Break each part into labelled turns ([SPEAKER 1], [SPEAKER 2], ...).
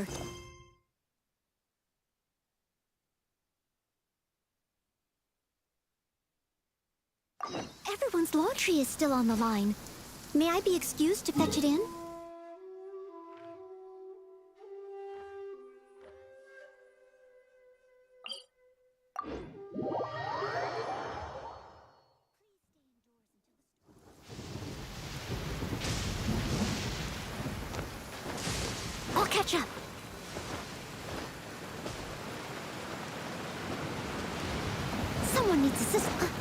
[SPEAKER 1] here? Everyone's laundry is still on the line. May I be excused to fetch it in? I'll catch up. Someone needs assistance.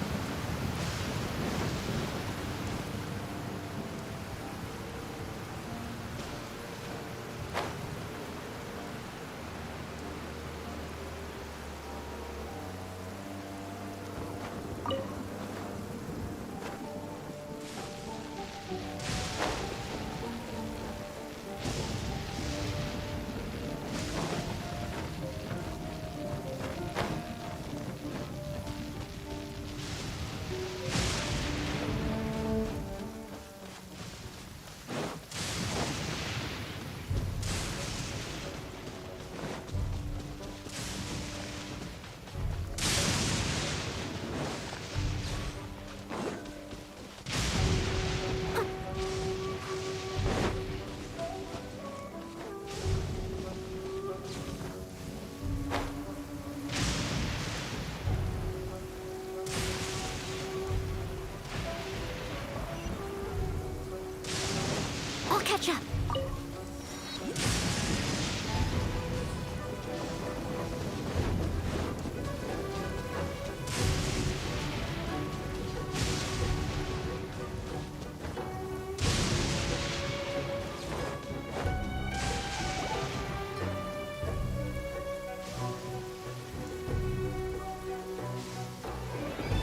[SPEAKER 1] I'll catch up.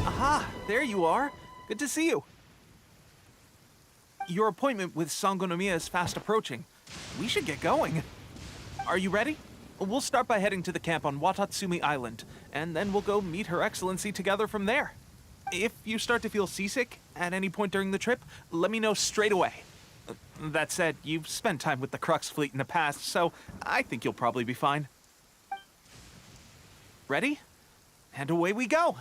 [SPEAKER 2] Aha! There you are. Good to see you. Your appointment with Sangonomiya is fast approaching. We should get going. Are you ready? We'll start by heading to the camp on Watatsumi Island, and then we'll go meet Her Excellency together from there. If you start to feel seasick at any point during the trip, let me know straight away. That said, you've spent time with the Crux fleet in the past, so I think you'll probably be fine. Ready? And away we go!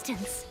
[SPEAKER 1] distance.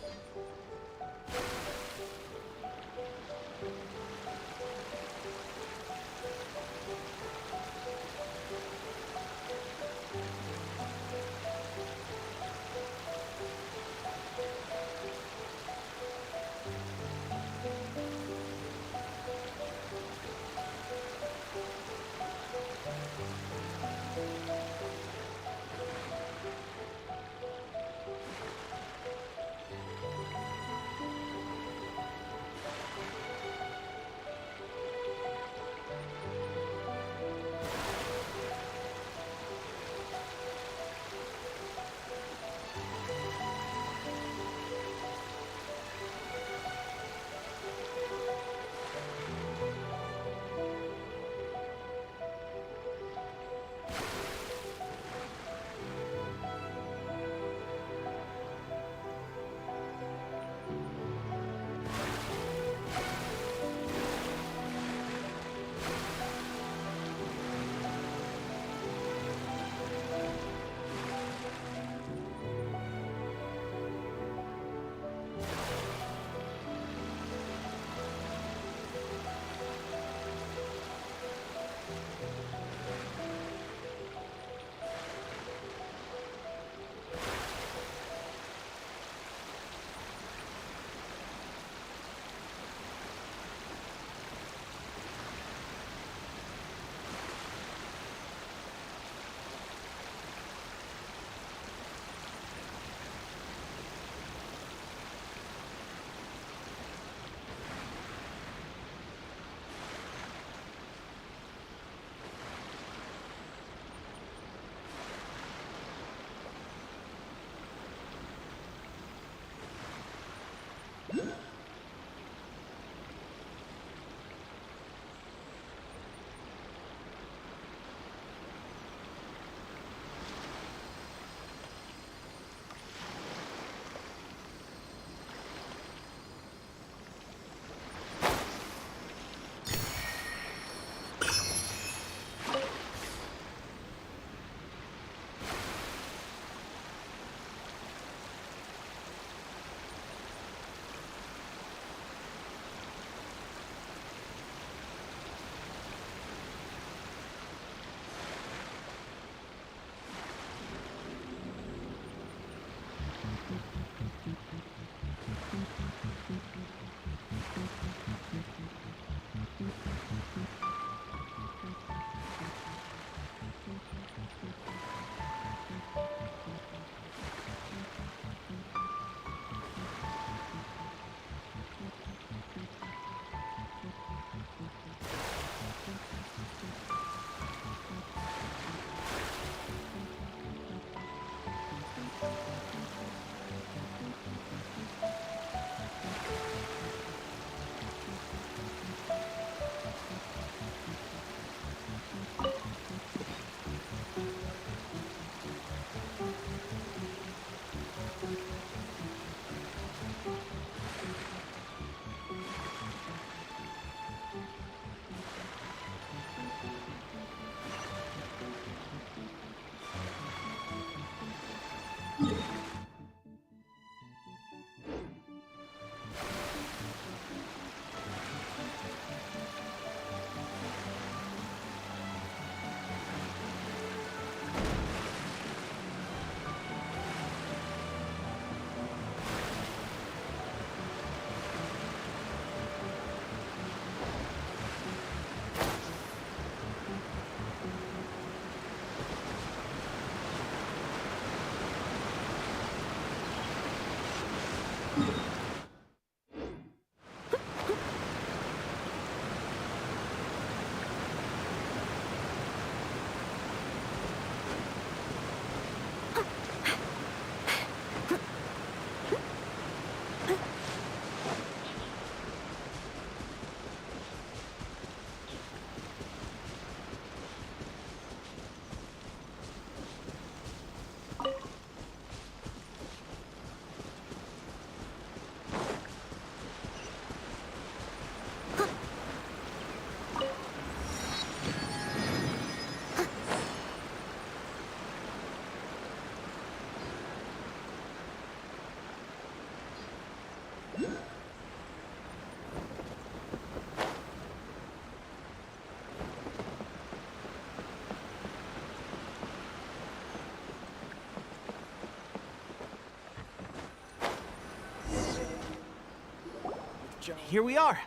[SPEAKER 2] Here we are,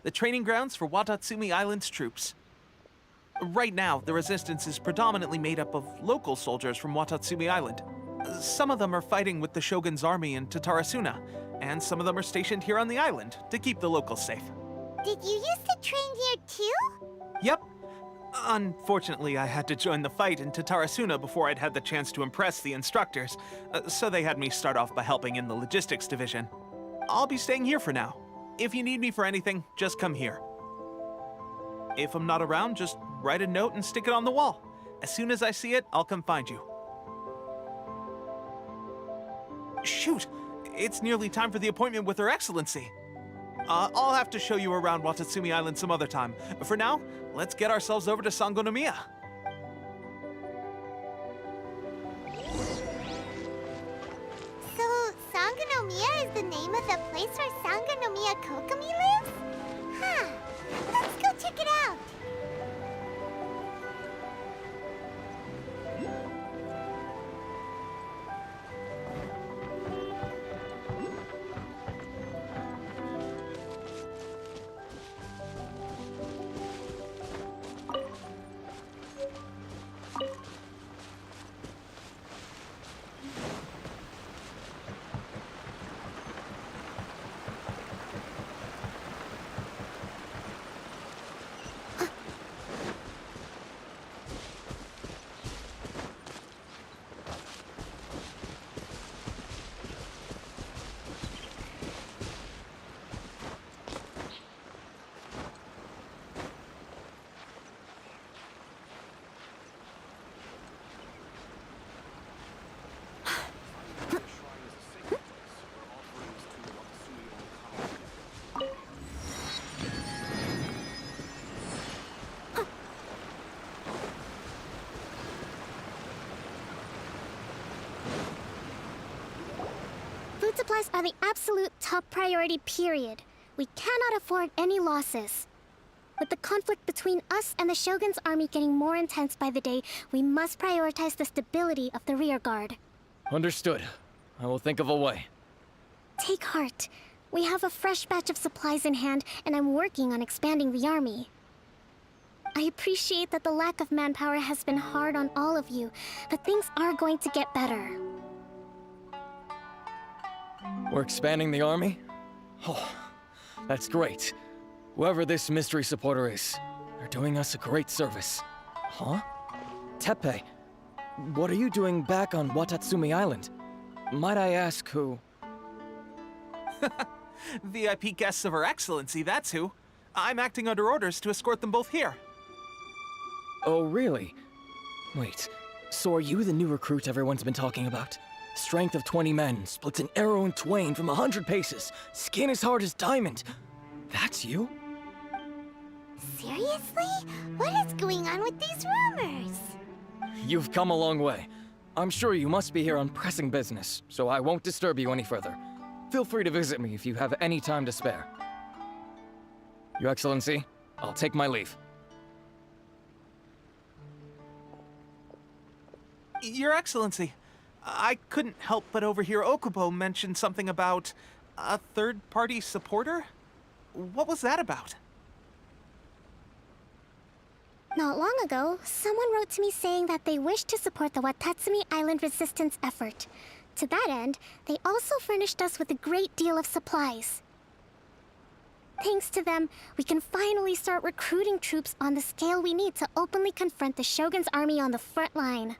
[SPEAKER 2] the training grounds for Watatsumi Island's troops. Right now, the resistance is predominantly made up of local soldiers from Watatsumi Island. Some of them are fighting with the Shogun's army in Tatarasuna, and some of them are stationed here on the island to keep the locals safe.
[SPEAKER 1] Did you used to train here too?
[SPEAKER 2] Yep. Unfortunately, I had to join the fight in Tatarasuna before I'd had the chance to impress the instructors, so they had me start off by helping in the logistics division. I'll be staying here for now. If you need me for anything, just come here. If I'm not around, just write a note and stick it on the wall. As soon as I see it, I'll come find you. Shoot! It's nearly time for the appointment with Her Excellency. I'll have to show you around Watatsumi Island some other time. For now, let's get ourselves over to Sangonomiya.
[SPEAKER 1] So, Sangonomiya is the name of the place where Sangonomiya Kokomi lives? Huh. Let's go check it out. Food supplies are the absolute top priority, period. We cannot afford any losses. With the conflict between us and the Shogun's army getting more intense by the day, we must prioritize the stability of the rear guard.
[SPEAKER 3] Understood. I will think of a way.
[SPEAKER 1] Take heart. We have a fresh batch of supplies in hand, and I'm working on expanding the army. I appreciate that the lack of manpower has been hard on all of you, but things are going to get better.
[SPEAKER 3] We're expanding the army? Oh, that's great. Whoever this mystery supporter is, they're doing us a great service. Huh? Teppei, what are you doing back on Watatsumi Island? Might I ask who?
[SPEAKER 2] VIP guests of Her Excellency, that's who. I'm acting under orders to escort them both here.
[SPEAKER 3] Oh, really? Wait, so are you the new recruit everyone's been talking about? Strength of 20 men, splits an arrow in twain from 100 paces, skin as hard as diamond. That's you?
[SPEAKER 1] Seriously? What is going on with these rumors?
[SPEAKER 3] You've come a long way. I'm sure you must be here on pressing business, so I won't disturb you any further. Feel free to visit me if you have any time to spare. Your Excellency, I'll take my leave.
[SPEAKER 2] Your Excellency, I couldn't help but overhear Okubo mention something about a third-party supporter? What was that about?
[SPEAKER 1] Not long ago, someone wrote to me saying that they wished to support the Watatsumi Island resistance effort. To that end, they also furnished us with a great deal of supplies. Thanks to them, we can finally start recruiting troops on the scale we need to openly confront the Shogun's army on the front line.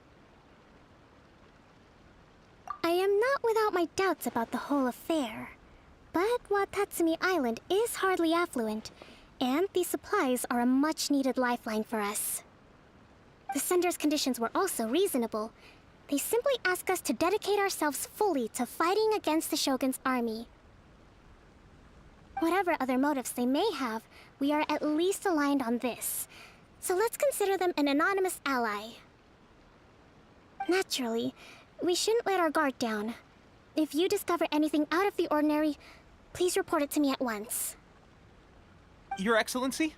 [SPEAKER 1] I am not without my doubts about the whole affair. But Watatsumi Island is hardly affluent, and these supplies are a much-needed lifeline for us. The sender's conditions were also reasonable. They simply ask us to dedicate ourselves fully to fighting against the Shogun's army. Whatever other motives they may have, we are at least aligned on this. So let's consider them an anonymous ally. Naturally, we shouldn't let our guard down. If you discover anything out of the ordinary, please report it to me at once.
[SPEAKER 2] Your Excellency,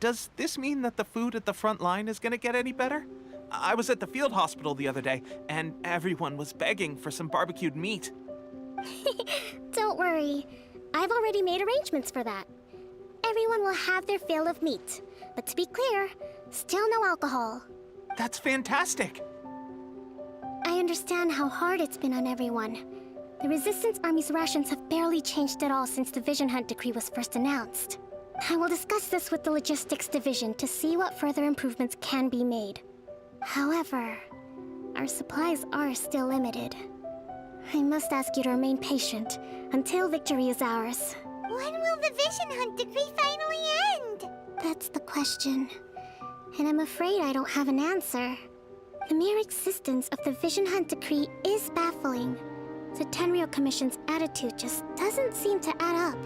[SPEAKER 2] does this mean that the food at the front line is gonna get any better? I was at the field hospital the other day, and everyone was begging for some barbecued meat.
[SPEAKER 1] Don't worry. I've already made arrangements for that. Everyone will have their fill of meat. But to be clear, still no alcohol.
[SPEAKER 2] That's fantastic!
[SPEAKER 1] I understand how hard it's been on everyone. The Resistance Army's rations have barely changed at all since the Vision Hunt decree was first announced. I will discuss this with the Logistics Division to see what further improvements can be made. However, our supplies are still limited. I must ask you to remain patient until victory is ours.
[SPEAKER 4] When will the Vision Hunt decree finally end?
[SPEAKER 1] That's the question. And I'm afraid I don't have an answer. The mere existence of the Vision Hunt decree is baffling. The Tenryou Commission's attitude just doesn't seem to add up,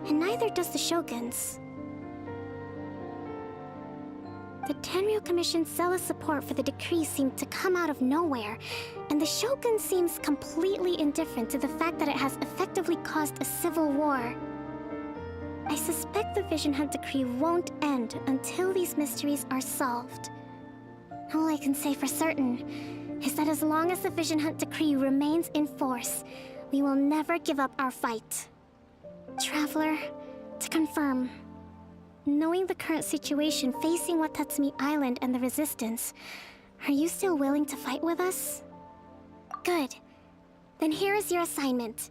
[SPEAKER 1] and neither does the Shogun's. The Tenryou Commission's zealous support for the decree seemed to come out of nowhere, and the Shogun seems completely indifferent to the fact that it has effectively caused a civil war. I suspect the Vision Hunt decree won't end until these mysteries are solved. All I can say for certain is that as long as the Vision Hunt decree remains in force, we will never give up our fight. Traveler, to confirm, knowing the current situation facing Watatsumi Island and the Resistance, are you still willing to fight with us? Good. Then here is your assignment.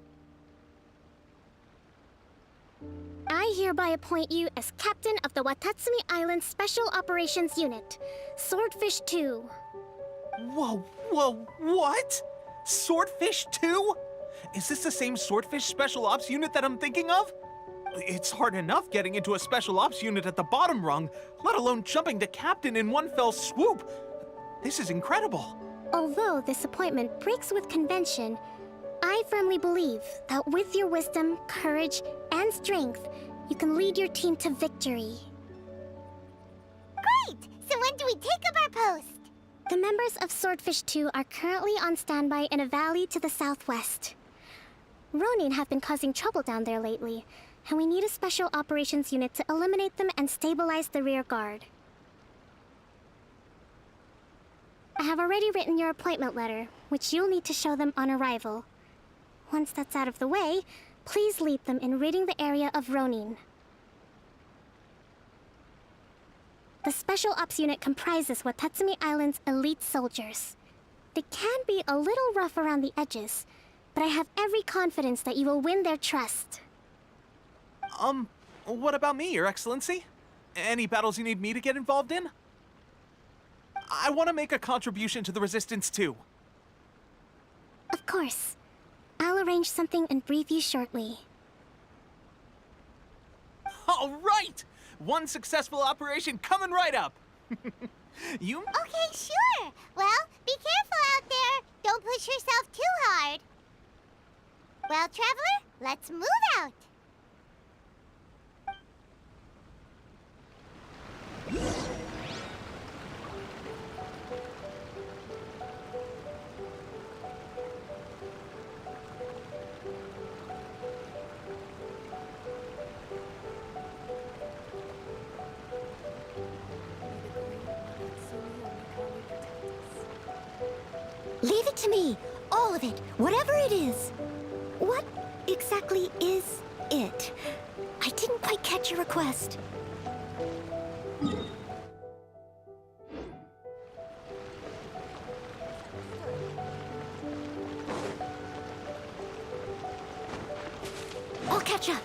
[SPEAKER 1] I hereby appoint you as captain of the Watatsumi Island Special Operations Unit, Swordfish 2.
[SPEAKER 2] Whoa, what? Swordfish 2? Is this the same Swordfish Special Ops unit that I'm thinking of? It's hard enough getting into a Special Ops unit at the bottom rung, let alone jumping to captain in one fell swoop. This is incredible.
[SPEAKER 1] Although this appointment breaks with convention, I firmly believe that with your wisdom, courage, and strength, you can lead your team to victory.
[SPEAKER 4] Great! So when do we take up our post?
[SPEAKER 1] The members of Swordfish 2 are currently on standby in a valley to the southwest. Ronin have been causing trouble down there lately, and we need a special operations unit to eliminate them and stabilize the rear guard. I have already written your appointment letter, which you'll need to show them on arrival. Once that's out of the way, please lead them in ridding the area of Ronin. The Special Ops Unit comprises Watatsumi Island's elite soldiers. They can be a little rough around the edges, but I have every confidence that you will win their trust.
[SPEAKER 2] What about me, Your Excellency? Any battles you need me to get involved in? I want to make a contribution to the Resistance too.
[SPEAKER 1] Of course. I'll arrange something and brief you shortly.
[SPEAKER 2] All right! One successful operation coming right up! You...
[SPEAKER 4] Okay, sure. Well, be careful out there. Don't push yourself too hard. Well, Traveler, let's move out.
[SPEAKER 1] Leave it to me. All of it. Whatever it is. What exactly is it? I didn't quite catch your request. I'll catch up.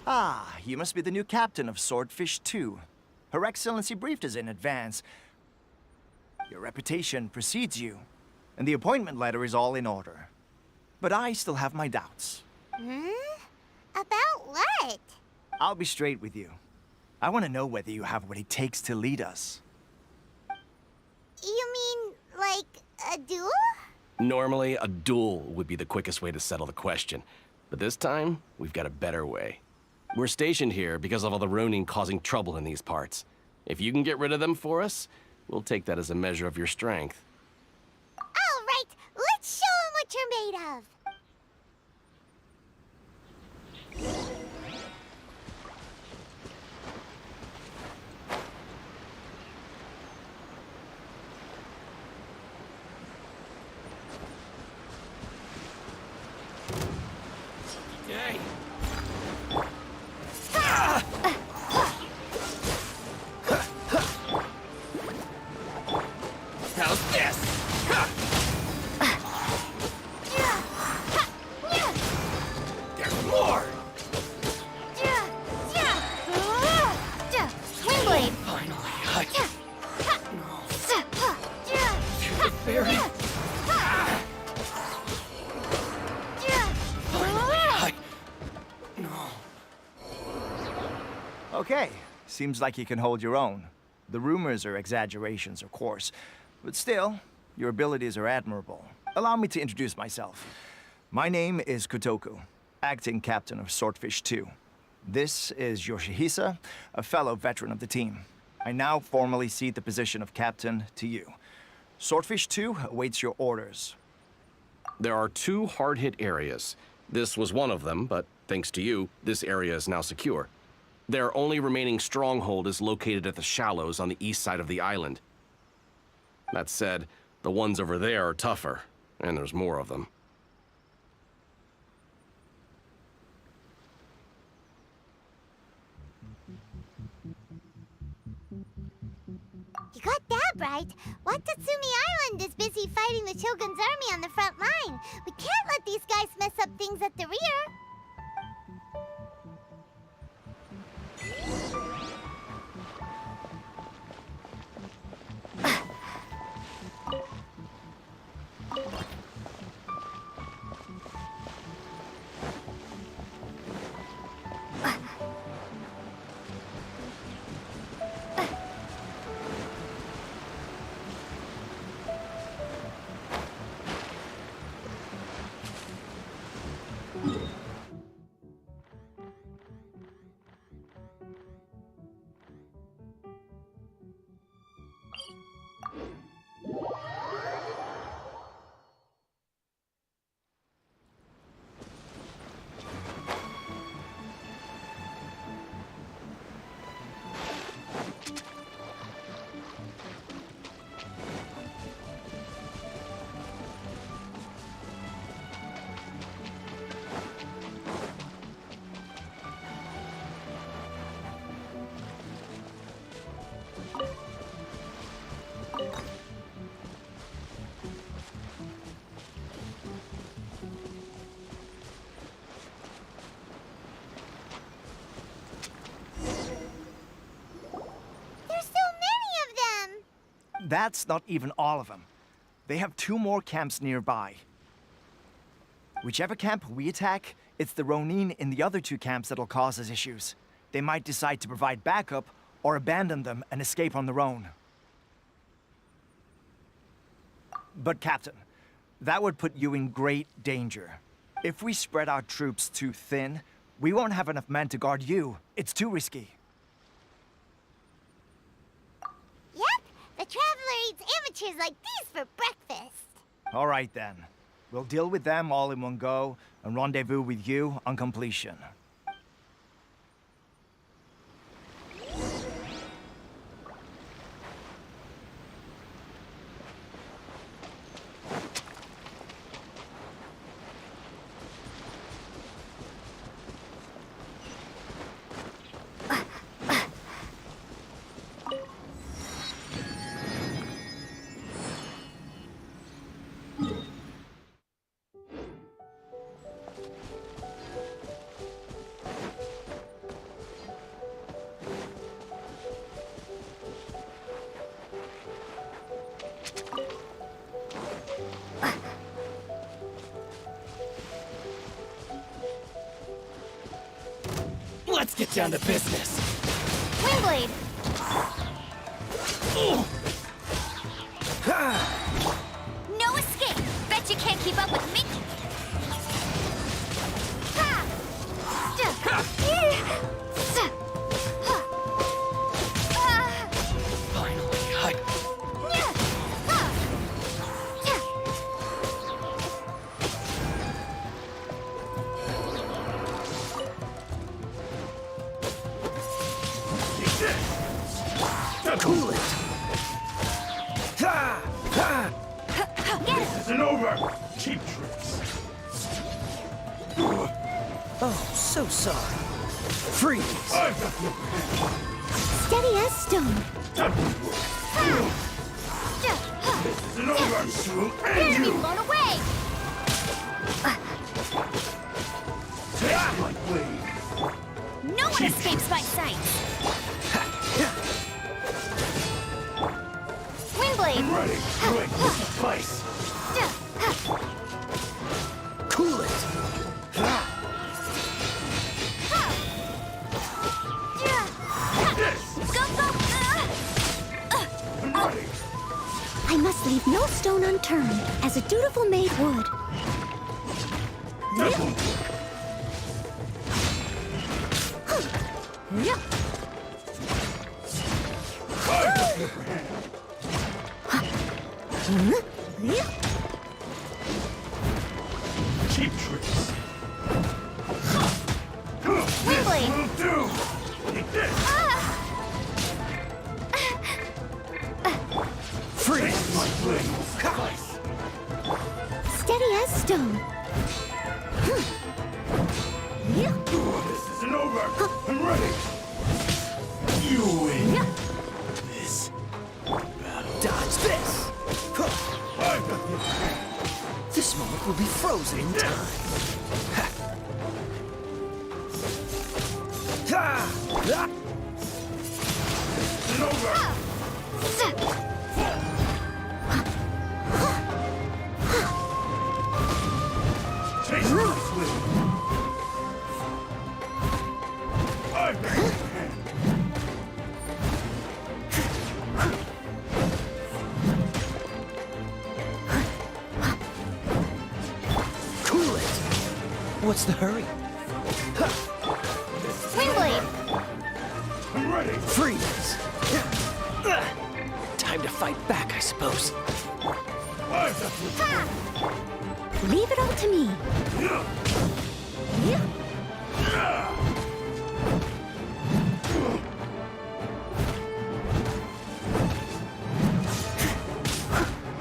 [SPEAKER 5] Ah, you must be the new captain of Swordfish 2. Her Excellency briefed us in advance. Your reputation precedes you, and the appointment letter is all in order. But I still have my doubts.
[SPEAKER 4] Hmm? About what?
[SPEAKER 5] I'll be straight with you. I want to know whether you have what it takes to lead us.
[SPEAKER 4] You mean, like, a duel?
[SPEAKER 6] Normally, a duel would be the quickest way to settle the question. But this time, we've got a better way. We're stationed here because of all the Ronin causing trouble in these parts. If you can get rid of them for us, we'll take that as a measure of your strength.
[SPEAKER 4] All right, let's show 'em what you're made of.
[SPEAKER 6] Yay! How's this? There's more!
[SPEAKER 1] Swing blade!
[SPEAKER 3] Finally, the fairy.
[SPEAKER 5] Okay, seems like you can hold your own. The rumors are exaggerations, of course, but still, your abilities are admirable. Allow me to introduce myself. My name is Kotoku, acting captain of Swordfish 2. This is Yoshihisa, a fellow veteran of the team. I now formally cede the position of captain to you. Swordfish 2 awaits your orders.
[SPEAKER 6] There are 2 hard-hit areas. This was one of them, but thanks to you, this area is now secure. Their only remaining stronghold is located at the shallows on the east side of the island. That said, the ones over there are tougher, and there's more of them.
[SPEAKER 4] You got that right. Watatsumi Island is busy fighting the Shogun's army on the front line. We can't let these guys mess up things at the rear.
[SPEAKER 5] That's not even all of them. They have 2 more camps nearby. Whichever camp we attack, it's the Ronin in the other 2 camps that'll cause us issues. They might decide to provide backup or abandon them and escape on their own. But Captain, that would put you in great danger. If we spread our troops too thin, we won't have enough men to guard you. It's too risky.
[SPEAKER 4] Yep, the Traveler eats amateurs like these for breakfast.
[SPEAKER 5] All right then. We'll deal with them all in one go and rendezvous with you on completion.
[SPEAKER 3] Let's get down to business.
[SPEAKER 4] Wingblade! No escape! Bet you can't keep up with me!
[SPEAKER 3] Finally,
[SPEAKER 5] Cool it!
[SPEAKER 7] This isn't over! Cheap tricks.
[SPEAKER 5] Oh, so sorry. Freeze!
[SPEAKER 7] I've got you.
[SPEAKER 1] Steady as stone.
[SPEAKER 7] This isn't over! This will
[SPEAKER 4] Prepare
[SPEAKER 7] end
[SPEAKER 4] to be
[SPEAKER 7] you!
[SPEAKER 4] blown away!
[SPEAKER 7] Take my blade!
[SPEAKER 4] No one escapes my sight! Wingblade!
[SPEAKER 7] Ready! Quick! Slice!
[SPEAKER 5] Cool it!
[SPEAKER 7] This!
[SPEAKER 4] Go, go!
[SPEAKER 7] I'm ready!
[SPEAKER 1] I must leave no stone unturned, as a dutiful maid would.
[SPEAKER 7] That won't
[SPEAKER 1] Yeah.
[SPEAKER 7] I've got the upper hand.
[SPEAKER 1] Yeah.
[SPEAKER 7] Cheap tricks.
[SPEAKER 4] Wingblade!
[SPEAKER 7] Will do! Take this!
[SPEAKER 5] Freeze!
[SPEAKER 7] My blade! Slice!
[SPEAKER 1] Steady as stone. Yeah.
[SPEAKER 7] This isn't over! I'm ready! You win!
[SPEAKER 1] Yeah.
[SPEAKER 7] This
[SPEAKER 5] Dodge this!
[SPEAKER 7] I've got the upper hand.
[SPEAKER 5] This moment will be frozen in time.
[SPEAKER 7] Isn't over! Take my blade! I've got the upper hand.
[SPEAKER 5] Cool it! What's the hurry?
[SPEAKER 4] Wingblade!
[SPEAKER 7] I'm ready!
[SPEAKER 5] Freeze! Time to fight back, I suppose.
[SPEAKER 7] I've got the upper hand.
[SPEAKER 1] Leave it all to me. Yeah.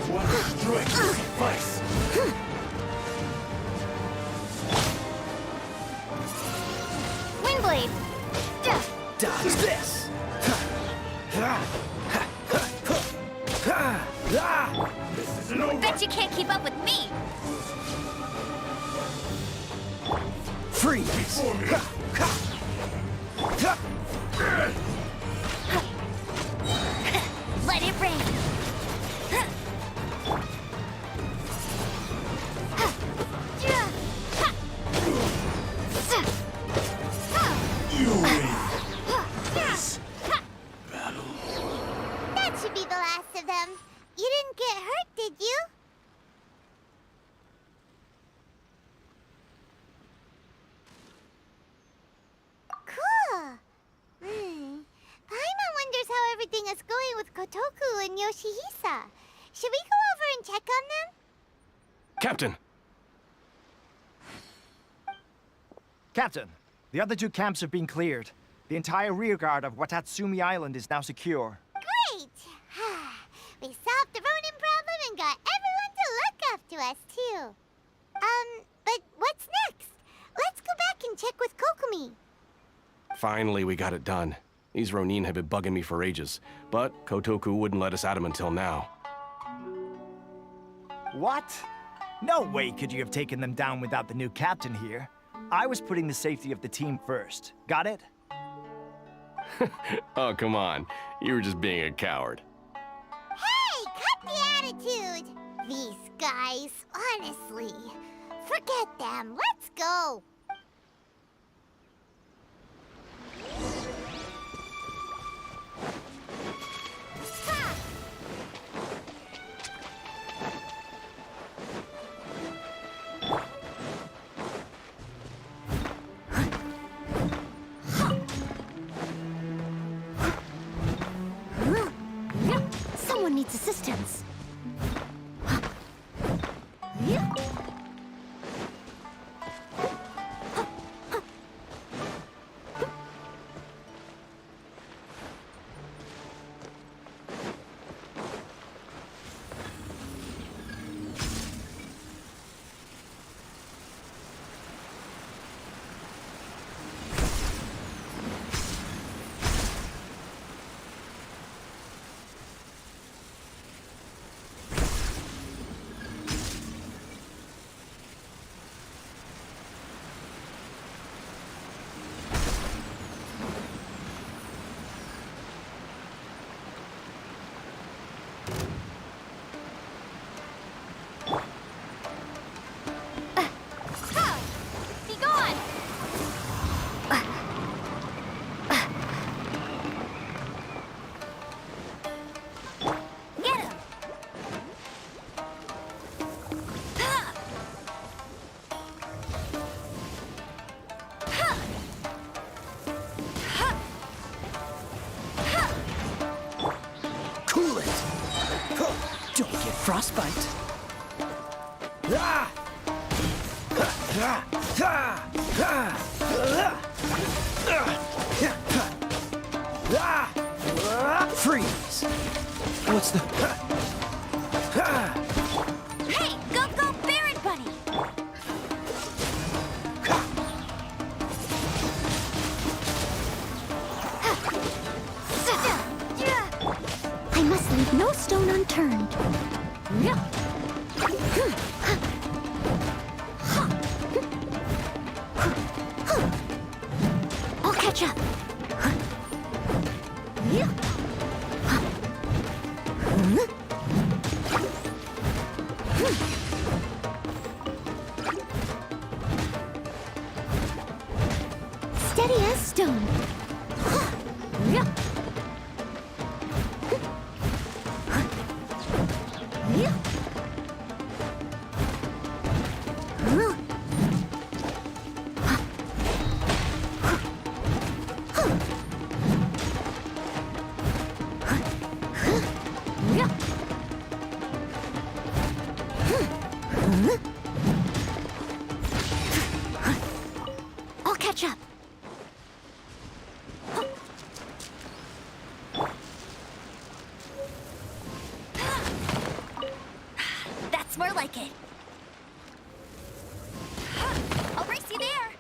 [SPEAKER 7] One strike will suffice.
[SPEAKER 4] Wingblade!
[SPEAKER 5] Dodge this!
[SPEAKER 7] This isn't over!
[SPEAKER 4] Bet you can't keep up with me!
[SPEAKER 5] Freeze!
[SPEAKER 7] For me!
[SPEAKER 4] Let it rain!
[SPEAKER 7] You win! Battle.
[SPEAKER 4] That should be the last of them. You didn't get hurt, did you? Cool. Paimon wonders how everything is going with Kotoku and Yoshihisa. Should we go over and check on them?
[SPEAKER 6] Captain!
[SPEAKER 5] Captain, the other two camps have been cleared. The entire rearguard of Watatsumi Island is now secure.
[SPEAKER 4] Great! We solved the Ronin problem and got everyone to look after us, too. But what's next? Let's go back and check with Kokumi.
[SPEAKER 6] Finally, we got it done. These Ronin have been bugging me for ages, but Kotoku wouldn't let us at him until now.
[SPEAKER 5] What? No way could you have taken them down without the new captain here. I was putting the safety of the team first. Got it?
[SPEAKER 6] Oh, come on. You were just being a coward.
[SPEAKER 4] Hey, cut the attitude! These guys, honestly. Forget them. Let's go.
[SPEAKER 1] needs assistance.
[SPEAKER 4] Be gone! Get him!
[SPEAKER 8] Cool it! Don't get frostbite. Freeze! What's the...
[SPEAKER 4] Hey, go, Baron Bunny!
[SPEAKER 1] I must leave no stone unturned. I'll catch up. Steady as stone. I'll catch up.
[SPEAKER 4] That's more like it. I'll race you there.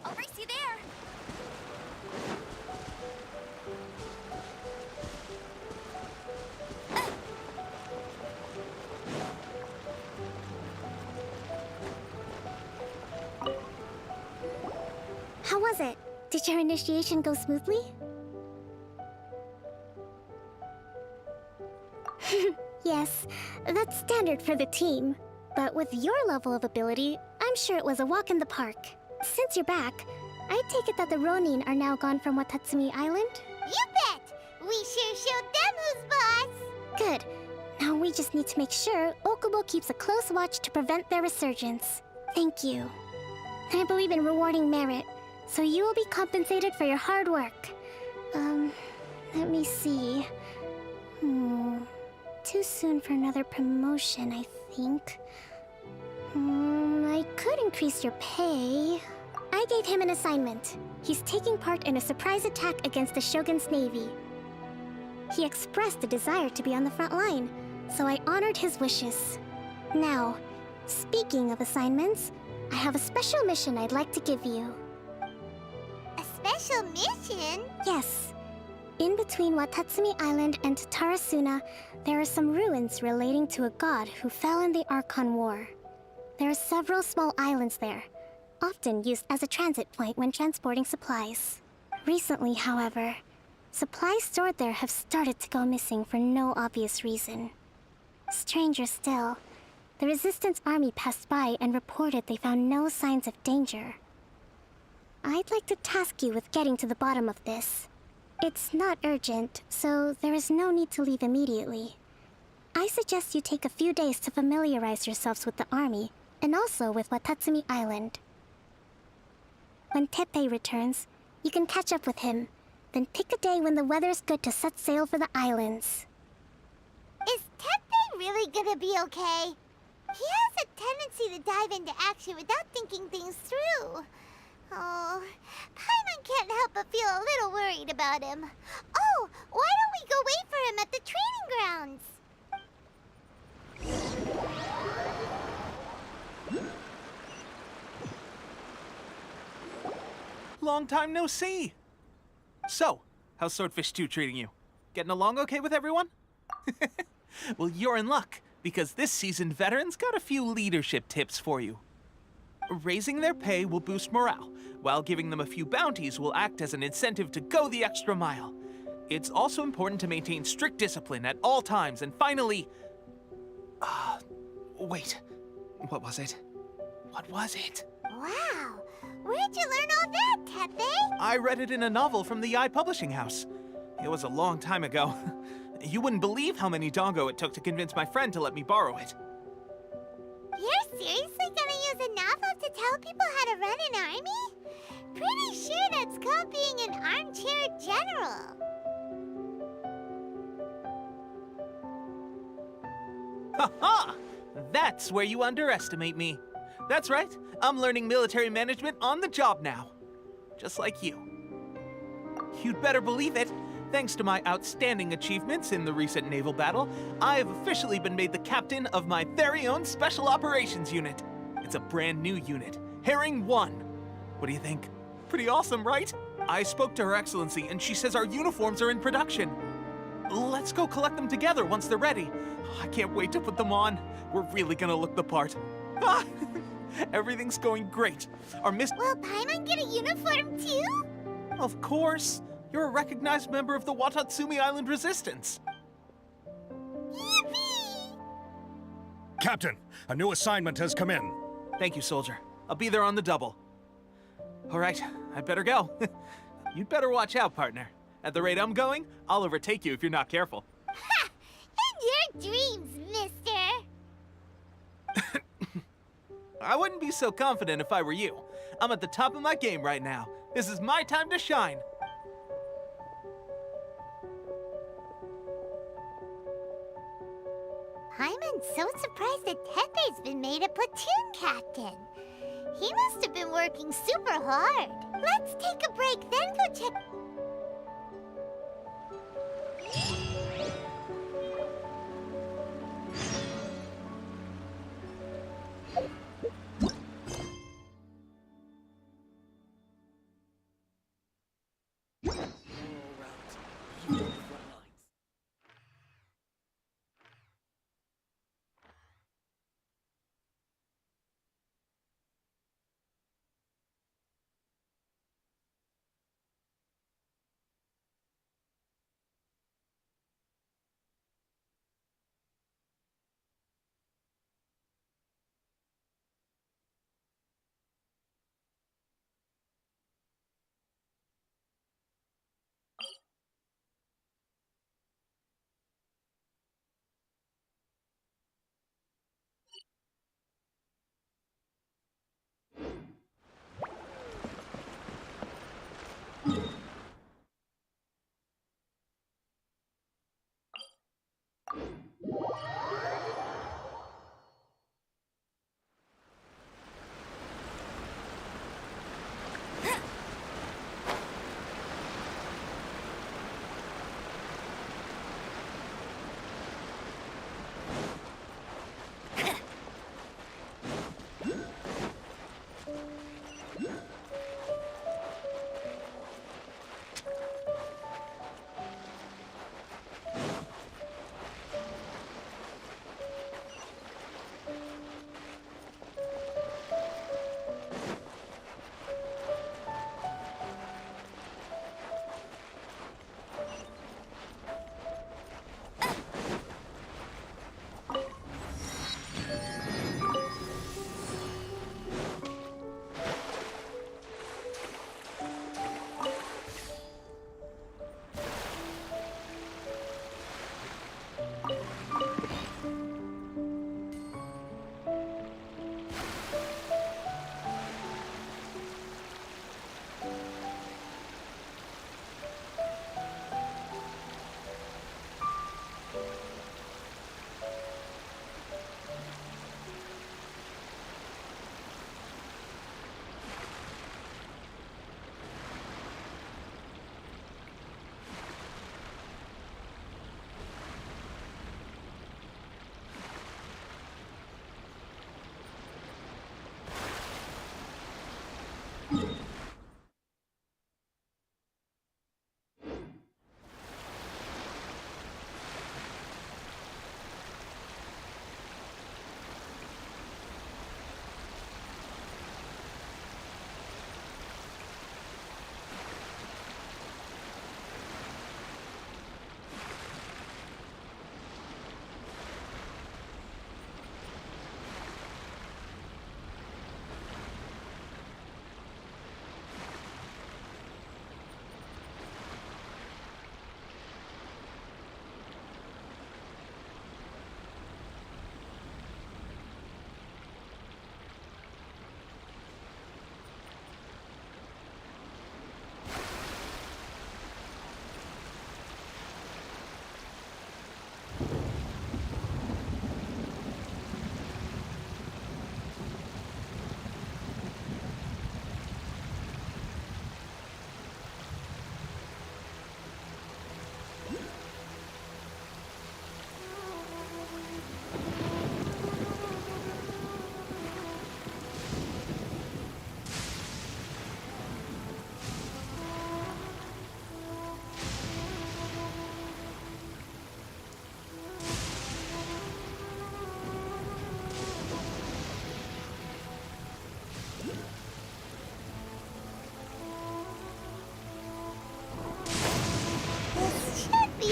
[SPEAKER 4] I'll race you there.
[SPEAKER 1] How was it? Did your initiation go smoothly? Yes, that's standard for the team. But with your level of ability, I'm sure it was a walk in the park. Since you're back, I take it that the Ronin are now gone from Watatsumi Island?
[SPEAKER 4] You bet! We sure showed them who's boss!
[SPEAKER 1] Good. Now we just need to make sure Okubo keeps a close watch to prevent their resurgence. Thank you. I believe in rewarding merit, so you will be compensated for your hard work. Let me see. Too soon for another promotion, I think. I could increase your pay. I gave him an assignment. He's taking part in a surprise attack against the Shogun's navy. He expressed a desire to be on the front line, so I honored his wishes. Now, speaking of assignments, I have a special mission I'd like to give you.
[SPEAKER 4] A special mission?
[SPEAKER 1] Yes. In between Watatsumi Island and Tarasuna, there are some ruins relating to a god who fell in the Archon War. There are several small islands there, often used as a transit point when transporting supplies. Recently, however, supplies stored there have started to go missing for no obvious reason. Stranger still, the Resistance army passed by and reported they found no signs of danger. I'd like to task you with getting to the bottom of this. It's not urgent, so there is no need to leave immediately. I suggest you take a few days to familiarize yourselves with the army, and also with Watatsumi Island. When Teppei returns, you can catch up with him, then pick a day when the weather's good to set sail for the islands.
[SPEAKER 4] Is Teppei really gonna be okay? He has a tendency to dive into action without thinking things through. Oh, Paimon can't help but feel a little worried about him. Oh, why don't we go wait for him at the training grounds?
[SPEAKER 2] Long time no see! So, how's Swordfish 2 treating you? Getting along okay with everyone? Well, you're in luck, because this seasoned veteran's got a few leadership tips for you. Raising their pay will boost morale, while giving them a few bounties will act as an incentive to go the extra mile. It's also important to maintain strict discipline at all times, and finally... wait. What was it? What was it?
[SPEAKER 4] Wow, where'd you learn all that, Teppei?
[SPEAKER 2] I read it in a novel from the Eye Publishing House. It was a long time ago. You wouldn't believe how many dongo it took to convince my friend to let me borrow it.
[SPEAKER 4] You're seriously gonna use a novel to tell people how to run an army? Pretty sure that's called being an armchair general.
[SPEAKER 2] Ha-ha! That's where you underestimate me. That's right, I'm learning military management on the job now. Just like you. You'd better believe it. Thanks to my outstanding achievements in the recent naval battle, I have officially been made the captain of my very own Special Operations Unit. It's a brand new unit, Herring 1. What do you think? Pretty awesome, right? I spoke to Her Excellency and she says our uniforms are in production. Let's go collect them together once they're ready. I can't wait to put them on. We're really gonna look the part. Ah, everything's going great. Our Miss...
[SPEAKER 4] Will Paimon get a uniform too?
[SPEAKER 2] Of course. You're a recognized member of the Watatsumi Island Resistance.
[SPEAKER 4] Yippee!
[SPEAKER 7] Captain, a new assignment has come in.
[SPEAKER 2] Thank you, soldier. I'll be there on the double. All right, I better go. You'd better watch out, partner. At the rate I'm going, I'll overtake you if you're not careful.
[SPEAKER 4] Ha! In your dreams, mister!
[SPEAKER 2] I wouldn't be so confident if I were you. I'm at the top of my game right now. This is my time to shine.
[SPEAKER 4] Paimon's so surprised that Teppei's been made a platoon captain. He must have been working super hard. Let's take a break, then go check...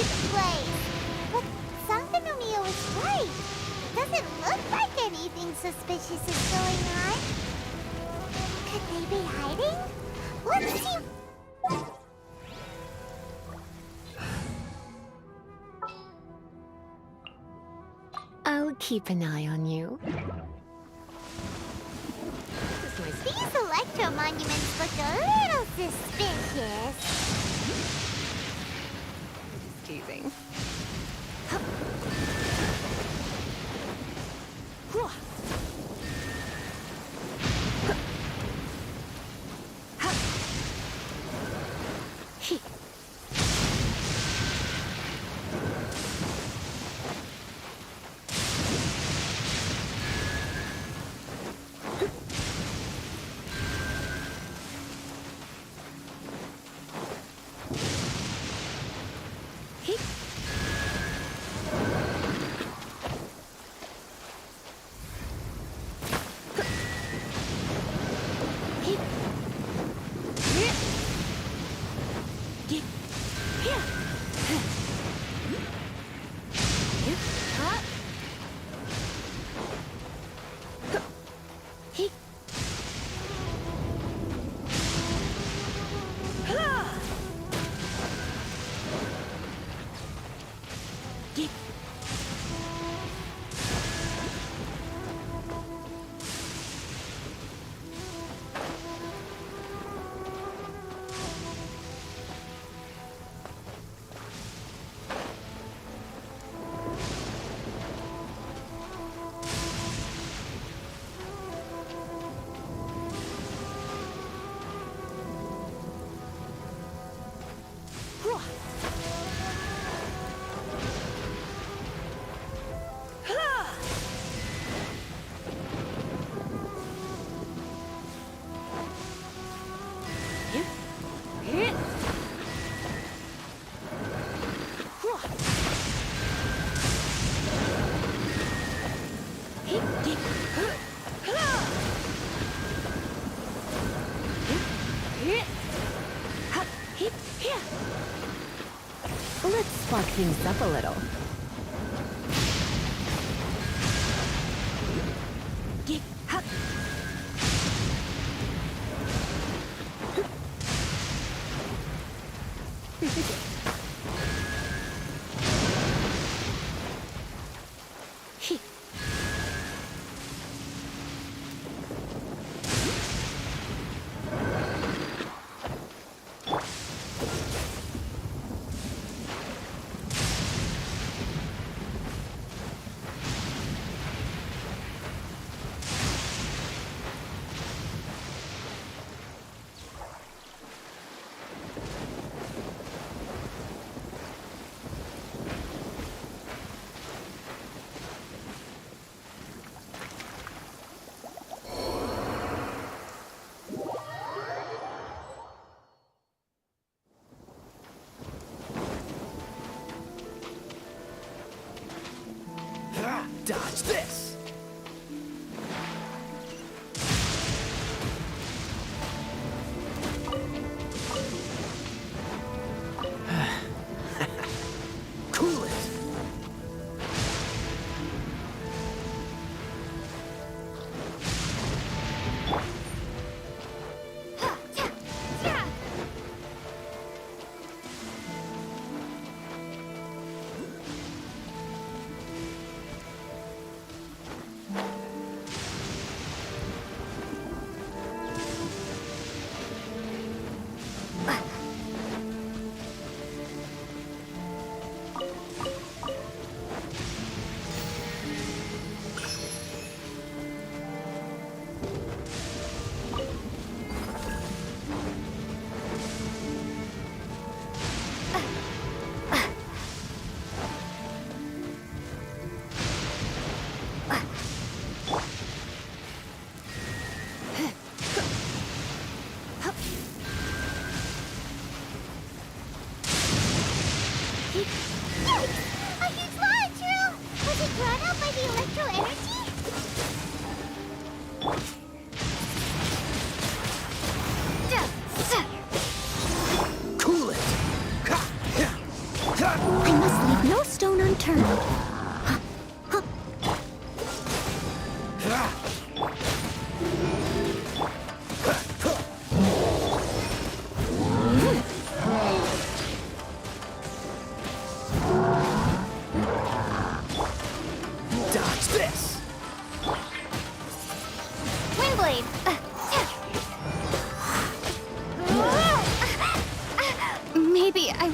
[SPEAKER 4] this place. But Sankanomiya was right. It doesn't look like anything suspicious is going on. Could they be hiding? Let's see.
[SPEAKER 9] I'll keep an eye on you.
[SPEAKER 4] These electro monuments look a little suspicious.
[SPEAKER 9] Just teasing. Let's spark things up a little.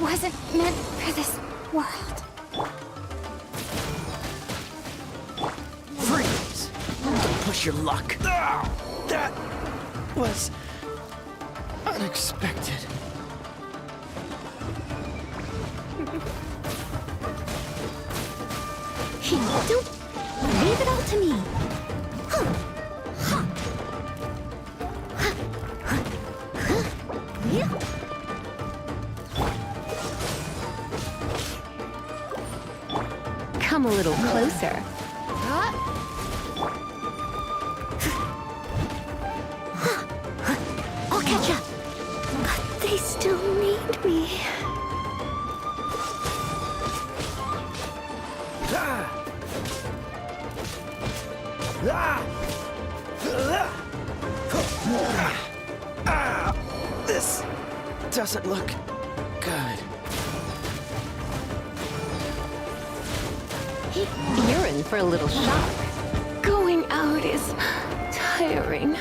[SPEAKER 1] wasn't meant for this world.
[SPEAKER 8] Freeze! Don't push your luck. That was unexpected.
[SPEAKER 1] Don't leave it all to me.
[SPEAKER 9] Come a little closer.
[SPEAKER 1] I'll catch up. But they still need me.
[SPEAKER 8] This doesn't look good.
[SPEAKER 9] You're in for a little shock. Going out is tiring.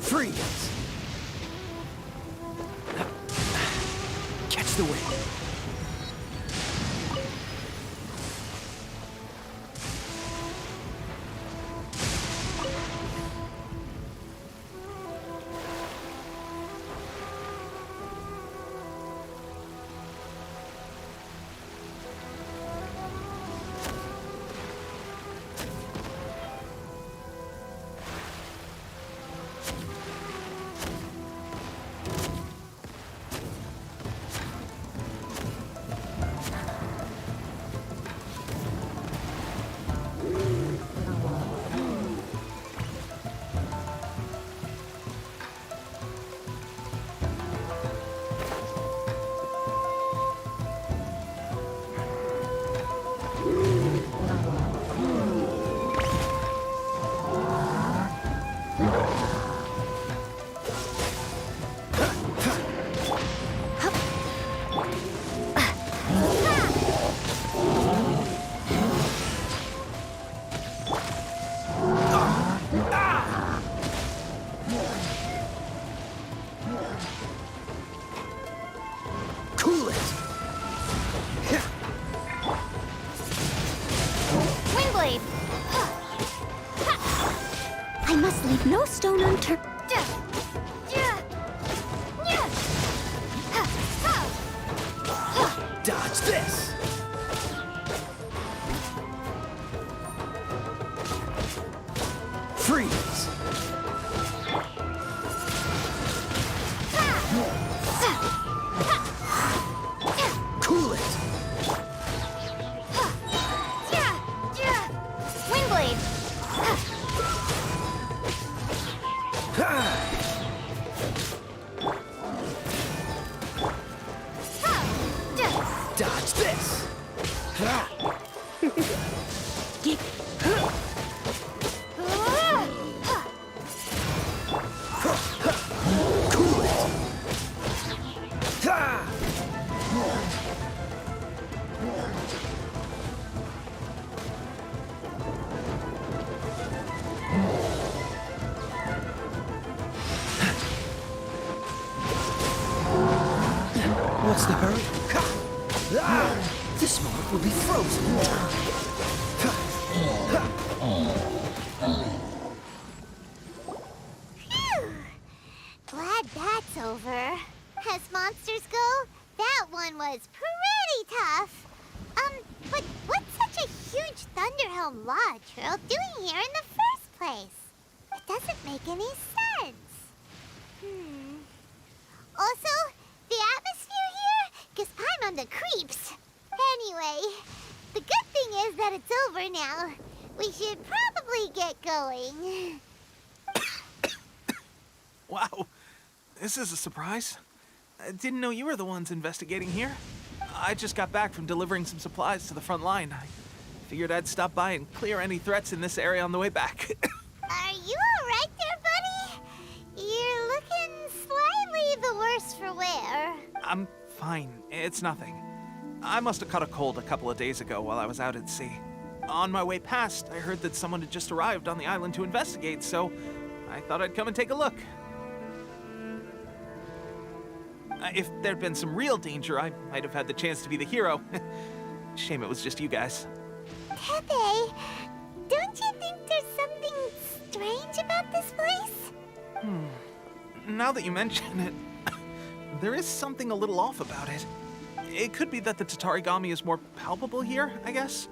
[SPEAKER 8] Freeze! Catch the wind. Cool it!
[SPEAKER 1] Windblade! I must leave no stone unturned.
[SPEAKER 8] Dodge this! Freeze! Cool it!
[SPEAKER 1] Windblade!
[SPEAKER 8] Dodge this! Cool it! What's the hurry? This moment will be frozen in time.
[SPEAKER 4] town law trail doing here in the first place? It doesn't make any sense. Also, the atmosphere here gives Paimon the creeps. Anyway, the good thing is that it's over now. We should probably get going.
[SPEAKER 2] Wow, this is a surprise. I didn't know you were the ones investigating here. I just got back from delivering some supplies to the front line. I figured I'd stop by and clear any threats in this area on the way back.
[SPEAKER 4] Are you alright there, buddy? You're looking slightly the worse for wear.
[SPEAKER 2] I'm fine. It's nothing. I must have caught a cold a couple of days ago while I was out at sea. On my way past, I heard that someone had just arrived on the island to investigate, so I thought I'd come and take a look. If there'd been some real danger, I might have had the chance to be the hero. Shame it was just you guys.
[SPEAKER 4] Tepe, don't you think there's something strange about this place?
[SPEAKER 2] Now that you mention it, there is something a little off about it. It could be that the Tatarigami is more palpable here, I guess.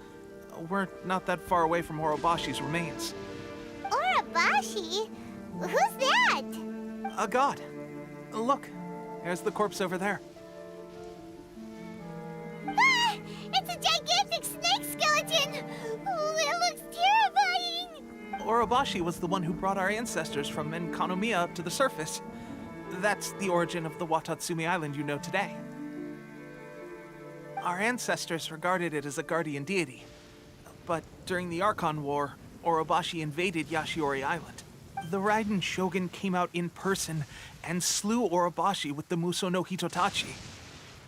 [SPEAKER 2] We're not that far away from Orobashi's remains.
[SPEAKER 4] Orobashi? Who's that?
[SPEAKER 2] A god. Look, there's the corpse over there.
[SPEAKER 4] Ah! It's a gigantic snake skeleton! Oh, it looks terrifying!
[SPEAKER 2] Orobashi was the one who brought our ancestors from Enkanomiya up to the surface. That's the origin of the Watatsumi Island you know today. Our ancestors regarded it as a guardian deity. But during the Archon War, Orobashi invaded Yashiori Island. The Raiden Shogun came out in person and slew Orobashi with the Muso no Hitotachi.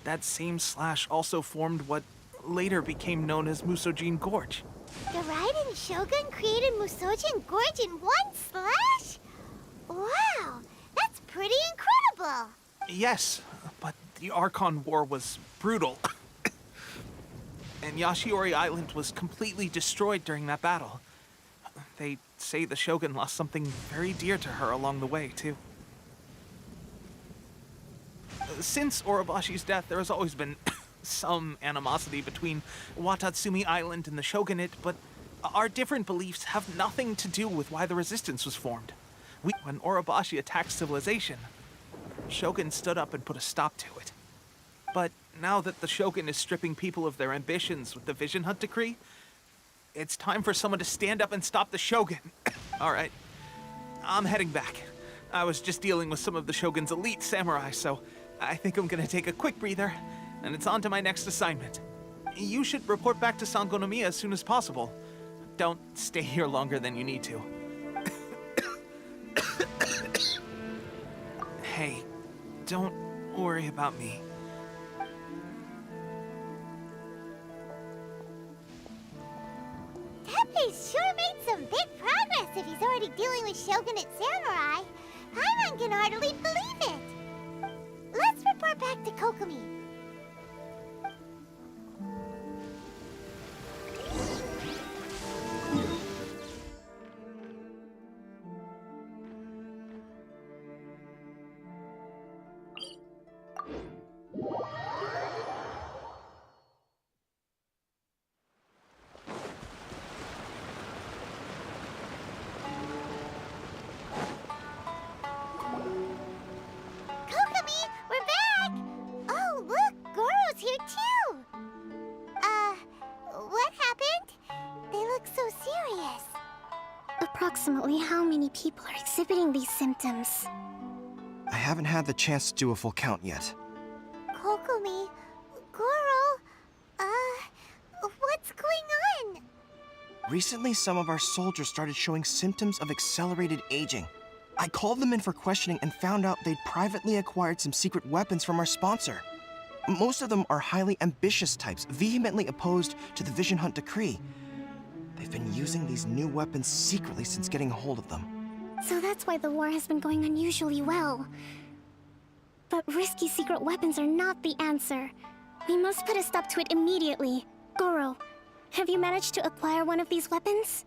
[SPEAKER 2] That same slash also formed what later became known as Musojin Gorge.
[SPEAKER 4] The Raiden Shogun created Musojin Gorge in one slash? Wow, that's pretty incredible!
[SPEAKER 2] Yes, but the Archon War was brutal. And Yashiori Island was completely destroyed during that battle. They say the Shogun lost something very dear to her along the way, too. Since Orobashi's death, there has always been some animosity between Watatsumi Island and the Shogunate, but our different beliefs have nothing to do with why the resistance was formed. When Orobashi attacked civilization, Shogun stood up and put a stop to it. But now that the Shogun is stripping people of their ambitions with the Vision Hunt Decree, it's time for someone to stand up and stop the Shogun. All right, I'm heading back. I was just dealing with some of the Shogun's elite samurai, so I think I'm gonna take a quick breather, and it's on to my next assignment. You should report back to Sangonomiya as soon as possible. Don't stay here longer than you need to. Hey, don't worry about me.
[SPEAKER 4] Tepe's sure made some big progress if he's already dealing with Shogunate samurai. Paimon can hardly believe it. Let's report back to Kokomi. Kokomi, we're back! Oh, look, Goro's here too! What happened? They look so serious.
[SPEAKER 1] Approximately how many people are exhibiting these symptoms?
[SPEAKER 8] I haven't had the chance to do a full count yet.
[SPEAKER 4] Kokomi, Goro, what's going on?
[SPEAKER 8] Recently, some of our soldiers started showing symptoms of accelerated aging. I called them in for questioning and found out they'd privately acquired some secret weapons from our sponsor. Most of them are highly ambitious types, vehemently opposed to the Vision Hunt Decree. They've been using these new weapons secretly since getting a hold of them.
[SPEAKER 1] So that's why the war has been going unusually well. But risky secret weapons are not the answer. We must put a stop to it immediately. Goro, have you managed to acquire one of these weapons?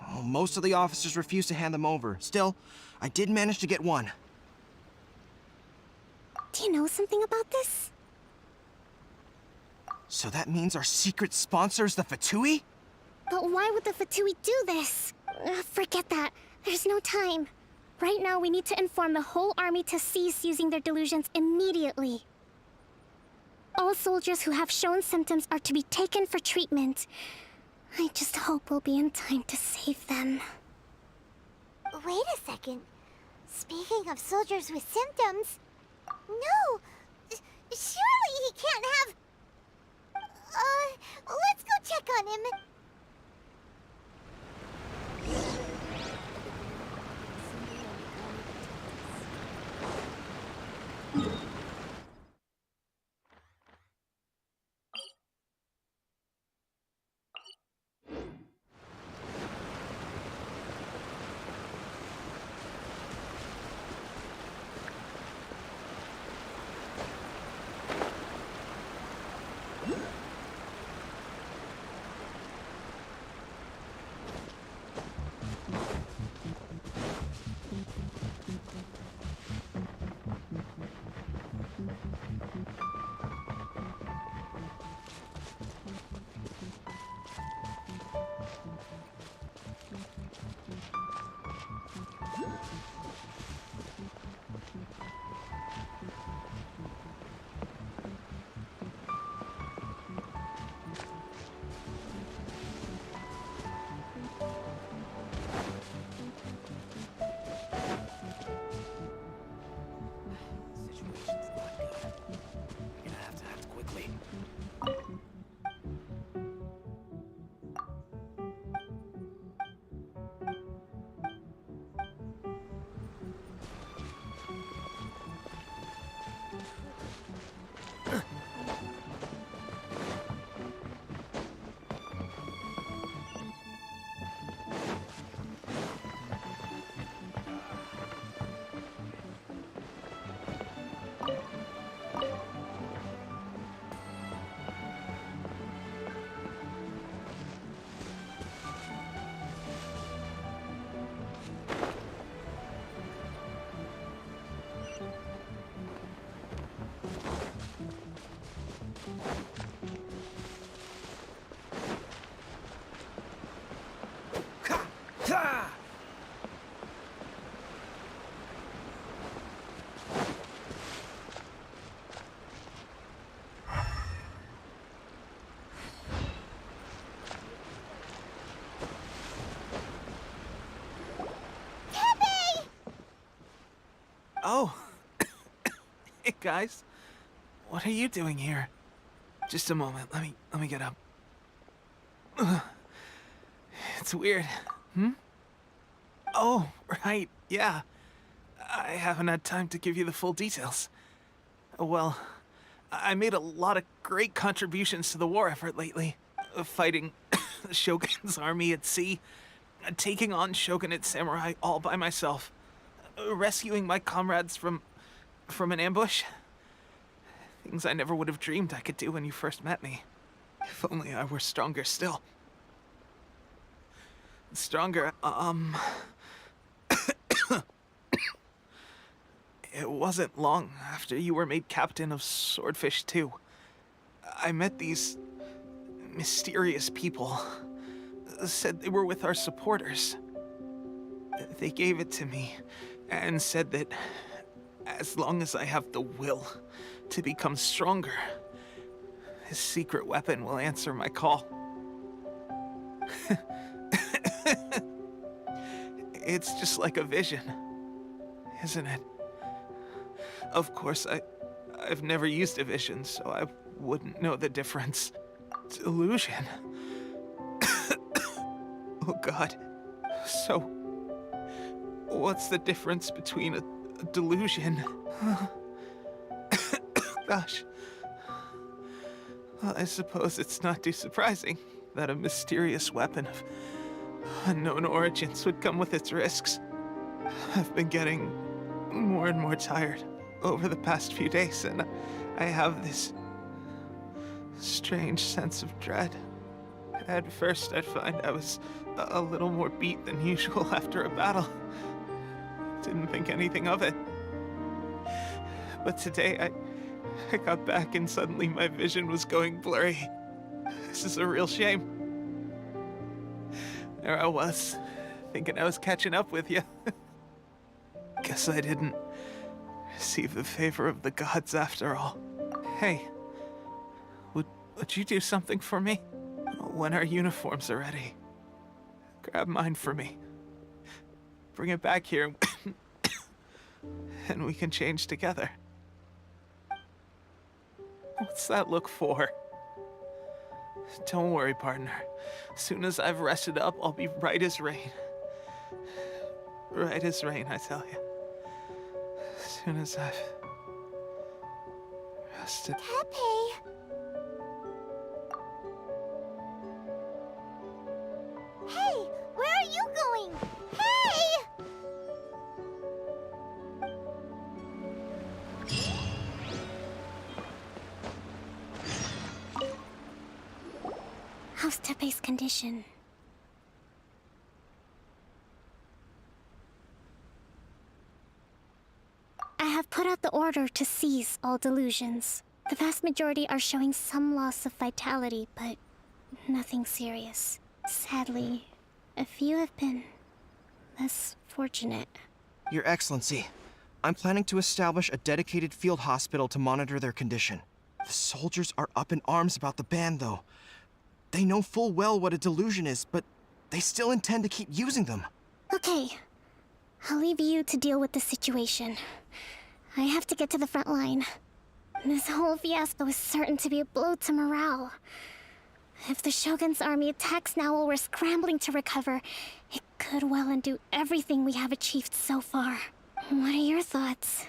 [SPEAKER 8] Well, most of the officers refused to hand them over. Still, I did manage to get one.
[SPEAKER 1] Do you know something about this?
[SPEAKER 8] So that means our secret sponsor is the Fatui?
[SPEAKER 1] But why would the Fatui do this? Forget that. There's no time. Right now, we need to inform the whole army to cease using their delusions immediately. All soldiers who have shown symptoms are to be taken for treatment. I just hope we'll be in time to save them.
[SPEAKER 4] Wait a second. Speaking of soldiers with symptoms... No! Surely he can't have... let's go check on him.
[SPEAKER 2] Oh. Hey, guys. What are you doing here? Just a moment. Let me get up. It's weird. Oh, right. Yeah. I haven't had time to give you the full details. Well, I made a lot of great contributions to the war effort lately. Fighting the Shogun's army at sea, taking on Shogunate samurai all by myself, rescuing my comrades from an ambush. Things I never would have dreamed I could do when you first met me. If only I were stronger still. Stronger, It wasn't long after you were made captain of Swordfish 2. I met these mysterious people. Said they were with our supporters. They gave it to me and said that as long as I have the will to become stronger, his secret weapon will answer my call. It's just like a vision, isn't it? Of course, I've never used a vision, so I wouldn't know the difference. Delusion. Oh God. So, what's the difference between a delusion? Gosh. Well, I suppose it's not too surprising that a mysterious weapon of unknown origins would come with its risks. I've been getting more and more tired over the past few days, and I have this strange sense of dread. At first, I'd find I was a little more beat than usual after a battle. Didn't think anything of it. But today, I got back and suddenly my vision was going blurry. This is a real shame. There I was, thinking I was catching up with you. Guess I didn't receive the favor of the gods after all. Hey, would you do something for me? When our uniforms are ready, grab mine for me. Bring it back here, and we can change together. What's that look for? Don't worry, partner. As soon as I've rested up, I'll be right as rain. Right as rain, I tell you. As soon as I've rested.
[SPEAKER 4] Tepe! Hey, where are you going? Hey!
[SPEAKER 1] How's Tepe's condition? I have put out the order to seize all delusions. The vast majority are showing some loss of vitality, but nothing serious. Sadly, a few have been less fortunate.
[SPEAKER 8] Your Excellency, I'm planning to establish a dedicated field hospital to monitor their condition. The soldiers are up in arms about the ban, though. They know full well what a delusion is, but they still intend to keep using them.
[SPEAKER 1] Okay, I'll leave you to deal with the situation. I have to get to the front line. This whole fiasco is certain to be a blow to morale. If the Shogun's army attacks now while we're scrambling to recover, it could well undo everything we have achieved so far. What are your thoughts?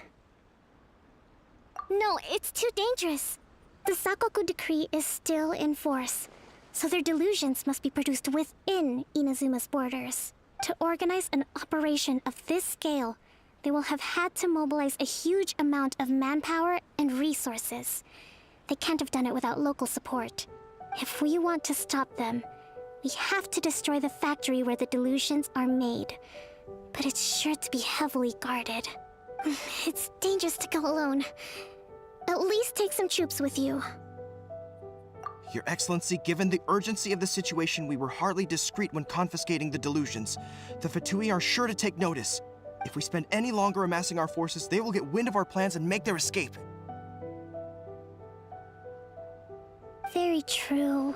[SPEAKER 1] No, it's too dangerous. The Sakoku decree is still in force, so their delusions must be produced within Inazuma's borders. To organize an operation of this scale, they will have had to mobilize a huge amount of manpower and resources. They can't have done it without local support. If we want to stop them, we have to destroy the factory where the delusions are made. But it's sure to be heavily guarded. It's dangerous to go alone. At least take some troops with you.
[SPEAKER 8] Your Excellency, given the urgency of the situation, we were hardly discreet when confiscating the delusions. The Fatui are sure to take notice. If we spend any longer amassing our forces, they will get wind of our plans and make their escape.
[SPEAKER 1] Very true.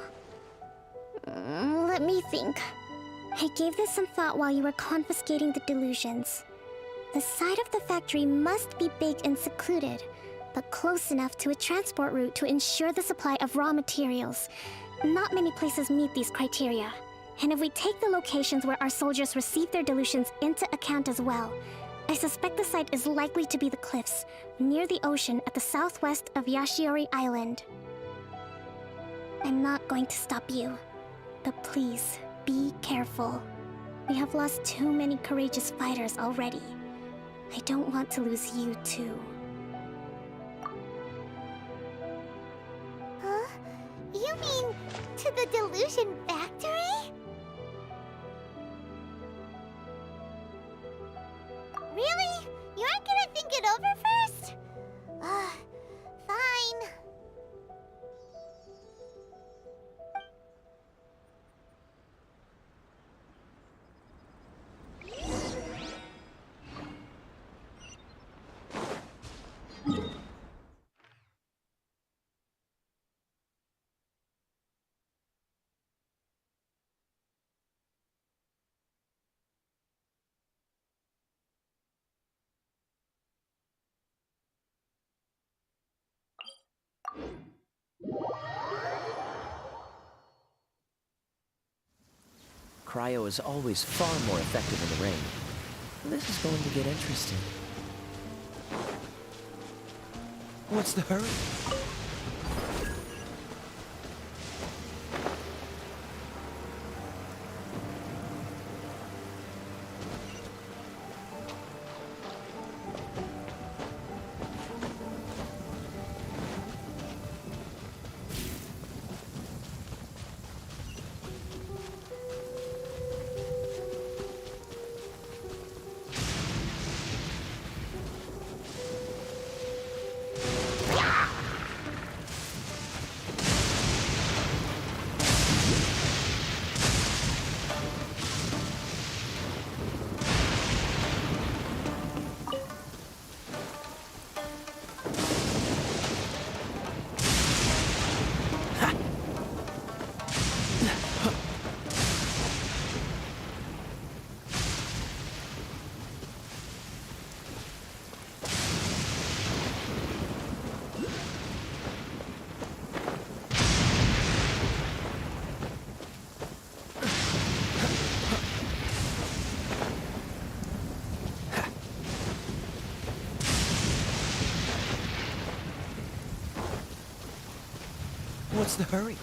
[SPEAKER 1] Let me think. I gave this some thought while you were confiscating the delusions. The side of the factory must be big and secluded, but close enough to a transport route to ensure the supply of raw materials. Not many places meet these criteria. And if we take the locations where our soldiers receive their delusions into account as well, I suspect the site is likely to be the cliffs, near the ocean at the southwest of Yashiori Island. I'm not going to stop you, but please, be careful. We have lost too many courageous fighters already. I don't want to lose you too.
[SPEAKER 4] Huh? You mean to the delusion factory? Really? You aren't gonna think it over first? Fine.
[SPEAKER 10] Cryo is always far more effective in the rain. This is going to get interesting. What's the hurry? What's the hurry?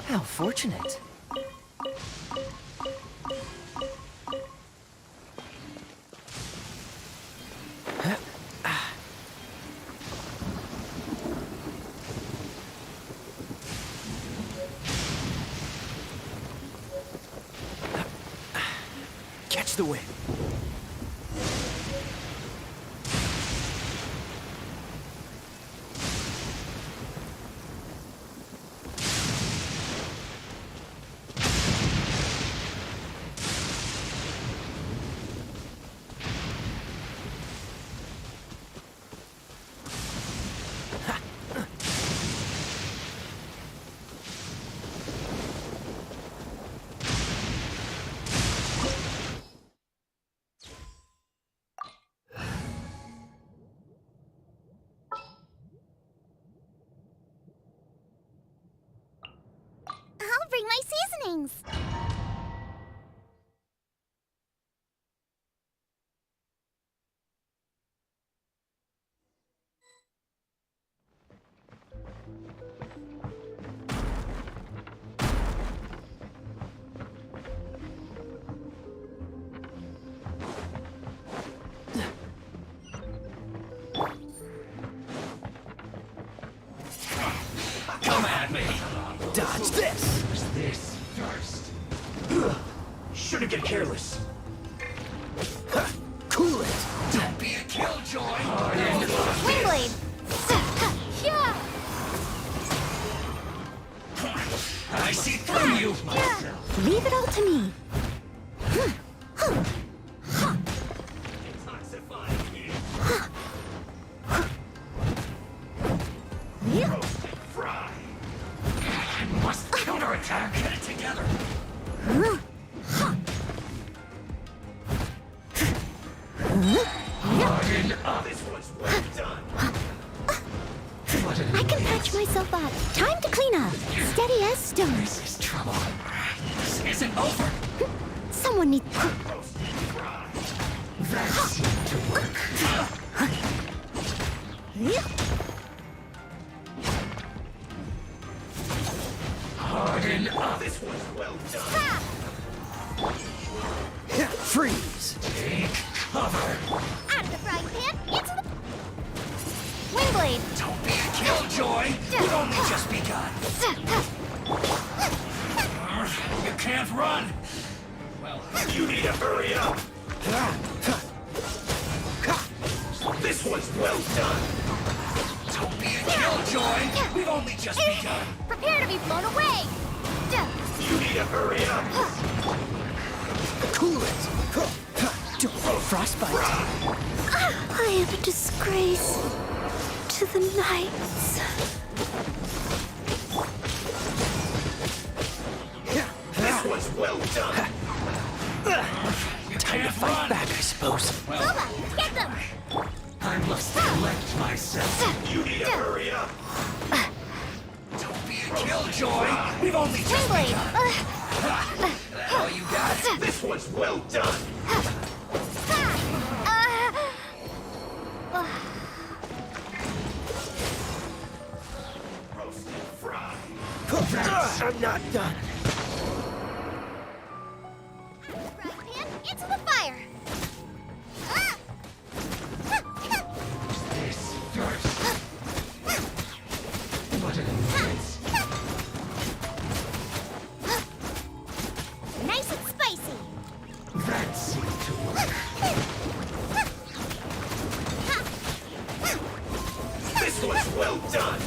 [SPEAKER 10] How fortunate. Catch the wind.
[SPEAKER 4] I'll bring my seasonings.
[SPEAKER 7] Come at me!
[SPEAKER 10] Dodge this!
[SPEAKER 7] This first. Shouldn't get careless.
[SPEAKER 10] Cool it!
[SPEAKER 7] Don't be a killjoy!
[SPEAKER 4] Windblade.
[SPEAKER 7] I see through you!
[SPEAKER 1] Leave it all to me.
[SPEAKER 7] Fry! I must counterattack! Get it together! Harden up! This one's well done!
[SPEAKER 1] I can patch myself up. Time to clean up. Steady as stone.
[SPEAKER 7] This is trouble. This isn't over!
[SPEAKER 1] Someone needs...
[SPEAKER 7] That seemed to work. Harden up! This one's well done!
[SPEAKER 10] Freeze!
[SPEAKER 7] Take cover!
[SPEAKER 4] Out of the frying pan, into the... Windblade.
[SPEAKER 7] Don't be a killjoy! We've only just begun! You can't run! Well, you need to hurry up! This one's well done! Don't be a killjoy! We've only just begun!
[SPEAKER 4] Prepare to be blown away.
[SPEAKER 7] You need to hurry up!
[SPEAKER 10] Cool it! Don't let frostbite.
[SPEAKER 1] I am a disgrace to the knights.
[SPEAKER 7] This one's well done!
[SPEAKER 10] Time to fight back, I suppose.
[SPEAKER 4] Boba, get them.
[SPEAKER 7] I I must collect myself. You need to hurry up. Don't be a killjoy. We've only just begun. All you got? This one's well done. Roasted fry.
[SPEAKER 10] I'm not done.
[SPEAKER 4] Right pan into the fire.
[SPEAKER 7] This first. What an offense.
[SPEAKER 4] Nice and spicy.
[SPEAKER 7] That seemed to work. This one's well done.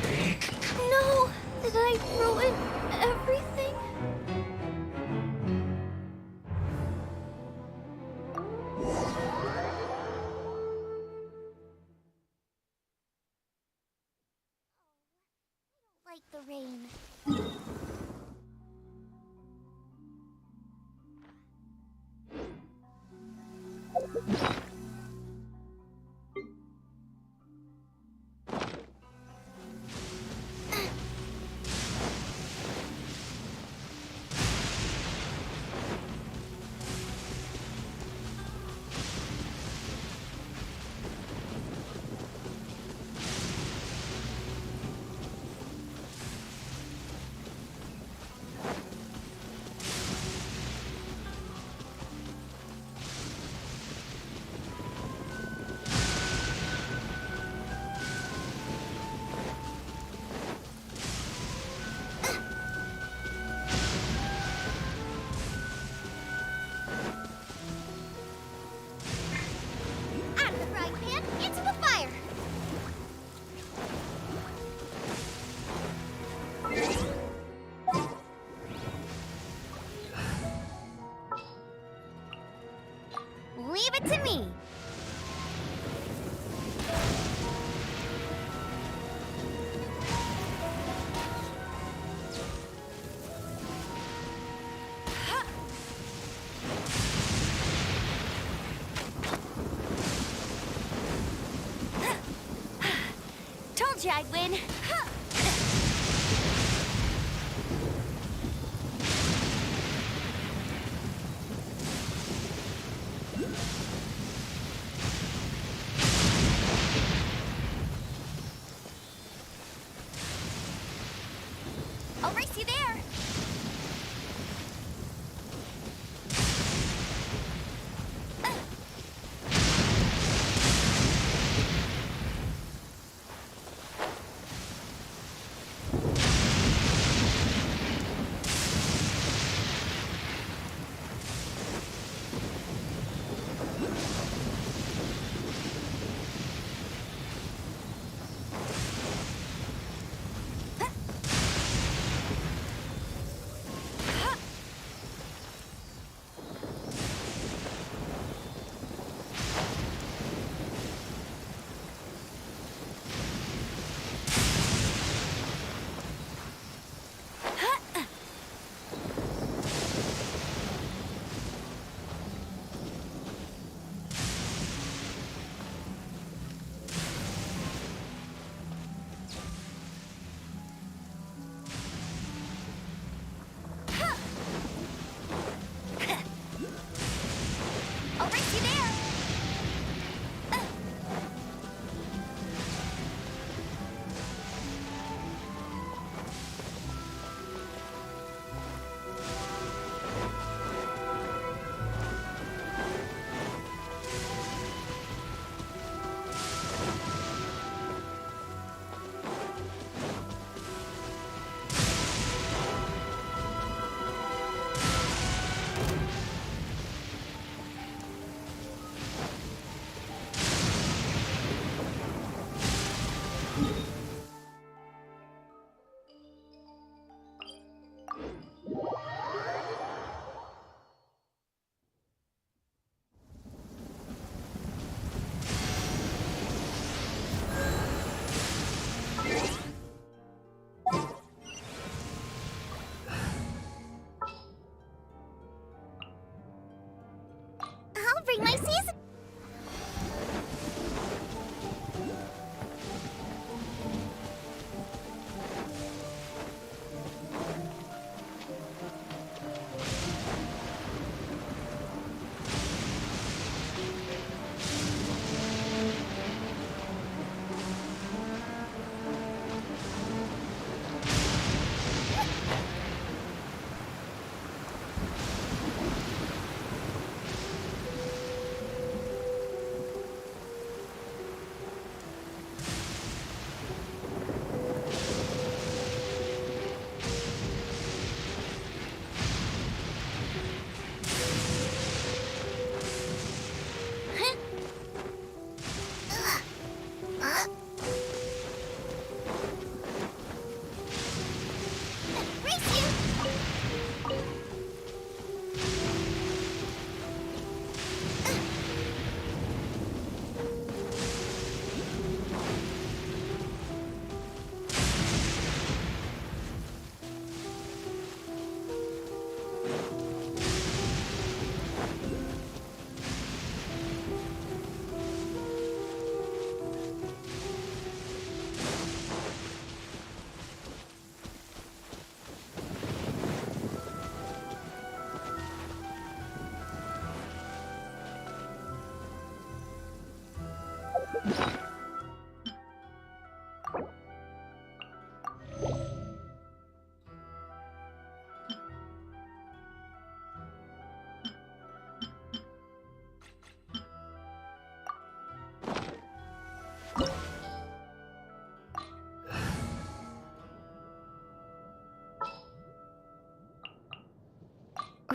[SPEAKER 7] Take.
[SPEAKER 1] No! Did I ruin everything?
[SPEAKER 4] Like the rain. Out of the frying pan into the fire. Leave it to me. Told you I'd win. I'll race you there. I'll race you there. I'll bring my season.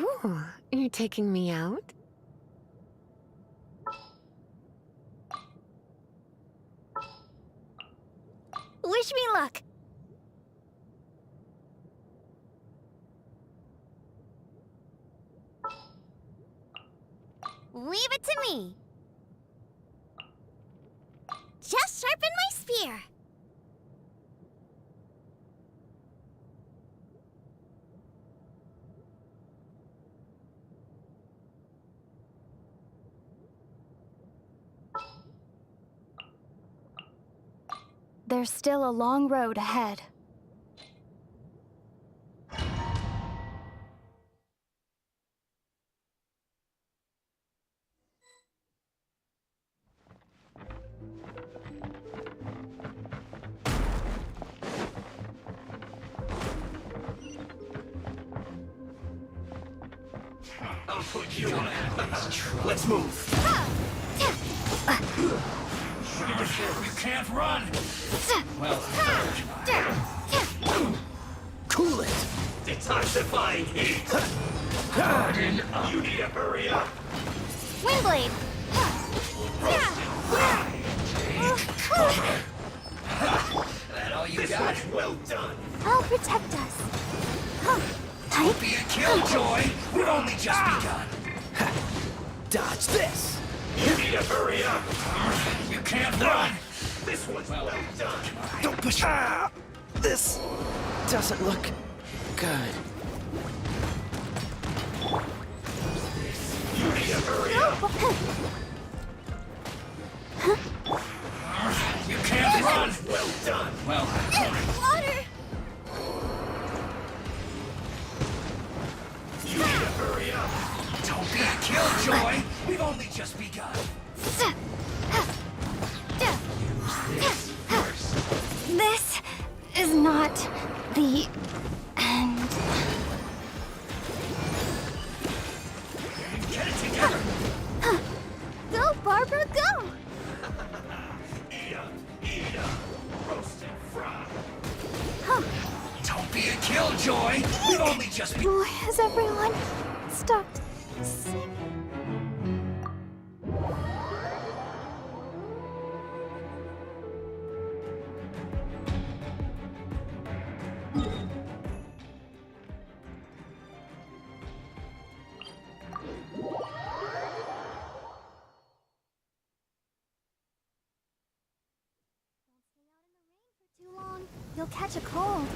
[SPEAKER 9] Ooh, you're taking me out?
[SPEAKER 1] Wish me luck. Leave it to me. Just sharpen my spear.
[SPEAKER 11] There's still a long road ahead.
[SPEAKER 7] I'll put you on it. Let's move. You can't run. Well,
[SPEAKER 3] Cool it!
[SPEAKER 7] detoxifying heat. Pardon, you need to hurry up.
[SPEAKER 1] Windblade.
[SPEAKER 7] That all you got? Well done.
[SPEAKER 1] I'll protect us.
[SPEAKER 7] Don't be a killjoy. We've only just begun.
[SPEAKER 3] Dodge this!
[SPEAKER 7] You need to hurry up. You can't run. This one's well done.
[SPEAKER 3] Don't push. This doesn't look good.
[SPEAKER 7] You need to hurry up. You can't run. Well done. Well,
[SPEAKER 1] Water.
[SPEAKER 7] you need to hurry up. Don't be a killjoy. We've only just begun.
[SPEAKER 11] This is not the end.
[SPEAKER 7] Get it together.
[SPEAKER 1] Go, Barbara, go.
[SPEAKER 7] Eat up. Roast and fry. Don't be a killjoy. We've only just begun.
[SPEAKER 11] Oh, has everyone stopped singing?
[SPEAKER 1] Too long, you'll catch a cold.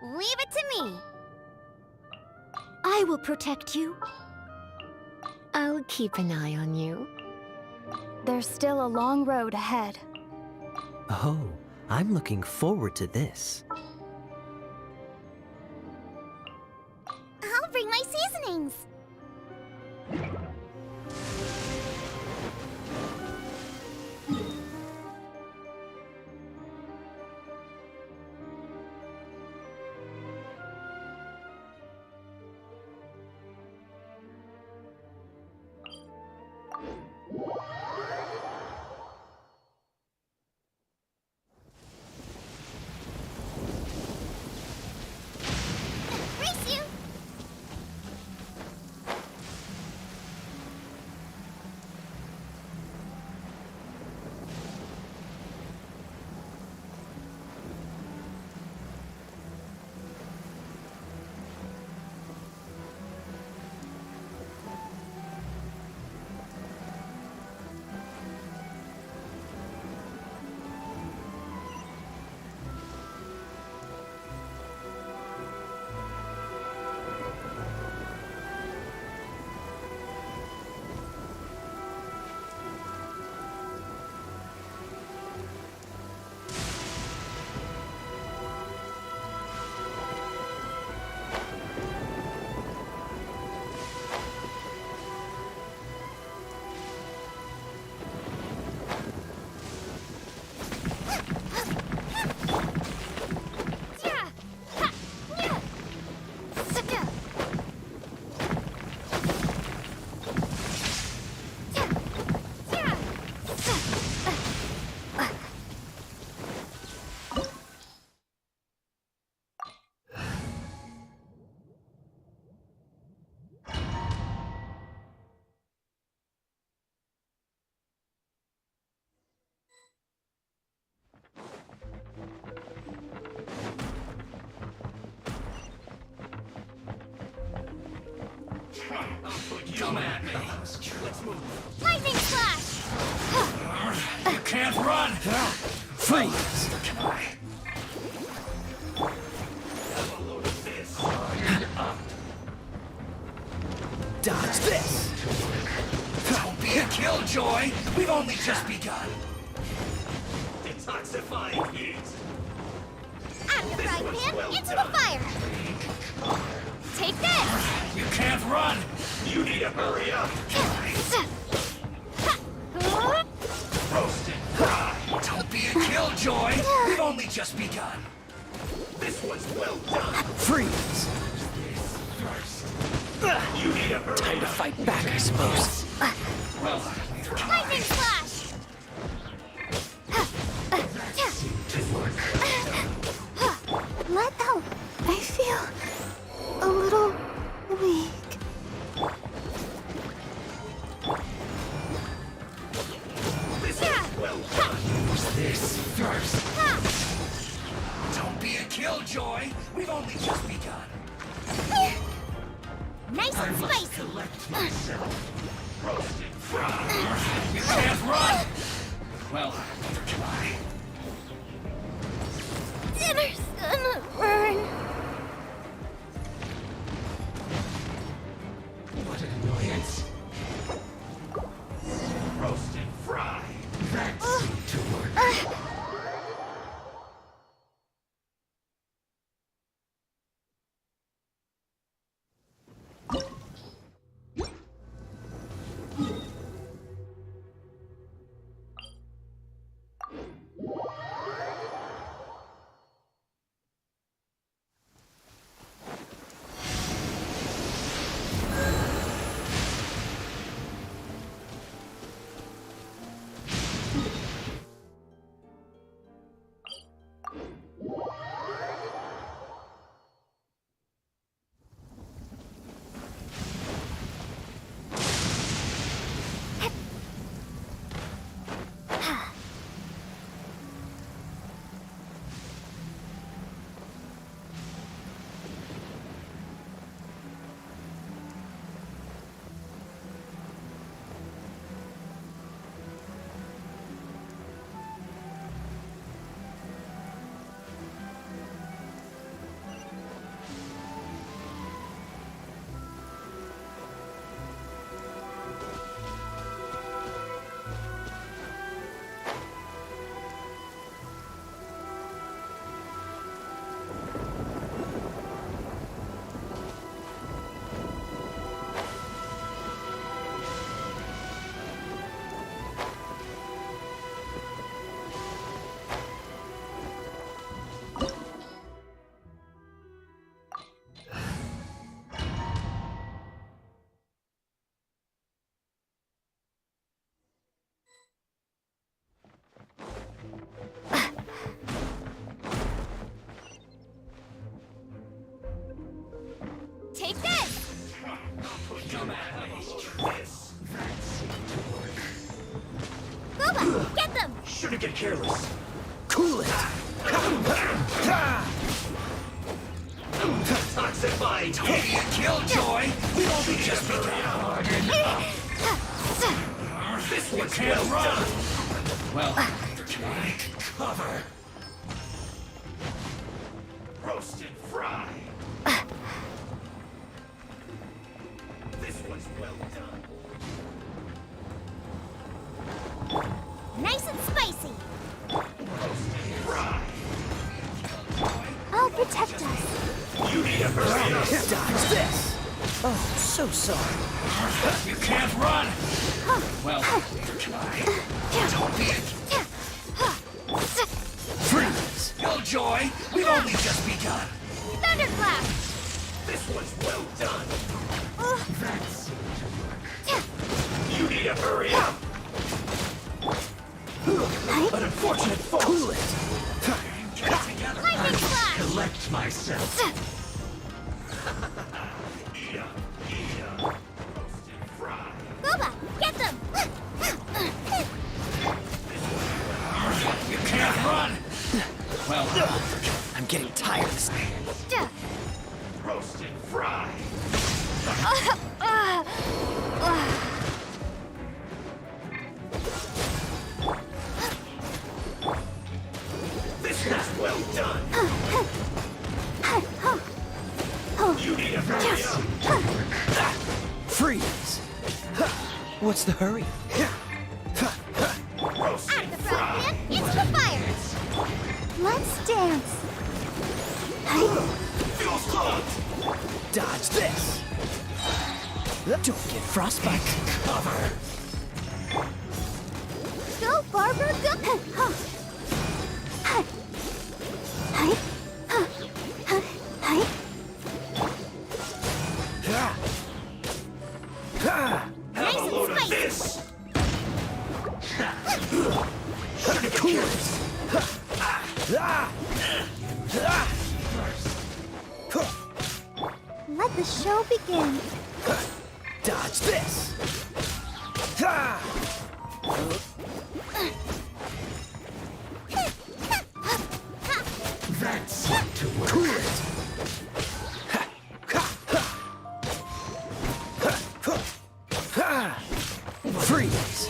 [SPEAKER 1] Leave it to me.
[SPEAKER 11] I will protect you.
[SPEAKER 9] I'll keep an eye on you.
[SPEAKER 11] There's still a long road ahead.
[SPEAKER 10] Oh, I'm looking forward to this.
[SPEAKER 1] I'll bring my seasonings. Race you.
[SPEAKER 7] Come at me. Let's move.
[SPEAKER 4] Lightning slash!
[SPEAKER 7] You can't run! Freeze!
[SPEAKER 10] Dodge this!
[SPEAKER 7] Don't be a killjoy! We've only just begun! Detoxifying heat!
[SPEAKER 4] Out of the frying pan, into the fire! Take this!
[SPEAKER 7] You can't run! You need to hurry up! Roasted fry! Don't be a killjoy! We've only just begun! This was well done!
[SPEAKER 10] Freeze!
[SPEAKER 7] You need to hurry
[SPEAKER 10] Time to fight back, I suppose.
[SPEAKER 7] Well,
[SPEAKER 4] Lightning slash! Let go. I feel a little weak.
[SPEAKER 7] this was well done! Use this first! Don't be a killjoy! We've only just begun!
[SPEAKER 4] Nice and spicy.
[SPEAKER 7] Collect myself. Roasted fry. You can't run! Well, try.
[SPEAKER 4] Dinner's gonna burn.
[SPEAKER 7] What an annoyance. Roasted fry. That seemed to work.
[SPEAKER 4] Take this!
[SPEAKER 7] Come at me. This. That seemed to work.
[SPEAKER 4] Booba, get them!
[SPEAKER 7] Shouldn't get careless.
[SPEAKER 10] Cool it!
[SPEAKER 7] Toxify. Don't be a killjoy. We've only just begun. This one can't run. Well, try. Cover. Roasted fry. This one's well done.
[SPEAKER 4] Nice and spicy!
[SPEAKER 7] Roasted fry.
[SPEAKER 4] I'll protect us.
[SPEAKER 7] You need to hurry up.
[SPEAKER 10] Dodge this! Oh, so sorry.
[SPEAKER 7] You can't run. Well, try. Don't be a
[SPEAKER 10] Freeze!
[SPEAKER 7] killjoy. We've only just begun.
[SPEAKER 4] Thunderclap!
[SPEAKER 7] This was well done. That's... You need to hurry up. An unfortunate fault. Cool it. Get together.
[SPEAKER 4] Lightning flash.
[SPEAKER 7] Collect myself. Roasted fry.
[SPEAKER 4] Boba, get them!
[SPEAKER 7] You can't run. Well,
[SPEAKER 10] I'm getting tired of this.
[SPEAKER 7] roasted fry. This is well done. You need a hurry up.
[SPEAKER 10] Freeze! What's the hurry?
[SPEAKER 7] Roasted
[SPEAKER 4] Out of the front
[SPEAKER 7] fry.
[SPEAKER 4] pit, into the fire! Let's dance.
[SPEAKER 7] Feels clogged.
[SPEAKER 10] Dodge this! Don't get frostbite.
[SPEAKER 7] Cover.
[SPEAKER 4] Go, Barber, go!
[SPEAKER 7] Have a load of this.
[SPEAKER 4] Let the show begin.
[SPEAKER 10] Dodge this!
[SPEAKER 7] That's to work.
[SPEAKER 10] Cool it! Freeze!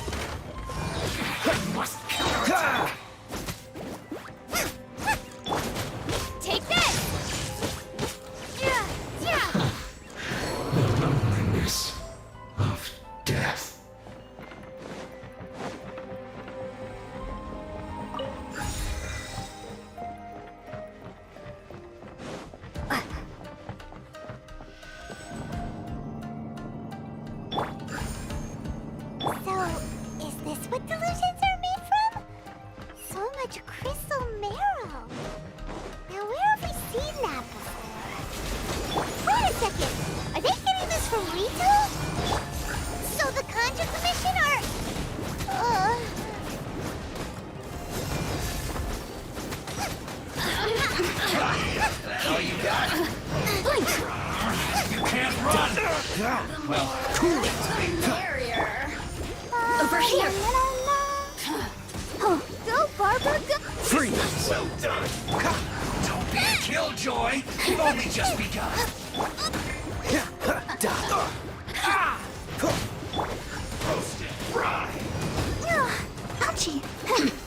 [SPEAKER 7] Must counterattack.
[SPEAKER 4] Take this!
[SPEAKER 7] Loneliness of death.
[SPEAKER 4] So, is this what delusions are made from? So much crystal marrow. Now, where have we seen that before? Wait a second. Are they getting this from Rito? So the Conjure Commission are...
[SPEAKER 7] All you got? You can't run. Well, cool it.
[SPEAKER 4] Over here. Go, Barber, go.
[SPEAKER 10] Freeze!
[SPEAKER 7] Well done. Don't be a killjoy. We've only just begun.
[SPEAKER 10] Dodge!
[SPEAKER 7] Roasted fry.
[SPEAKER 11] Ouchie!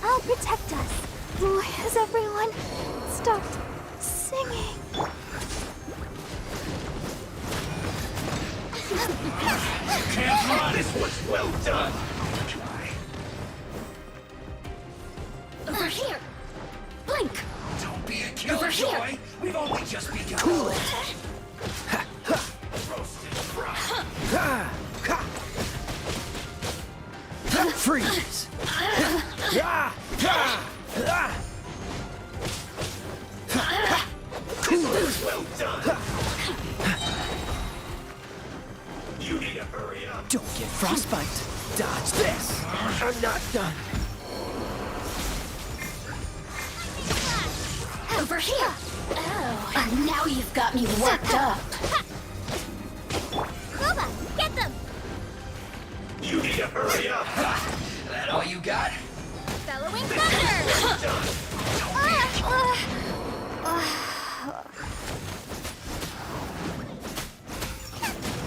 [SPEAKER 11] I'll protect us. Why has everyone stopped singing?
[SPEAKER 7] Can't run. This was well done.
[SPEAKER 9] Over here! Blink!
[SPEAKER 7] Don't be a killjoy. We've only just begun.
[SPEAKER 10] Cool it!
[SPEAKER 7] Roasted fry.
[SPEAKER 10] Freeze!
[SPEAKER 7] This was well done. You need to hurry up.
[SPEAKER 10] Don't get frostbite! Dodge this! I'm not done.
[SPEAKER 9] Over here! Oh, and now you've got me worked up.
[SPEAKER 4] Boba, get them.
[SPEAKER 7] You need to hurry up. That all you got?
[SPEAKER 4] Bellowing thunder.
[SPEAKER 7] Done.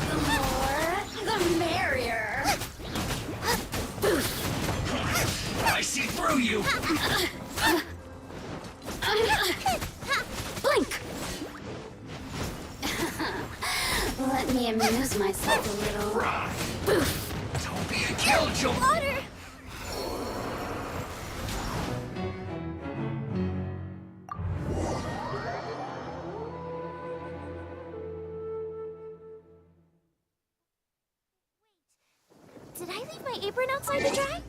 [SPEAKER 9] The more, the merrier.
[SPEAKER 7] I see through you.
[SPEAKER 9] Blink! Let me amuse myself a little.
[SPEAKER 7] Fry. Don't be a killjoy.
[SPEAKER 4] Water. Did I leave my apron outside to dry?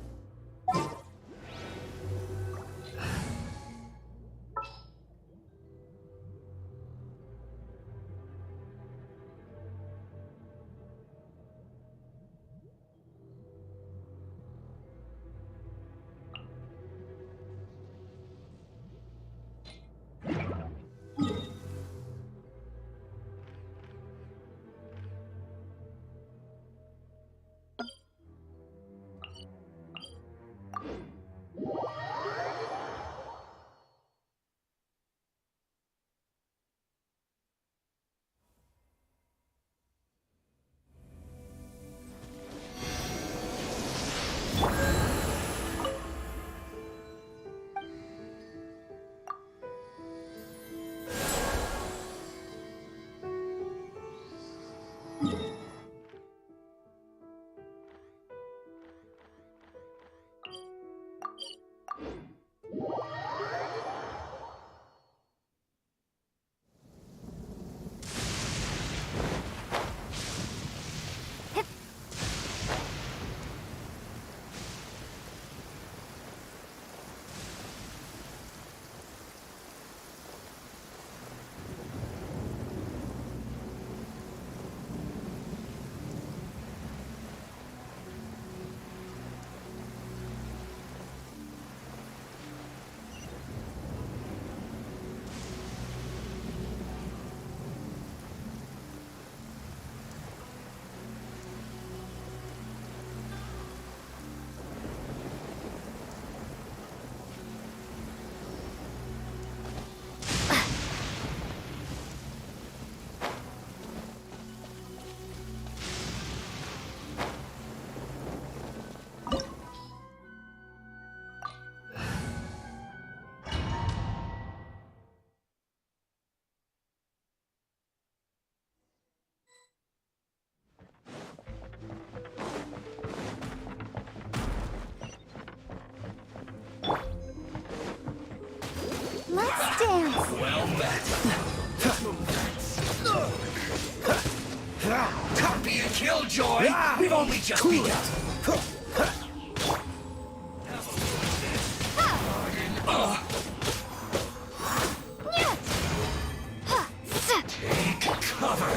[SPEAKER 7] Well met. Copy and kill, Joy! We've only just begun! Take cover!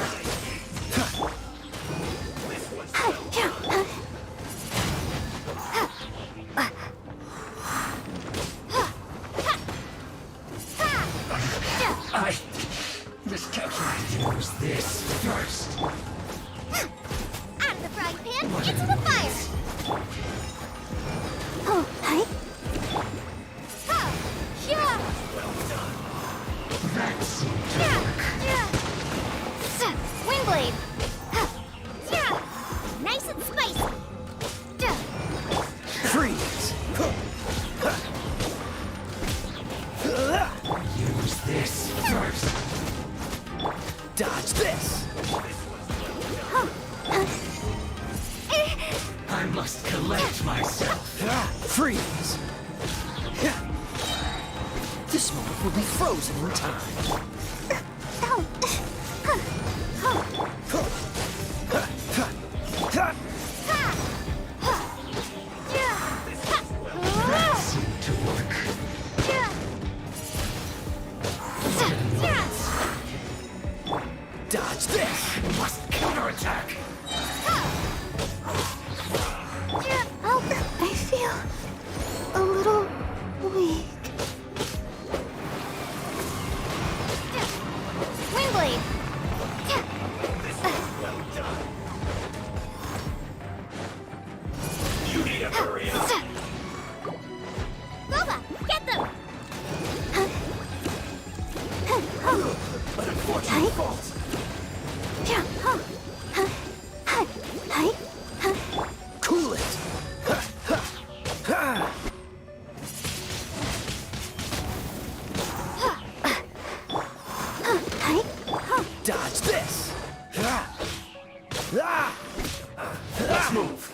[SPEAKER 7] I miscalculated. Use this first.
[SPEAKER 4] Out of the frying pan, into the fire! Oh, hi. Yeah!
[SPEAKER 7] Well done. That's
[SPEAKER 4] Windblade! Nice and spicy!
[SPEAKER 3] Freeze!
[SPEAKER 7] use this first.
[SPEAKER 3] Dodge this!
[SPEAKER 7] I must collect myself.
[SPEAKER 3] Freeze! This moment will be frozen in time.
[SPEAKER 7] That seemed to work.
[SPEAKER 3] Dodge this!
[SPEAKER 7] Must counterattack.
[SPEAKER 11] I feel a little weak.
[SPEAKER 4] Windblade!
[SPEAKER 7] Well done. You need to hurry up.
[SPEAKER 4] Boba, get them!
[SPEAKER 7] An unfortunate fault.
[SPEAKER 3] Cool it! Dodge this!
[SPEAKER 7] Let's move.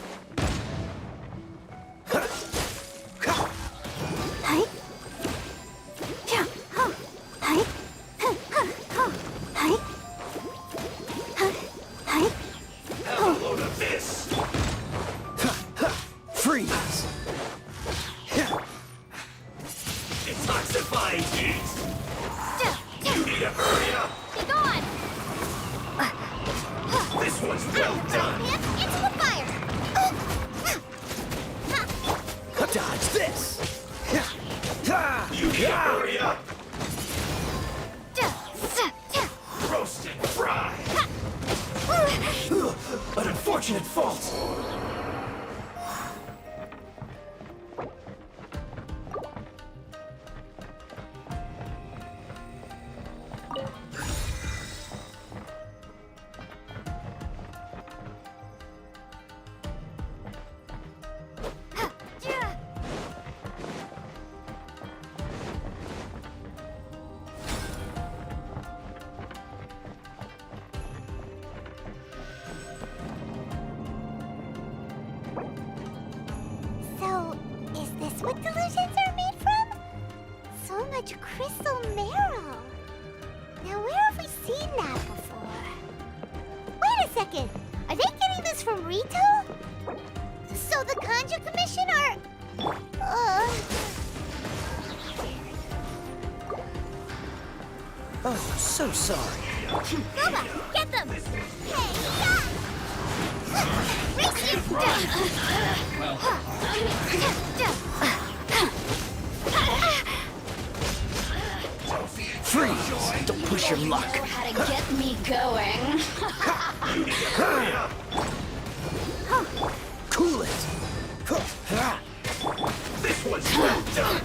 [SPEAKER 7] Have a load of this.
[SPEAKER 3] Freeze!
[SPEAKER 7] Detoxifying heat. You need to hurry up.
[SPEAKER 4] Be gone!
[SPEAKER 7] This one's well done.
[SPEAKER 4] Into the fire!
[SPEAKER 3] Dodge this!
[SPEAKER 7] You need to hurry up. Roast and fry. An unfortunate fault.
[SPEAKER 4] So, is this what delusions are made from? So much crystal marrow. Now, where have we seen that before? Wait a second. Are they getting this from Rito? So the Conjure Commission are...
[SPEAKER 3] Oh, so sorry.
[SPEAKER 4] Boba, get them! Hey, yeah! Race you!
[SPEAKER 3] Freeze! Don't push your luck.
[SPEAKER 9] How to get me going.
[SPEAKER 3] Cool it!
[SPEAKER 7] This one's well done.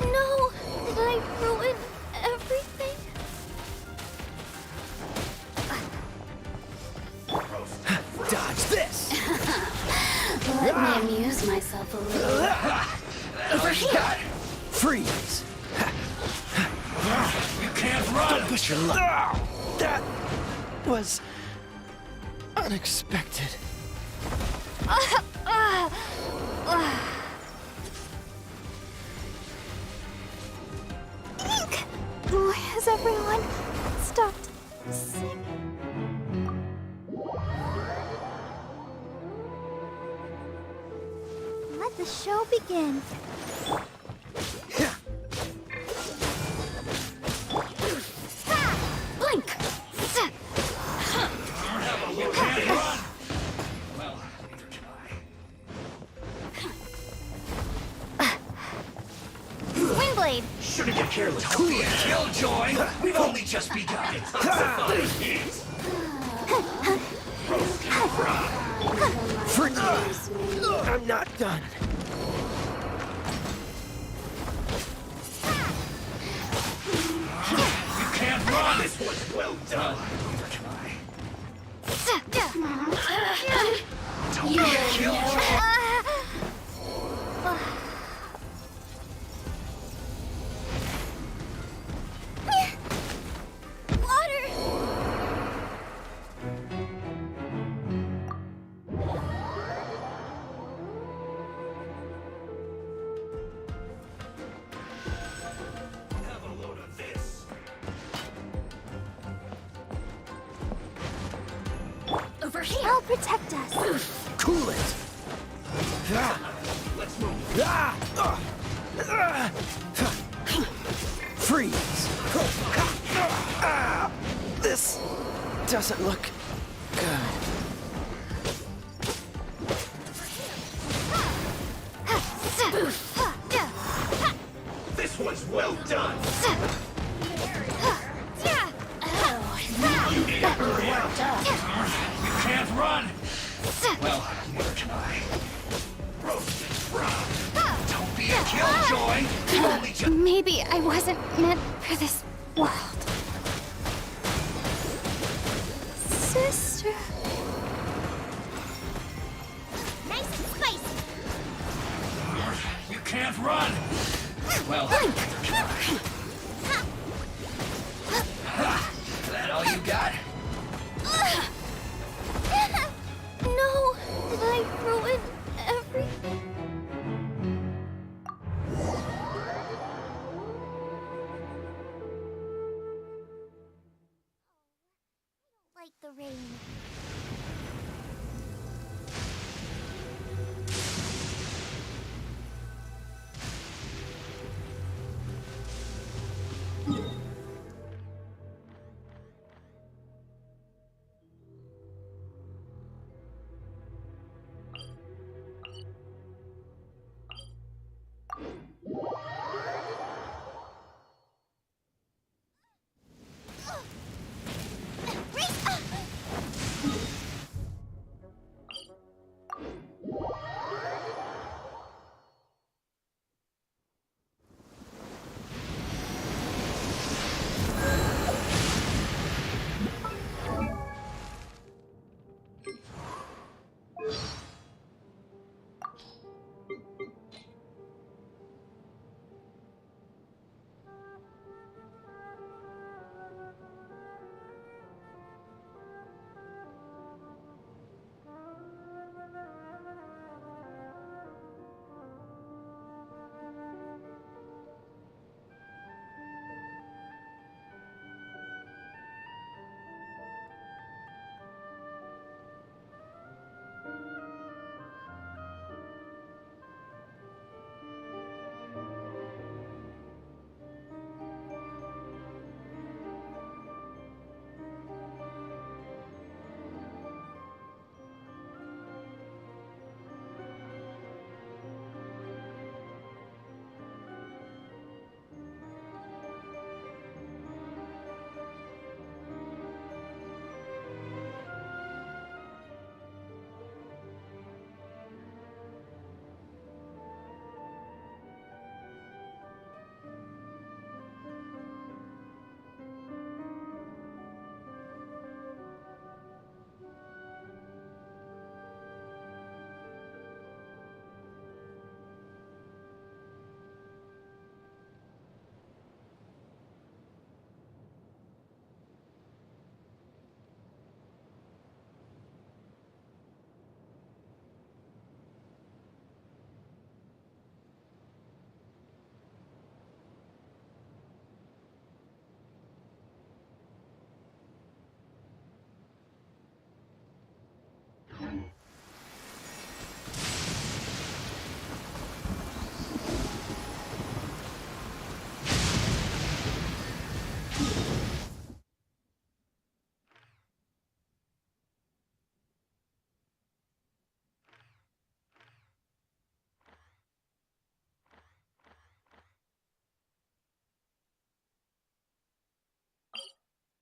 [SPEAKER 11] No! Did I ruin everything?
[SPEAKER 3] Dodge this!
[SPEAKER 9] Let me amuse myself a little.
[SPEAKER 3] Over here! Freeze!
[SPEAKER 7] You can't run.
[SPEAKER 3] Don't push your luck. That was unexpected.
[SPEAKER 11] Ink! Has everyone stopped singing? Let the show begin. Blink!
[SPEAKER 7] You can't run! Well, neither can I.
[SPEAKER 11] Windblade!
[SPEAKER 7] Shouldn't get careless. Don't be a killjoy! We've only just begun.
[SPEAKER 3] Freeze! I'm not done.
[SPEAKER 7] You can't run! This was well done. Neither can I. Don't be a killjoy! Have a load of this.
[SPEAKER 11] Over here! I'll protect us!
[SPEAKER 3] Cool it.
[SPEAKER 7] Let's move.
[SPEAKER 3] Freeze. This doesn't look good.
[SPEAKER 7] This was well done. You need to hurry up. You can't run. Well, neither can I. Don't be a killjoy. You only just.
[SPEAKER 11] Maybe I wasn't meant for this world. Sister.
[SPEAKER 4] Nice and spicy.
[SPEAKER 7] You can't run. Well, neither can I. That all you got?
[SPEAKER 11] No! Did I ruin everything?
[SPEAKER 4] Like the rain.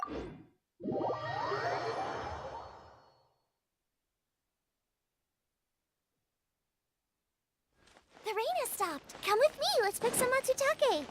[SPEAKER 4] The rain has stopped. Come with me. Let's pick some matsutake.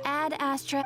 [SPEAKER 11] Ad Astra.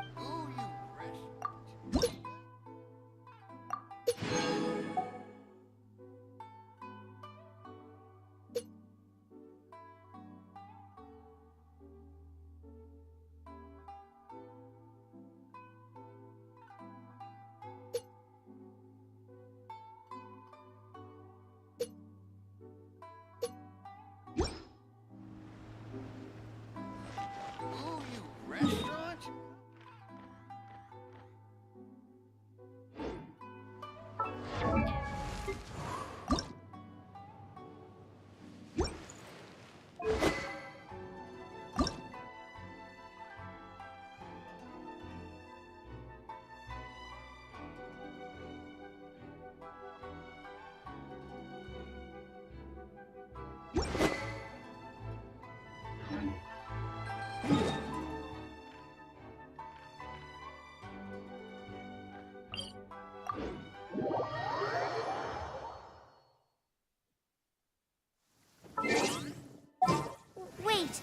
[SPEAKER 4] Wait,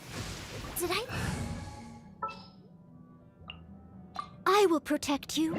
[SPEAKER 4] did
[SPEAKER 1] I will protect you.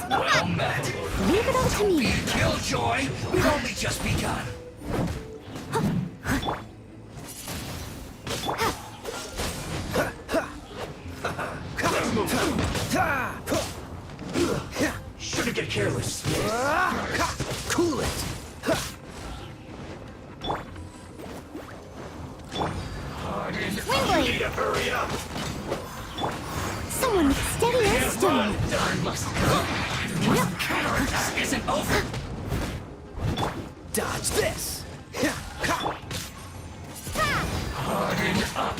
[SPEAKER 7] Well met.
[SPEAKER 1] Leave it all to
[SPEAKER 7] Don't
[SPEAKER 1] me.
[SPEAKER 7] be a killjoy. We've only just begun. Shouldn't get careless.
[SPEAKER 3] Cool it!
[SPEAKER 7] You need to hurry up.
[SPEAKER 1] Someone with steady as stone.
[SPEAKER 7] Done must come. Your counterattack isn't over.
[SPEAKER 3] Dodge this!
[SPEAKER 7] Harden up.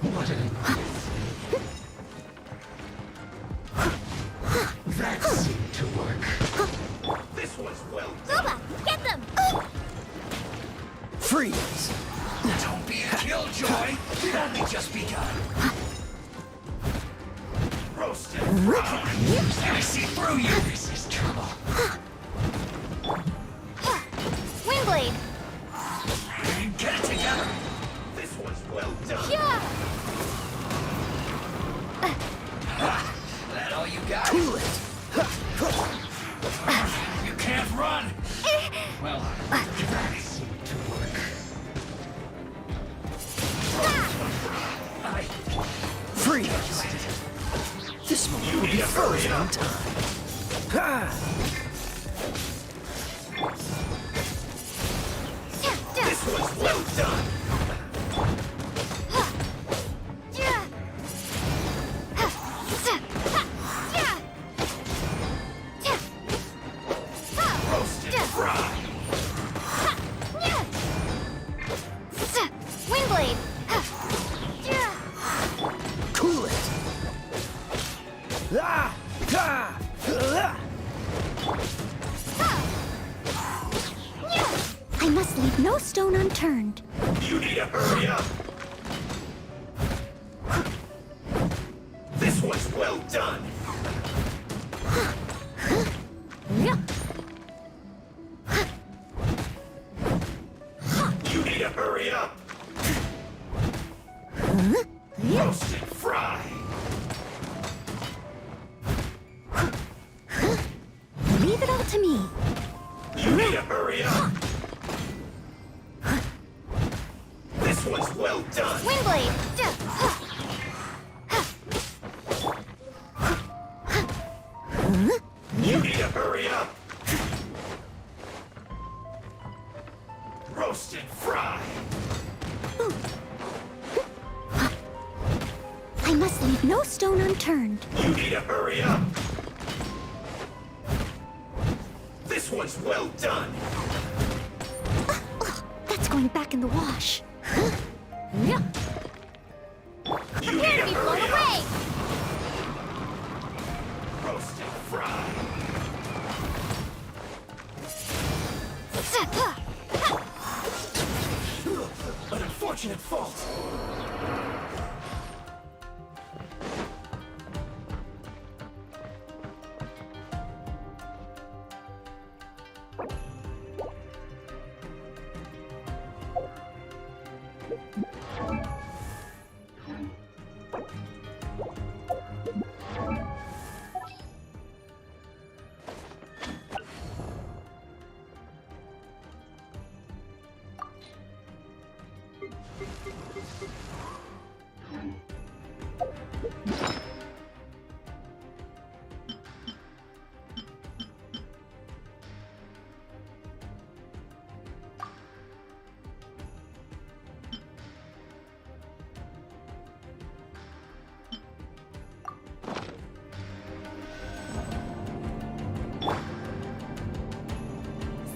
[SPEAKER 7] What an that seemed to work. This was well done.
[SPEAKER 4] Booba, get them!
[SPEAKER 3] Freeze!
[SPEAKER 7] Don't be a killjoy. We've only just begun. Roasted. I see through you. This is trouble.
[SPEAKER 11] Windblade!
[SPEAKER 7] Get it together. This was well done.
[SPEAKER 11] Yeah!
[SPEAKER 7] That all you got? Cool it. You can't run. Well, that seemed to work.
[SPEAKER 10] Freeze! This moment will be frozen in time.
[SPEAKER 7] This was well done. Roasted fried.
[SPEAKER 11] Windblade!
[SPEAKER 10] Cool it!
[SPEAKER 1] I must leave no stone unturned.
[SPEAKER 7] You need to hurry up. This was well done. You need to hurry up. Roasted fry.
[SPEAKER 1] Leave it all to me.
[SPEAKER 7] You need to hurry up. This was well done.
[SPEAKER 11] Windblade!
[SPEAKER 7] You need to hurry up. Roasted fry.
[SPEAKER 1] I must leave no stone unturned.
[SPEAKER 7] You need to hurry up. This was well done.
[SPEAKER 1] That's going back in the wash.
[SPEAKER 7] You
[SPEAKER 11] Prepare
[SPEAKER 7] need
[SPEAKER 11] to
[SPEAKER 7] to
[SPEAKER 11] be blown
[SPEAKER 7] hurry
[SPEAKER 11] away!
[SPEAKER 7] up. Roasted fry. An unfortunate fault.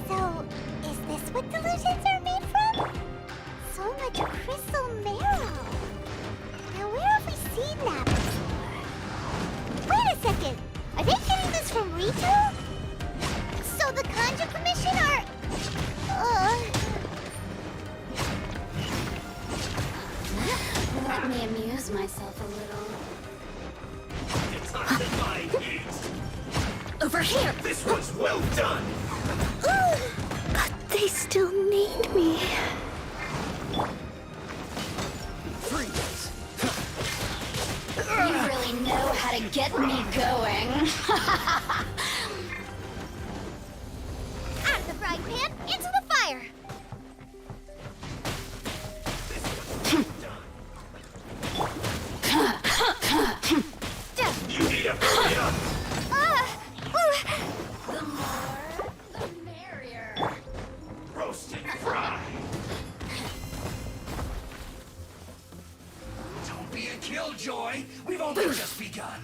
[SPEAKER 4] So, is this what delusions are made from? So much crystal marrow. Now, where have we seen that before? Wait a second. Are they getting this from retail? So the Conjure Commission are...
[SPEAKER 11] Let me amuse myself a little.
[SPEAKER 7] It's not that my heat.
[SPEAKER 11] Over here!
[SPEAKER 7] This was well done.
[SPEAKER 1] But they still need me.
[SPEAKER 10] Freeze!
[SPEAKER 11] You really know how to get me going.
[SPEAKER 4] Out of the frying pan, into the fire!
[SPEAKER 7] You need to hurry up.
[SPEAKER 11] The more, the merrier.
[SPEAKER 7] Roasted fry. Don't be a killjoy. We've only just begun.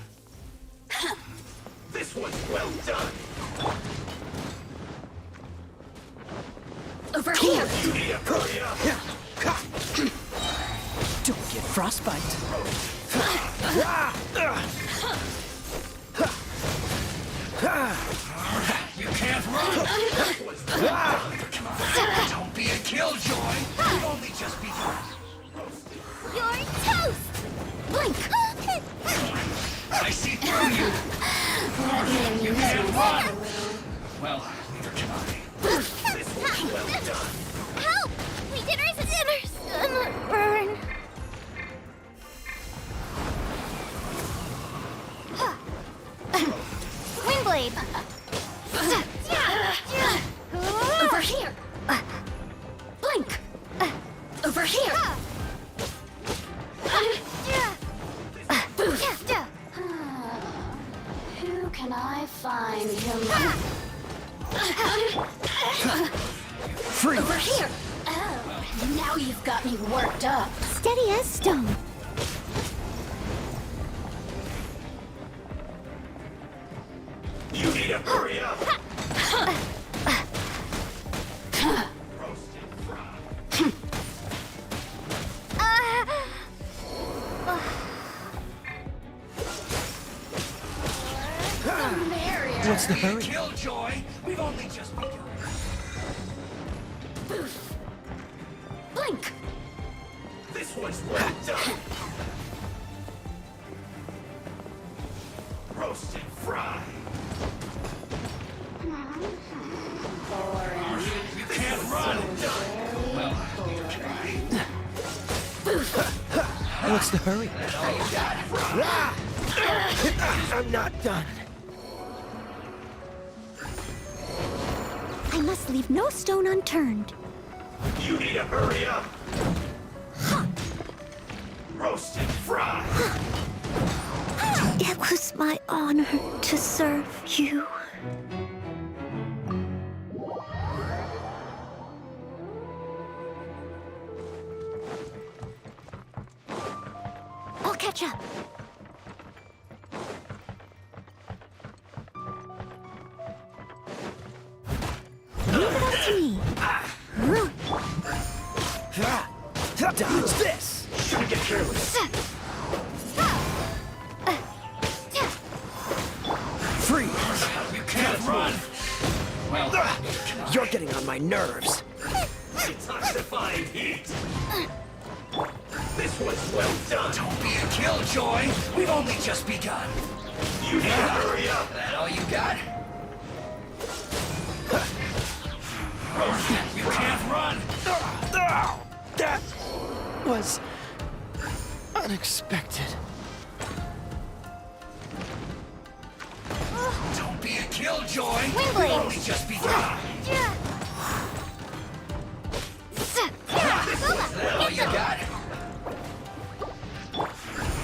[SPEAKER 7] This was well done.
[SPEAKER 11] Over here!
[SPEAKER 7] You need to hurry up.
[SPEAKER 10] Don't get frostbite.
[SPEAKER 7] You can't run. That was well done. Come on. Don't be a killjoy. We've only just begun.
[SPEAKER 4] You're toast!
[SPEAKER 11] Blink!
[SPEAKER 7] I see through you. Well, neither can I. This was well done.
[SPEAKER 4] Help! My dinner's gonna burn.
[SPEAKER 1] Windblade!
[SPEAKER 11] Over here! Blink! Over here! Who can I find him?
[SPEAKER 3] Freeze!
[SPEAKER 11] Over here! Oh, now you've got me worked up.
[SPEAKER 1] Steady as stone.
[SPEAKER 7] You need to hurry up. Roasted fry.
[SPEAKER 3] What's the hurry?
[SPEAKER 7] Killjoy, we've only just begun.
[SPEAKER 11] Blink!
[SPEAKER 7] This was well done. Roasted fry. You can't run. Well, neither can I.
[SPEAKER 3] What's the hurry?
[SPEAKER 7] All you got.
[SPEAKER 3] I'm not done.
[SPEAKER 1] I must leave no stone unturned.
[SPEAKER 7] You need to hurry up. Roasted fry.
[SPEAKER 1] It was my honor to serve you. I'll catch up. Leave it up to me.
[SPEAKER 3] Dodge this!
[SPEAKER 7] Shouldn't get careless.
[SPEAKER 3] Freeze!
[SPEAKER 7] You can't run. Well,
[SPEAKER 3] You're getting on my nerves.
[SPEAKER 7] detoxifying heat. This was well done. Don't be a killjoy. We've only just begun. You need to hurry up. That all you got? You can't run.
[SPEAKER 3] That was unexpected.
[SPEAKER 7] Don't be a killjoy.
[SPEAKER 1] Windblade.
[SPEAKER 7] We've only just begun. That all you got?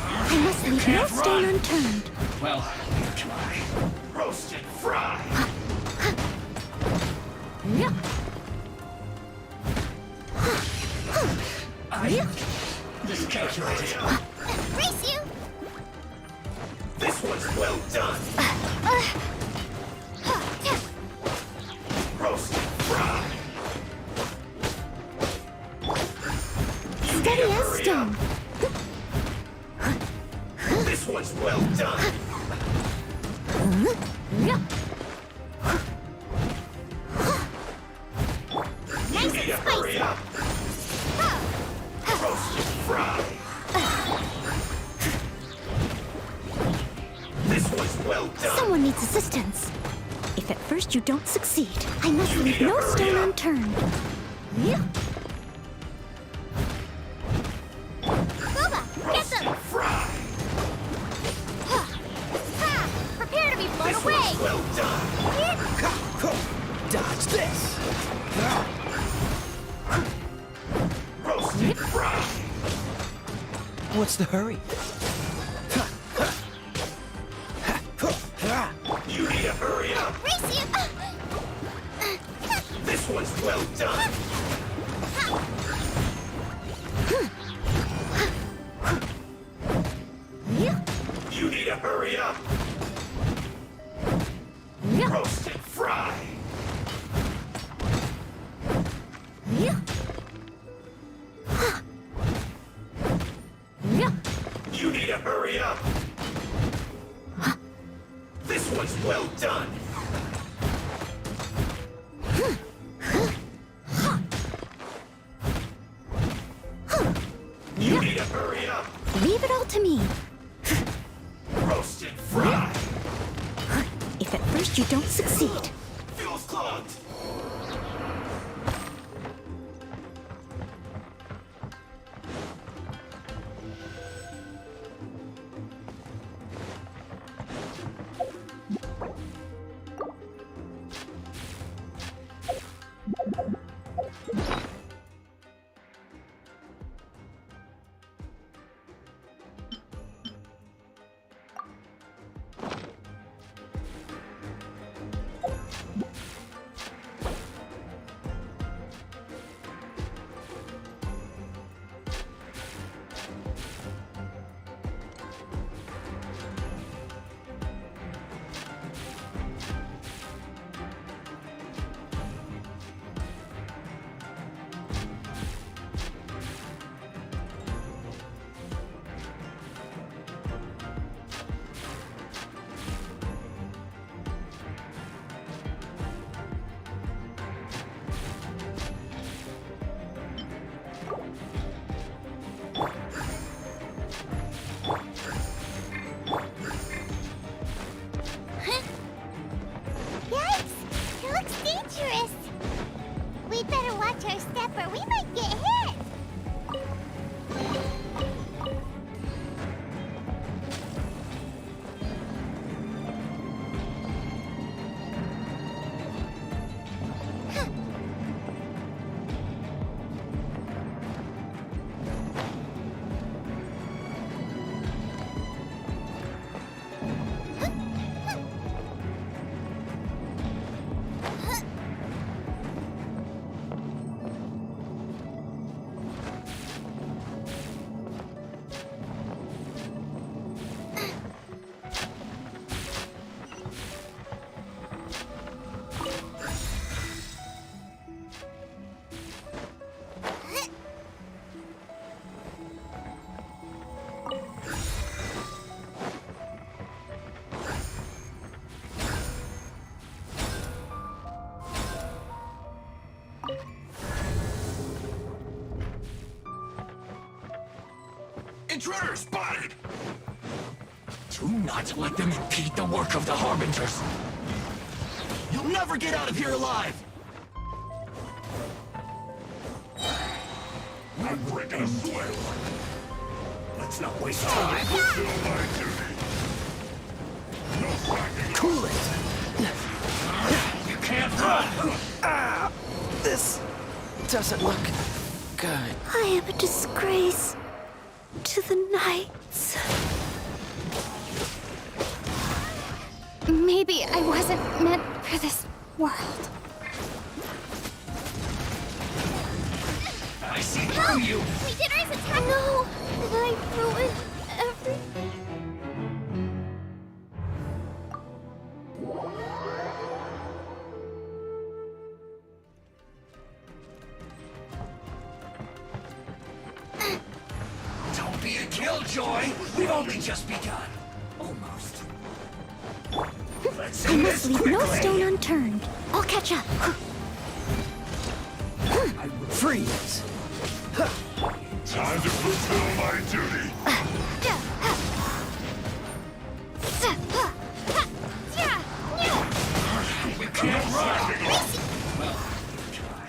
[SPEAKER 1] I must leave no stone unturned.
[SPEAKER 7] Well, neither can I. Roasted fry. I miscalculated.
[SPEAKER 4] Race you!
[SPEAKER 7] This was well done. Roasted fry.
[SPEAKER 1] Steady as stone.
[SPEAKER 7] This was well done. You need to hurry up. Roasted fry. This was well done.
[SPEAKER 1] Someone needs assistance. If at first you don't succeed, I must
[SPEAKER 7] You
[SPEAKER 1] leave
[SPEAKER 7] need to
[SPEAKER 1] no
[SPEAKER 7] hurry
[SPEAKER 1] stone
[SPEAKER 7] up.
[SPEAKER 1] unturned.
[SPEAKER 7] Roasted fry.
[SPEAKER 4] Prepare to be blown
[SPEAKER 7] This
[SPEAKER 4] away!
[SPEAKER 7] was well done.
[SPEAKER 3] Dodge this!
[SPEAKER 7] Roasted fry.
[SPEAKER 3] What's the hurry?
[SPEAKER 7] You need to hurry up.
[SPEAKER 4] Race you!
[SPEAKER 7] This was well done. You need to hurry up. Roasted fry. You need to hurry up. This was well done. You need to hurry up.
[SPEAKER 1] Leave it all to me.
[SPEAKER 7] Roasted fry.
[SPEAKER 1] If at first you don't succeed,
[SPEAKER 7] clogged!
[SPEAKER 4] Yikes! It looks dangerous. We'd better watch our step or we might get hit.
[SPEAKER 7] Intruder spotted! Do not let them impede the work of the Harbingers! You'll never get out of here alive! I'm breaking swear. Let's not waste time. Fulfill my duty. No cracking.
[SPEAKER 3] Cool it!
[SPEAKER 7] You can't run!
[SPEAKER 3] This doesn't look good.
[SPEAKER 1] I am a disgrace to the knights. Maybe I wasn't meant for this world.
[SPEAKER 7] I see through you!
[SPEAKER 4] We did Rise attack!
[SPEAKER 1] No! And I ruined everything.
[SPEAKER 7] Don't be a killjoy! We've only just begun. Almost. Let's
[SPEAKER 1] I
[SPEAKER 7] end
[SPEAKER 1] must
[SPEAKER 7] this
[SPEAKER 1] leave
[SPEAKER 7] quickly!
[SPEAKER 1] no stone unturned. I'll catch up.
[SPEAKER 3] Freeze!
[SPEAKER 7] Time to fulfill my duty! You can't run! Well, try.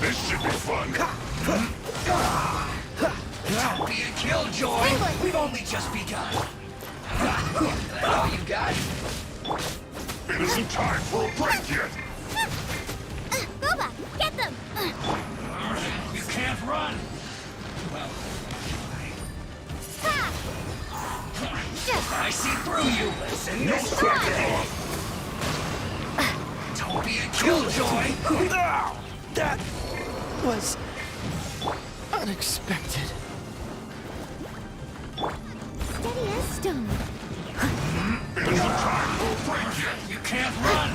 [SPEAKER 7] This should be fun! Don't be a killjoy! We've only just begun! All you got? It isn't time for a break yet!
[SPEAKER 4] Boba, get them!
[SPEAKER 7] You can't run! Well, I see through you! Listen, no cracking! Don't be a killjoy!
[SPEAKER 3] That was unexpected.
[SPEAKER 1] Steady as stone.
[SPEAKER 7] It isn't time for a break yet! You can't run!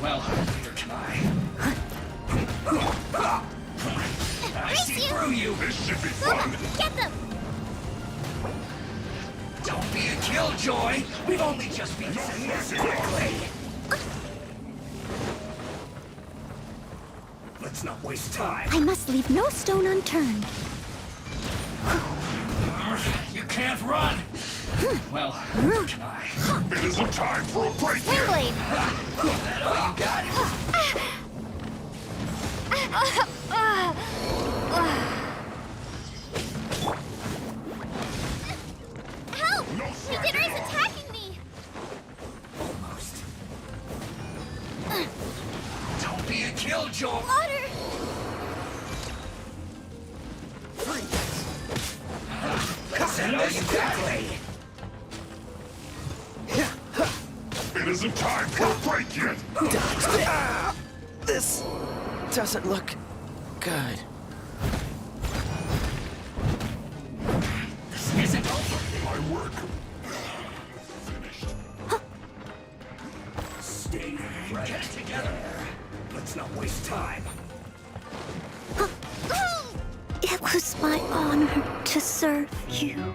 [SPEAKER 7] Well, neither can I. I see through you! This should be fun!
[SPEAKER 4] Get them!
[SPEAKER 7] Don't be a killjoy! We've only just begun this quickly! Let's not waste time.
[SPEAKER 1] I must leave no stone unturned.
[SPEAKER 7] You can't run! Well, neither can I. It isn't time for a break yet.
[SPEAKER 4] Windblade!
[SPEAKER 7] That all you got?
[SPEAKER 4] Help!
[SPEAKER 7] No
[SPEAKER 4] Beginner is attacking me!
[SPEAKER 7] Almost. Don't be a killjoy.
[SPEAKER 4] Water!
[SPEAKER 7] Send this quickly. It isn't time for a break yet.
[SPEAKER 3] This doesn't look good.
[SPEAKER 7] This isn't over. My work. Finished. Stay right together. Let's not waste time.
[SPEAKER 1] It was my honor to serve you.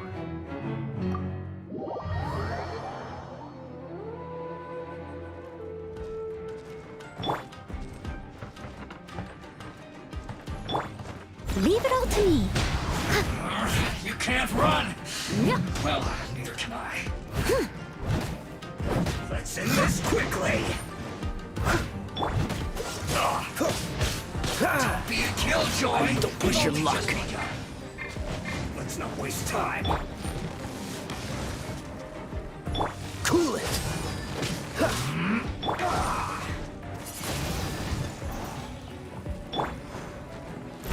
[SPEAKER 1] Leave it all to me.
[SPEAKER 7] You can't run.
[SPEAKER 1] Yeah.
[SPEAKER 7] Well, neither can I. Let's end this quickly. Don't be a killjoy.
[SPEAKER 3] Don't push your luck.
[SPEAKER 7] Let's not waste time.
[SPEAKER 3] Cool it.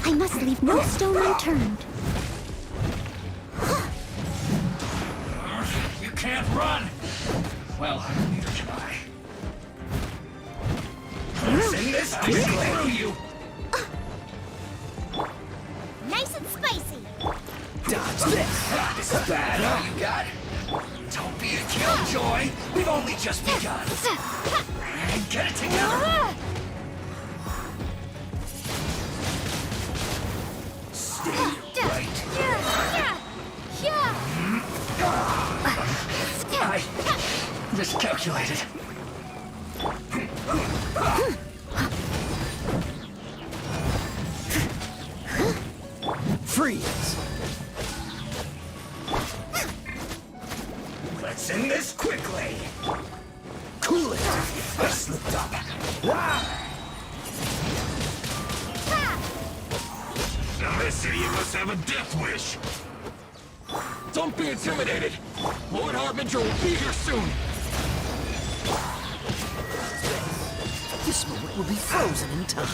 [SPEAKER 1] I must leave no stone unturned.
[SPEAKER 7] You can't run. Well, neither can I. Let's end this quickly. You.
[SPEAKER 4] Nice and spicy!
[SPEAKER 3] Dodge this.
[SPEAKER 7] This is bad. All you got? Don't be a killjoy. We've only just begun. Get it together. Stay right. I miscalculated.
[SPEAKER 3] Freeze.
[SPEAKER 7] Let's end this quickly.
[SPEAKER 3] Cool it.
[SPEAKER 7] I slipped up. I see you must have a death wish.
[SPEAKER 3] Don't be intimidated. Lord Harbinger will be here soon. This moment will be frozen in time.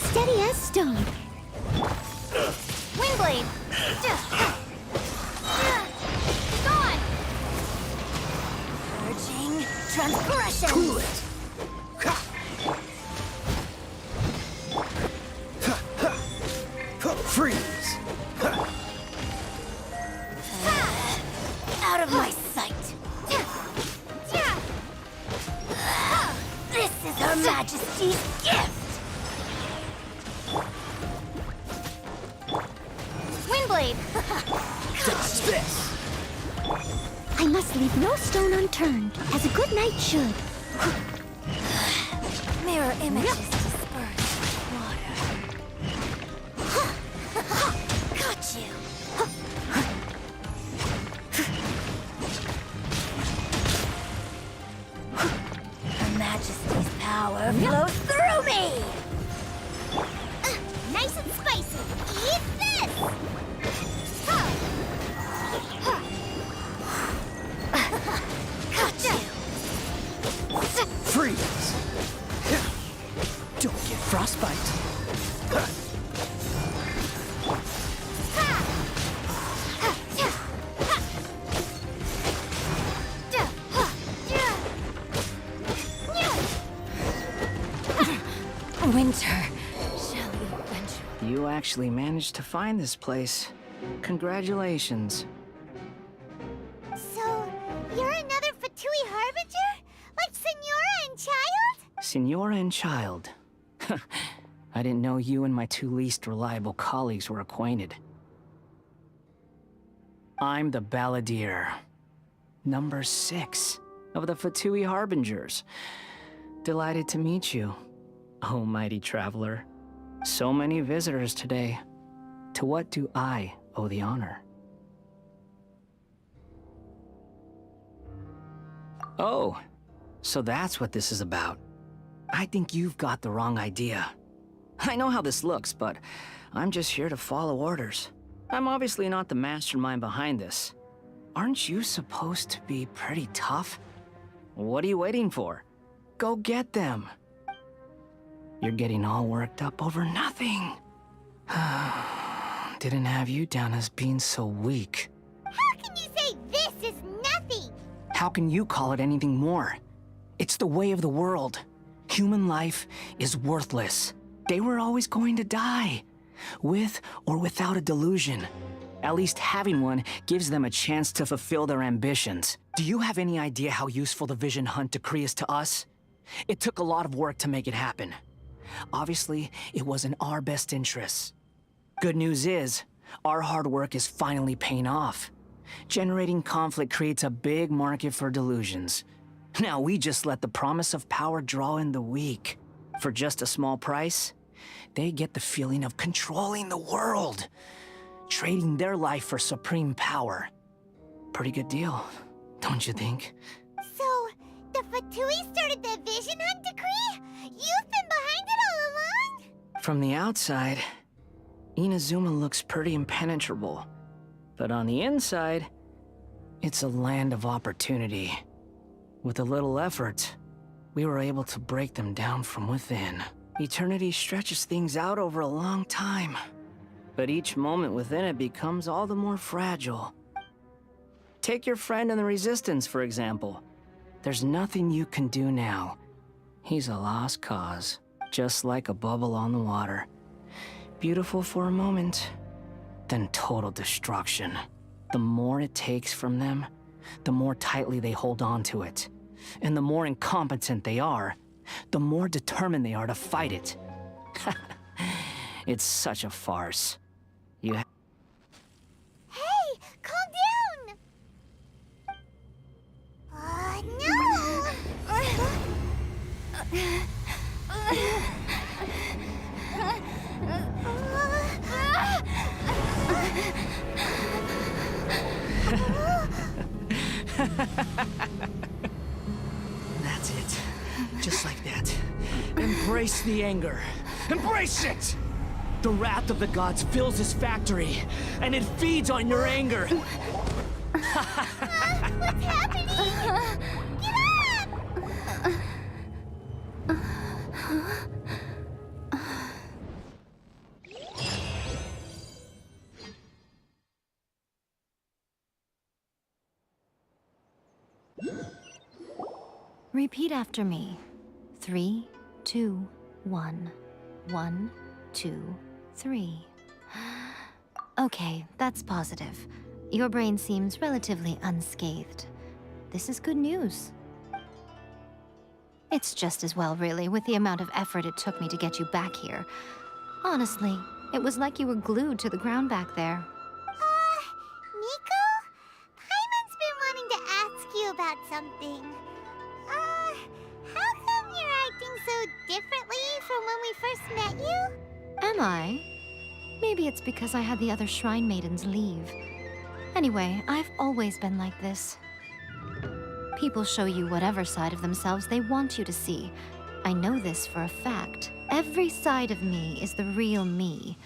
[SPEAKER 1] Steady as stone.
[SPEAKER 4] Windblade! Gone! Purging transgression!
[SPEAKER 3] Cool it. Freeze.
[SPEAKER 4] Out of my sight! This is Her Majesty's gift! Windblade!
[SPEAKER 3] Dodge this.
[SPEAKER 1] I must leave no stone unturned, as a good knight should.
[SPEAKER 4] Mirror images dispersed water. Got you! Her Majesty's power flows through me! Nice and spicy! Eat this! Got you!
[SPEAKER 3] Freeze. Don't get frostbite.
[SPEAKER 4] Winter shall eventually.
[SPEAKER 10] You actually managed to find this place. Congratulations.
[SPEAKER 4] So, you're another Fatui Harbinger? Like Senora and Child?
[SPEAKER 10] Senora and Child. I didn't know you and my two least reliable colleagues were acquainted. I'm the Balladeer, number 6 of the Fatui Harbingers. Delighted to meet you, oh mighty traveler. So many visitors today. To what do I owe the honor? Oh, so that's what this is about. I think you've got the wrong idea. I know how this looks, but I'm just here to follow orders. I'm obviously not the mastermind behind this. Aren't you supposed to be pretty tough? What are you waiting for? Go get them. You're getting all worked up over nothing. Didn't have you down as being so weak.
[SPEAKER 4] How can you say this is nothing?
[SPEAKER 10] How can you call it anything more? It's the way of the world. Human life is worthless. They were always going to die, with or without a delusion. At least having one gives them a chance to fulfill their ambitions. Do you have any idea how useful the Vision Hunt decree is to us? It took a lot of work to make it happen. Obviously, it was in our best interests. Good news is, our hard work is finally paying off. Generating conflict creates a big market for delusions. Now we just let the promise of power draw in the weak. For just a small price, they get the feeling of controlling the world, trading their life for supreme power. Pretty good deal, don't you think?
[SPEAKER 4] So, the Fatui started the Vision Hunt decree? You've been behind it all along?
[SPEAKER 10] From the outside, Inazuma looks pretty impenetrable. But on the inside, it's a land of opportunity. With a little effort, we were able to break them down from within. Eternity stretches things out over a long time, but each moment within it becomes all the more fragile. Take your friend in the Resistance, for example. There's nothing you can do now. He's a lost cause, just like a bubble on the water. Beautiful for a moment, then total destruction. The more it takes from them, the more tightly they hold on to it. And the more incompetent they are, the more determined they are to fight it. It's such a farce.
[SPEAKER 4] Hey, calm down!
[SPEAKER 10] That's it. Just like that. Embrace the anger. Embrace it! The wrath of the gods fills this factory, and it feeds on your anger.
[SPEAKER 4] What's happening? Get up!
[SPEAKER 12] Repeat after me. 3, 2, 1. 1, 2, 3. Okay, that's positive. Your brain seems relatively unscathed. This is good news. It's just as well, really, with the amount of effort it took me to get you back here. Honestly, it was like you were glued to the ground back there.
[SPEAKER 4] Nico? Paimon's been wanting to ask you about something. How come you're acting so differently from when we first met you?
[SPEAKER 12] Am I? Maybe it's because I had the other Shrine Maidens leave. Anyway, I've always been like this. People show you whatever side of themselves they want you to see. I know this for a fact. Every side of me is the real me.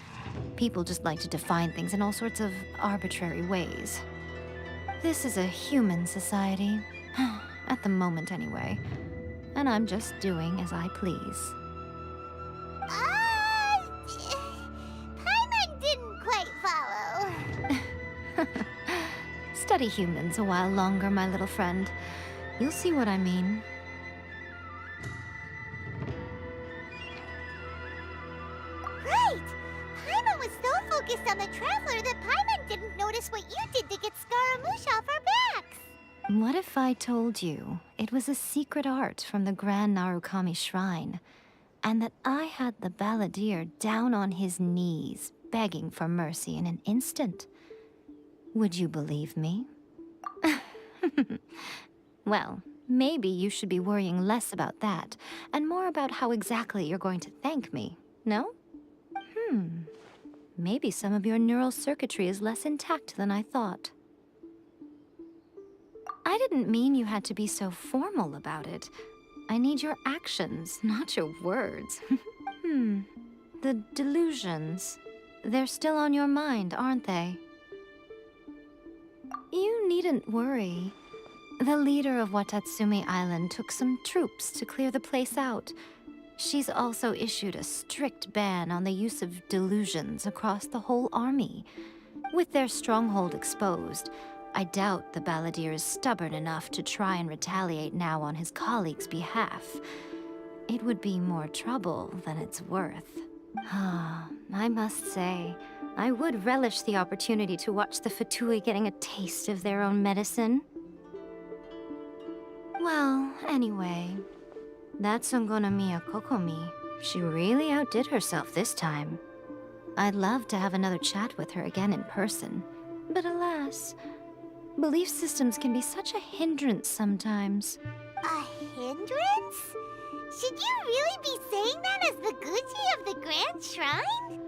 [SPEAKER 12] People just like to define things in all sorts of arbitrary ways. This is a human society. At the moment, anyway. And I'm just doing as I please.
[SPEAKER 4] Paimon didn't quite follow.
[SPEAKER 12] Study humans a while longer, my little friend. You'll see what I mean.
[SPEAKER 4] Right! Paimon was so focused on the Traveler that Paimon didn't notice what you did to get Scaramouche off our backs.
[SPEAKER 12] What if I told you it was a secret art from the Grand Narukami Shrine, and that I had the balladeer down on his knees, begging for mercy in an instant? Would you believe me? Well, maybe you should be worrying less about that, and more about how exactly you're going to thank me, no? Maybe some of your neural circuitry is less intact than I thought. I didn't mean you had to be so formal about it. I need your actions, not your words. The delusions. They're still on your mind, aren't they? You needn't worry. The leader of Watatsumi Island took some troops to clear the place out. She's also issued a strict ban on the use of delusions across the whole army. With their stronghold exposed, I doubt the balladeer is stubborn enough to try and retaliate now on his colleague's behalf. It would be more trouble than it's worth. I must say, I would relish the opportunity to watch the Fatui getting a taste of their own medicine. Well, anyway, that Sungonomiya Kokomi, she really outdid herself this time. I'd love to have another chat with her again in person, but alas, belief systems can be such a hindrance sometimes.
[SPEAKER 4] A hindrance? Should you really be saying that as the Gucci of the Grand Shrine?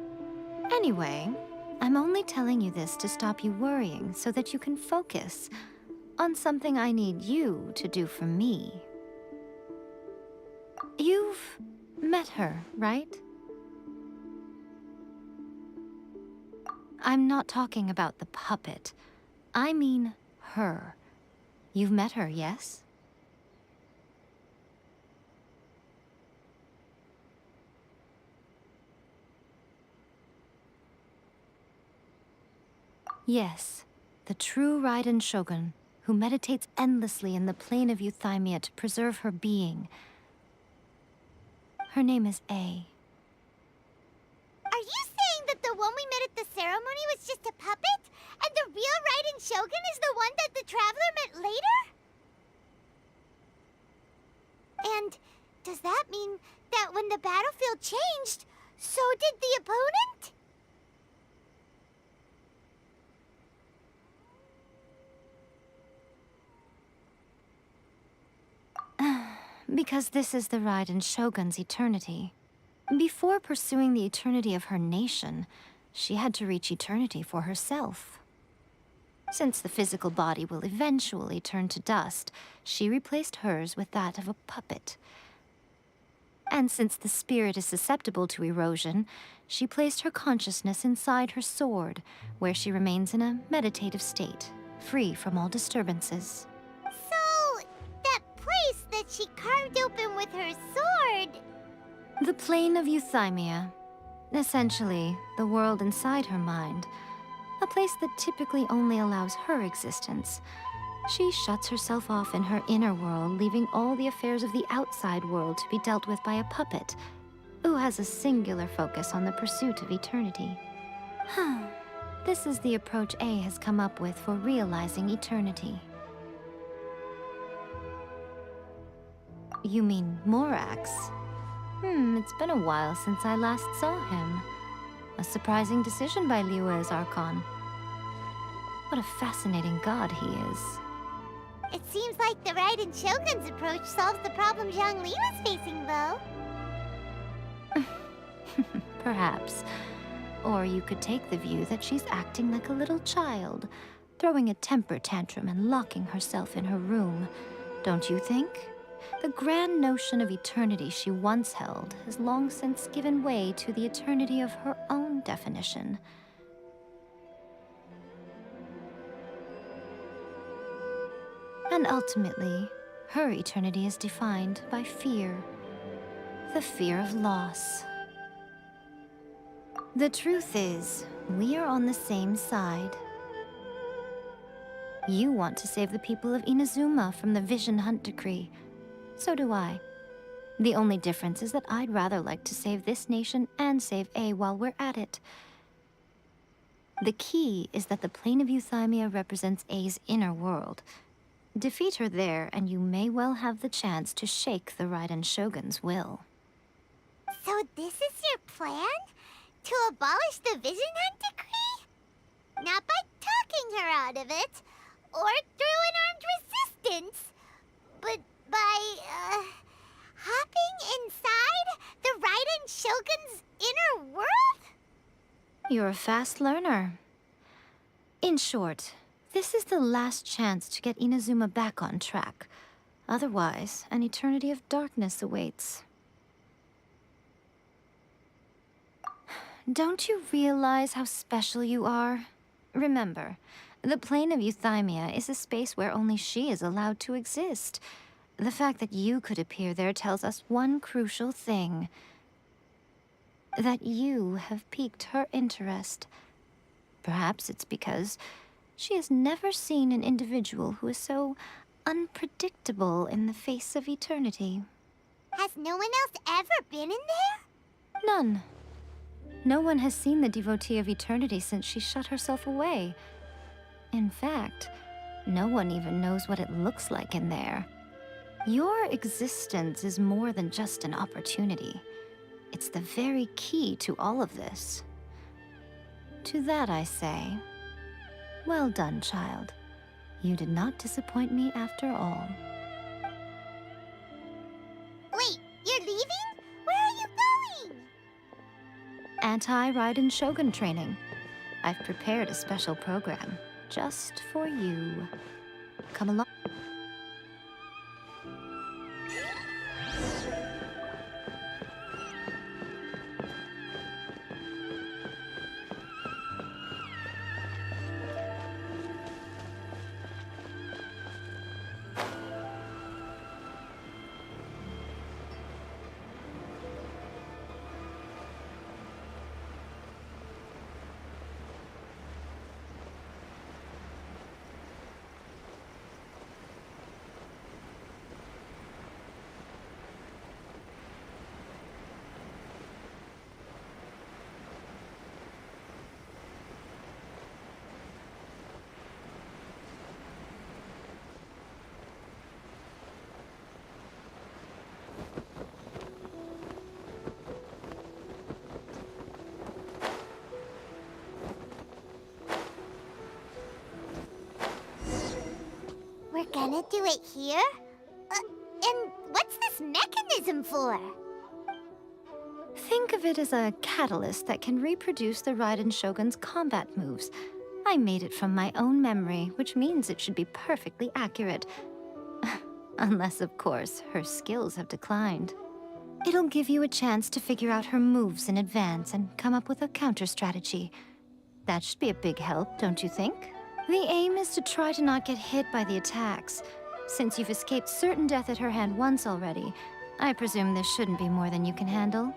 [SPEAKER 12] Anyway, I'm only telling you this to stop you worrying so that you can focus on something I need you to do for me. You've met her, right? I'm not talking about the puppet. I mean her. You've met her, yes? Yes, the true Raiden Shogun, who meditates endlessly in the plane of Euthymia to preserve her being. Her name is A.
[SPEAKER 4] Are you saying that the one we met at the ceremony was just a puppet? And the real Raiden Shogun is the one that the Traveler met later? And does that mean that when the battlefield changed, so did the opponent?
[SPEAKER 12] Because this is the Raiden Shogun's eternity. Before pursuing the eternity of her nation, she had to reach eternity for herself. Since the physical body will eventually turn to dust, she replaced hers with that of a puppet. And since the spirit is susceptible to erosion, she placed her consciousness inside her sword, where she remains in a meditative state, free from all disturbances.
[SPEAKER 4] So, that place that she carved open with her sword...
[SPEAKER 12] The plane of Euthymia. Essentially, the world inside her mind. A place that typically only allows her existence. She shuts herself off in her inner world, leaving all the affairs of the outside world to be dealt with by a puppet, who has a singular focus on the pursuit of eternity. This is the approach A has come up with for realizing eternity. You mean Morax? It's been a while since I last saw him. A surprising decision by Liyue's Archon. What a fascinating god he is.
[SPEAKER 4] It seems like the Raiden Shogun's approach solves the problem Zhongli was facing, though.
[SPEAKER 12] Perhaps. Or you could take the view that she's acting like a little child, throwing a temper tantrum and locking herself in her room. Don't you think? The grand notion of eternity she once held has long since given way to the eternity of her own definition. And ultimately, her eternity is defined by fear. The fear of loss. The truth is, we are on the same side. You want to save the people of Inazuma from the Vision Hunt Decree. So do I. The only difference is that I'd rather like to save this nation and save A while we're at it. The key is that the plane of Euthymia represents A's inner world. Defeat her there, and you may well have the chance to shake the Raiden Shogun's will.
[SPEAKER 4] So this is your plan? To abolish the Vision Hunt Decree? Not by talking her out of it, or through an armed resistance, but by, hopping inside the Raiden Shogun's inner world?
[SPEAKER 12] You're a fast learner. In short, This is the last chance to get Inazuma back on track. Otherwise, an eternity of darkness awaits. Don't you realize how special you are? Remember, the plane of Euthymia is a space where only she is allowed to exist. The fact that you could appear there tells us one crucial thing. That you have piqued her interest. Perhaps it's because she has never seen an individual who is so unpredictable in the face of eternity.
[SPEAKER 4] Has no one else ever been in there?
[SPEAKER 12] None. No one has seen the devotee of eternity since she shut herself away. In fact, no one even knows what it looks like in there. Your existence is more than just an opportunity. It's the very key to all of this. To that I say, well done, child. You did not disappoint me after all.
[SPEAKER 4] Wait, you're leaving? Where are you going?
[SPEAKER 12] Anti-Raiden Shogun training. I've prepared a special program just for you. Come along.
[SPEAKER 4] We're gonna do it here? And what's this mechanism for?
[SPEAKER 12] Think of it as a catalyst that can reproduce the Raiden Shogun's combat moves. I made it from my own memory, which means it should be perfectly accurate. Unless, of course, her skills have declined. It'll give you a chance to figure out her moves in advance and come up with a counter-strategy. That should be a big help, don't you think? The aim is to try to not get hit by the attacks. Since you've escaped certain death at her hand once already, I presume this shouldn't be more than you can handle.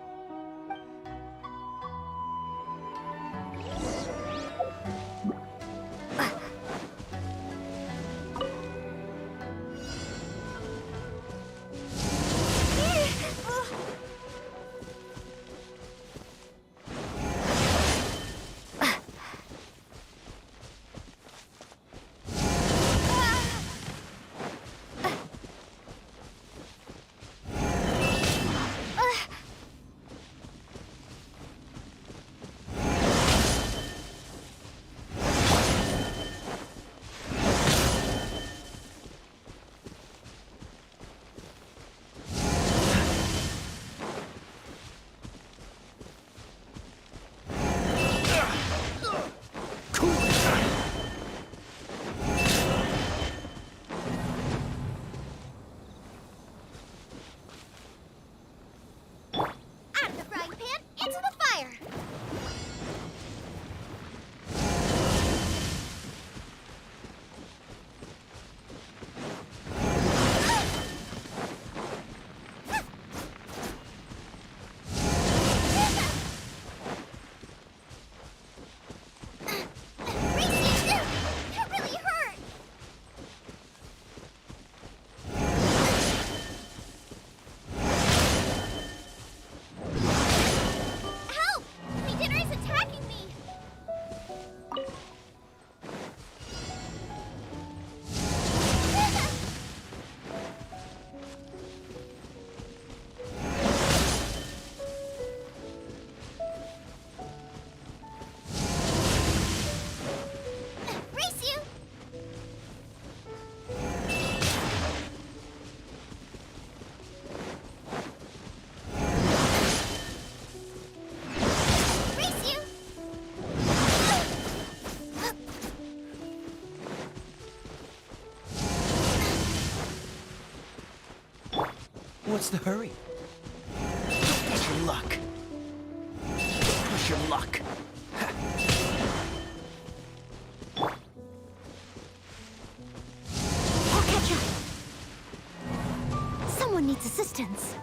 [SPEAKER 8] What's the hurry? Don't push your luck. Don't push your luck.
[SPEAKER 1] I'll catch up. Someone needs assistance.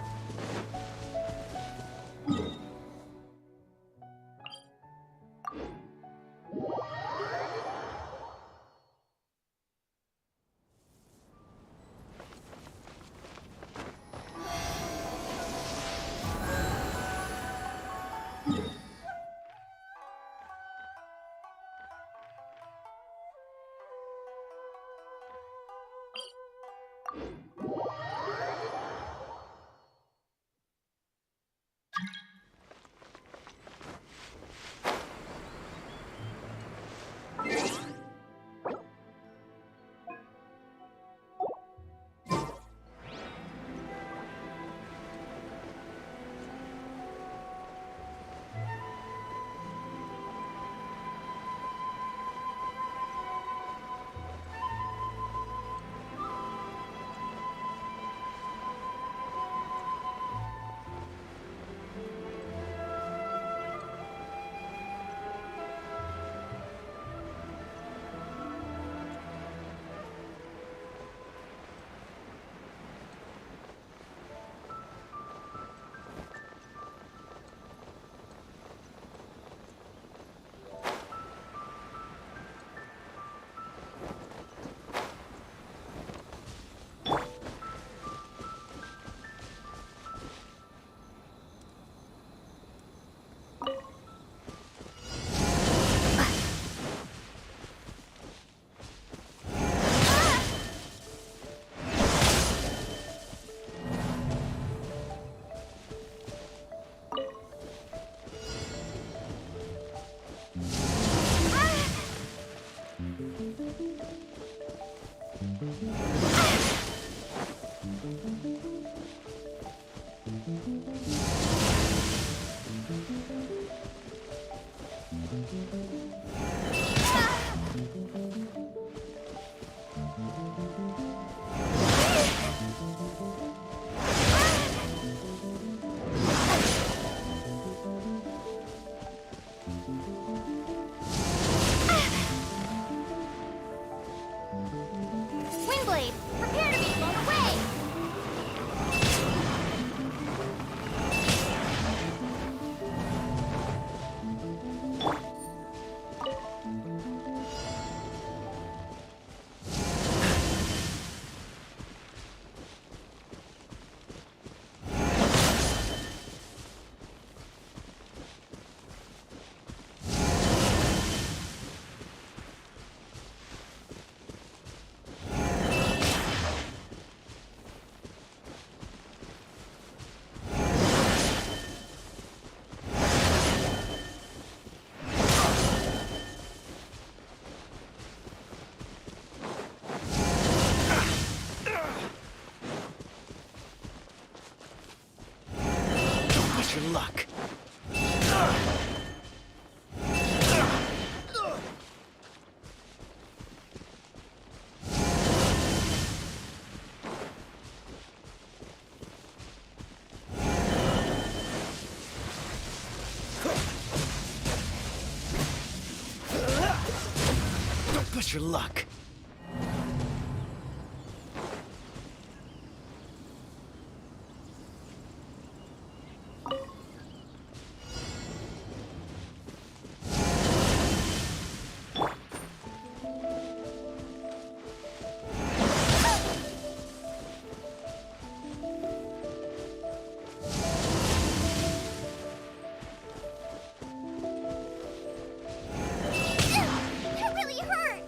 [SPEAKER 4] Windblade, prepare to be blown away!
[SPEAKER 8] Your luck. Don't push your luck.
[SPEAKER 4] It really hurt!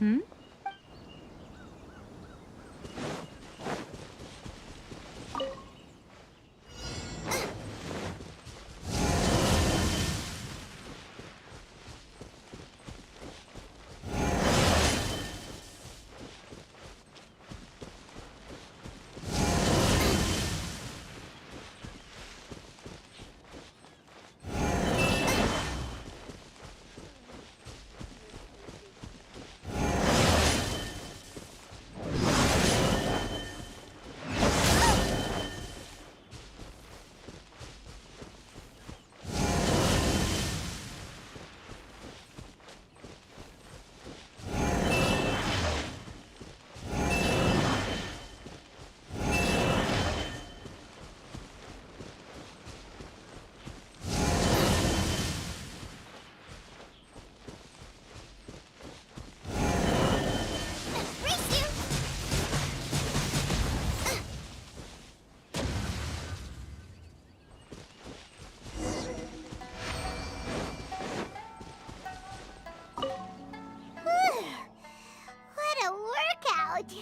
[SPEAKER 12] Hmm?
[SPEAKER 4] What a workout! So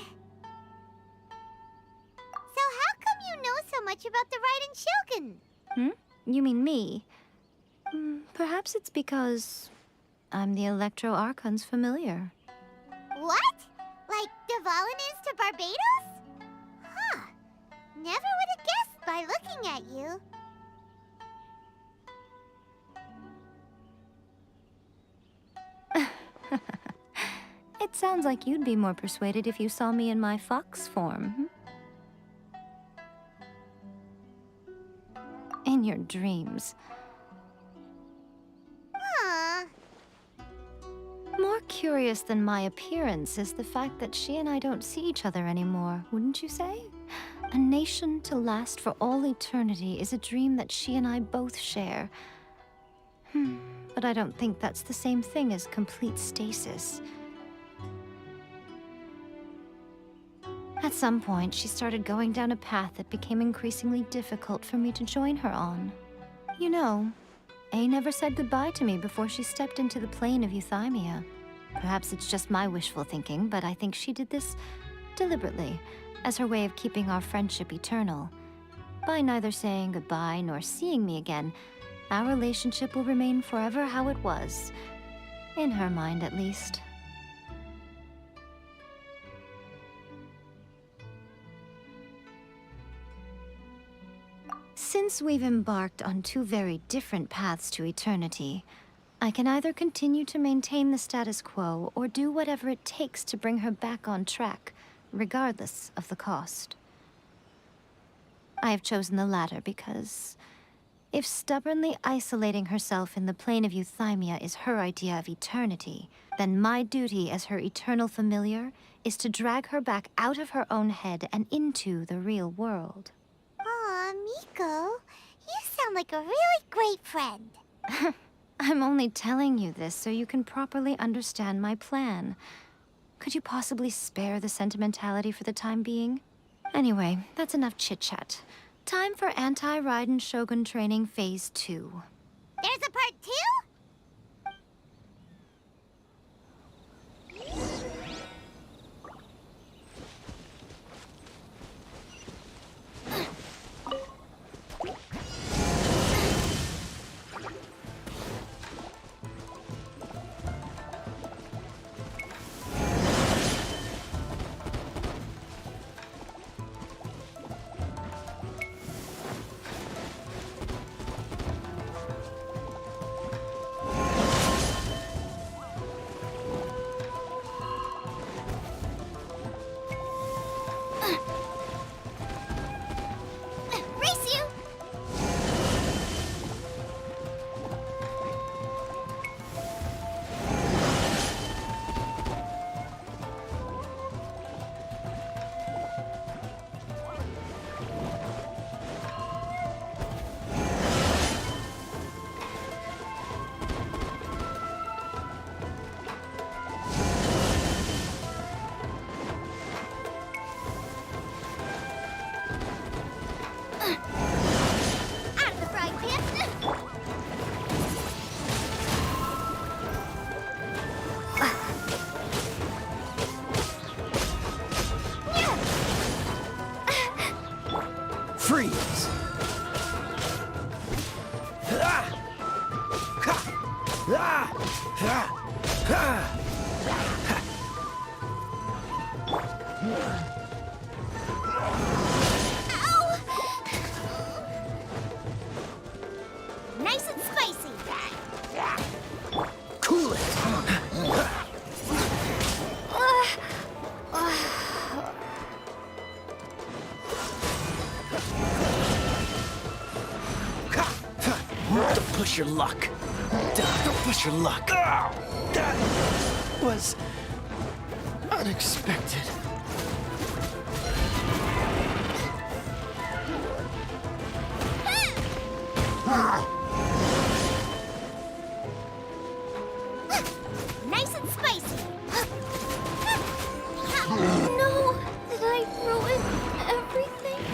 [SPEAKER 4] how come you know so much about the Raiden Shogun?
[SPEAKER 12] Hmm? You mean me? Perhaps it's because I'm the Electro Archon's familiar.
[SPEAKER 4] What? Like Dvalin is to Barbados? Huh. Never would have guessed by looking at you.
[SPEAKER 12] It sounds like you'd be more persuaded if you saw me in my fox form. In your dreams.
[SPEAKER 4] Huh.
[SPEAKER 12] More curious than my appearance is the fact that she and I don't see each other anymore, wouldn't you say? A nation to last for all eternity is a dream that she and I both share. But I don't think that's the same thing as complete stasis. At some point, she started going down a path that became increasingly difficult for me to join her on. You know, A never said goodbye to me before she stepped into the plane of Euthymia. Perhaps it's just my wishful thinking, but I think she did this deliberately, as her way of keeping our friendship eternal. By neither saying goodbye nor seeing me again, our relationship will remain forever how it was. In her mind, at least. Since we've embarked on two very different paths to eternity, I can either continue to maintain the status quo or do whatever it takes to bring her back on track, regardless of the cost. I have chosen the latter because if stubbornly isolating herself in the plane of Euthymia is her idea of eternity, then my duty as her eternal familiar is to drag her back out of her own head and into the real world.
[SPEAKER 4] Aw, Miko, you sound like a really great friend.
[SPEAKER 12] I'm only telling you this so you can properly understand my plan. Could you possibly spare the sentimentality for the time being? Anyway, that's enough chit-chat. Time for Anti-Raiden Shogun Training Phase 2.
[SPEAKER 4] There's a part 2? Nice and spicy.
[SPEAKER 10] Cool it. Don't push your luck. Don't push your luck. That was unexpected.
[SPEAKER 4] Nice and spicy.
[SPEAKER 12] No! Did I ruin everything?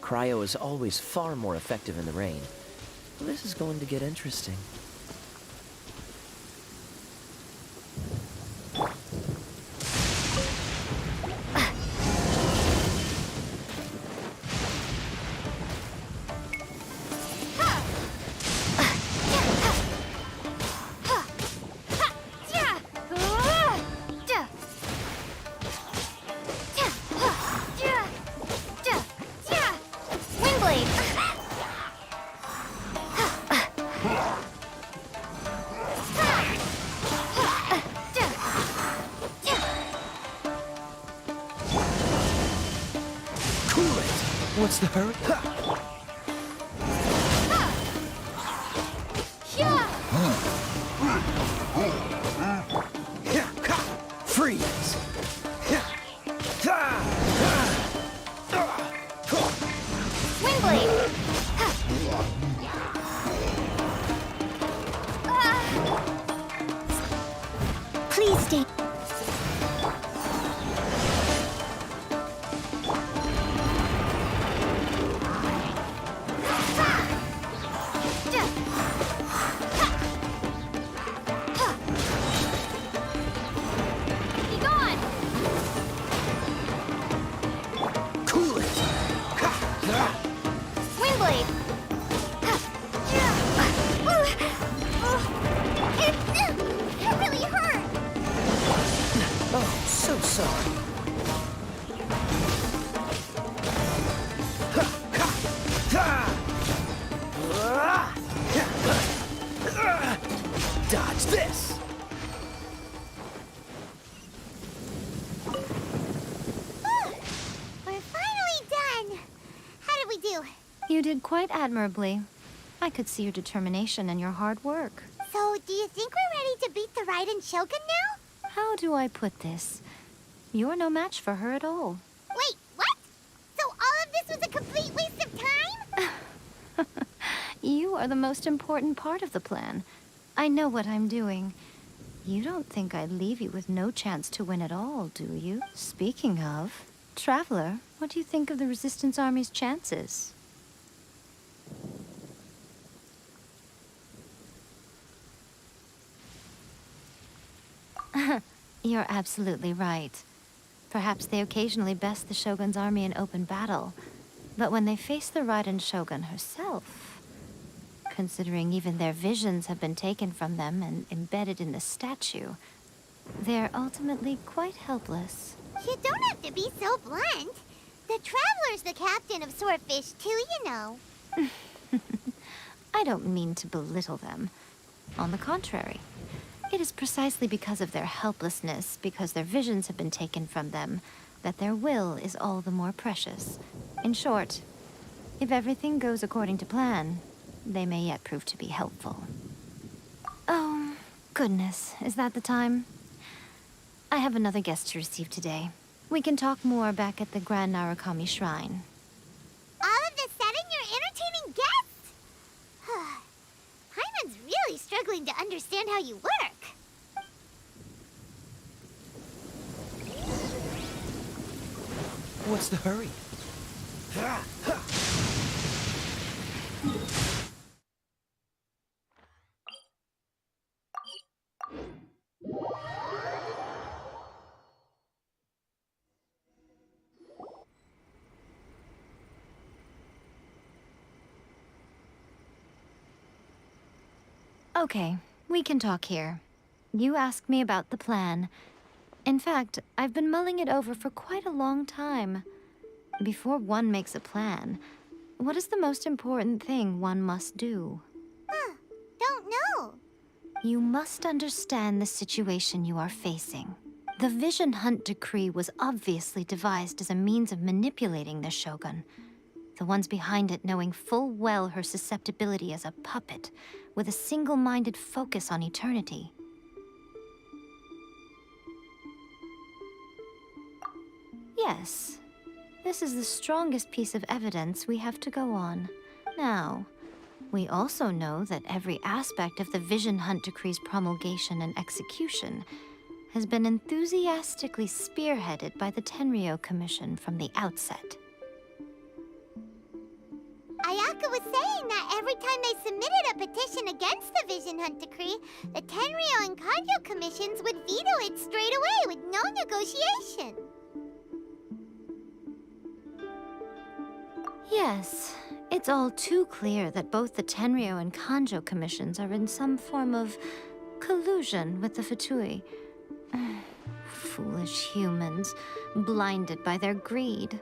[SPEAKER 13] Cryo is always far more effective in the rain. This is going to get interesting.
[SPEAKER 10] What's the hurry? Freeze!
[SPEAKER 4] Windblade.
[SPEAKER 1] Please stay.
[SPEAKER 10] Dodge this!
[SPEAKER 4] We're finally done. How did we do?
[SPEAKER 12] You did quite admirably. I could see your determination and your hard work.
[SPEAKER 4] So, do you think we're ready to beat the Raiden Shogun now?
[SPEAKER 12] How do I put this? You're no match for her at all.
[SPEAKER 4] Wait, what? So all of this was a complete waste of time?
[SPEAKER 12] You are the most important part of the plan. I know what I'm doing. You don't think I'd leave you with no chance to win at all, do you? Speaking of, Traveler, what do you think of the Resistance Army's chances? You're absolutely right. Perhaps they occasionally best the Shogun's army in open battle, but when they face the Raiden Shogun herself, considering even their visions have been taken from them and embedded in the statue, they're ultimately quite helpless.
[SPEAKER 4] You don't have to be so blunt. The Traveler's the captain of Swordfish too, you know.
[SPEAKER 12] I don't mean to belittle them. On the contrary, it is precisely because of their helplessness, because their visions have been taken from them, that their will is all the more precious. In short, if everything goes according to plan, they may yet prove to be helpful. Oh, goodness, is that the time? I have another guest to receive today. We can talk more back at the Grand Narukami Shrine.
[SPEAKER 4] All of a sudden, you're entertaining guests? Paimon's really struggling to understand how you work.
[SPEAKER 13] What's the hurry?
[SPEAKER 12] Okay, we can talk here. You asked me about the plan. In fact, I've been mulling it over for quite a long time. Before one makes a plan, what is the most important thing one must do?
[SPEAKER 4] Don't know.
[SPEAKER 12] You must understand the situation you are facing. The Vision Hunt Decree was obviously devised as a means of manipulating the Shogun. The ones behind it knowing full well her susceptibility as a puppet, with a single-minded focus on eternity. Yes, this is the strongest piece of evidence we have to go on. Now, we also know that every aspect of the Vision Hunt Decree's promulgation and execution has been enthusiastically spearheaded by the Tenryou Commission from the outset.
[SPEAKER 4] Ayaka was saying that every time they submitted a petition against the Vision Hunt Decree, the Tenryou and Kanjo commissions would veto it straight away with no negotiation.
[SPEAKER 12] Yes, it's all too clear that both the Tenryou and Kanjo commissions are in some form of collusion with the Fatui. Foolish humans, blinded by their greed.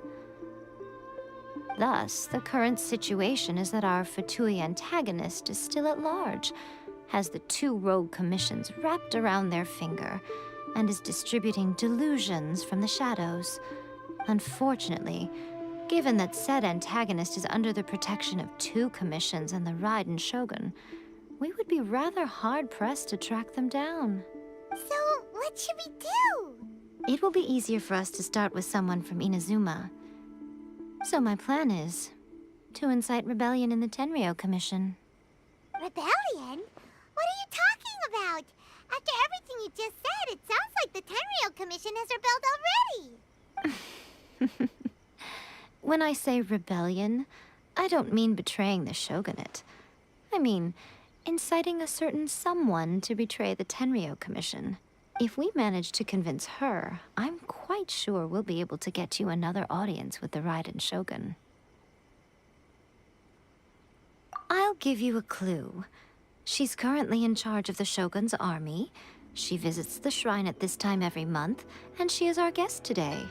[SPEAKER 12] Thus, the current situation is that our Fatui antagonist is still at large, has the two rogue commissions wrapped around their finger, and is distributing delusions from the shadows. Unfortunately, given that said antagonist is under the protection of two commissions and the Raiden Shogun, we would be rather hard-pressed to track them down.
[SPEAKER 4] So, what should we do?
[SPEAKER 12] It will be easier for us to start with someone from Inazuma. So my plan is to incite rebellion in the Tenryou Commission.
[SPEAKER 4] Rebellion? What are you talking about? After everything you just said, it sounds like the Tenryou Commission has rebelled already.
[SPEAKER 12] When I say rebellion, I don't mean betraying the shogunate. I mean inciting a certain someone to betray the Tenryou Commission. If we manage to convince her, I'm quite sure we'll be able to get you another audience with the Raiden Shogun. I'll give you a clue. She's currently in charge of the Shogun's army. She visits the shrine at this time every month, and she is our guest today.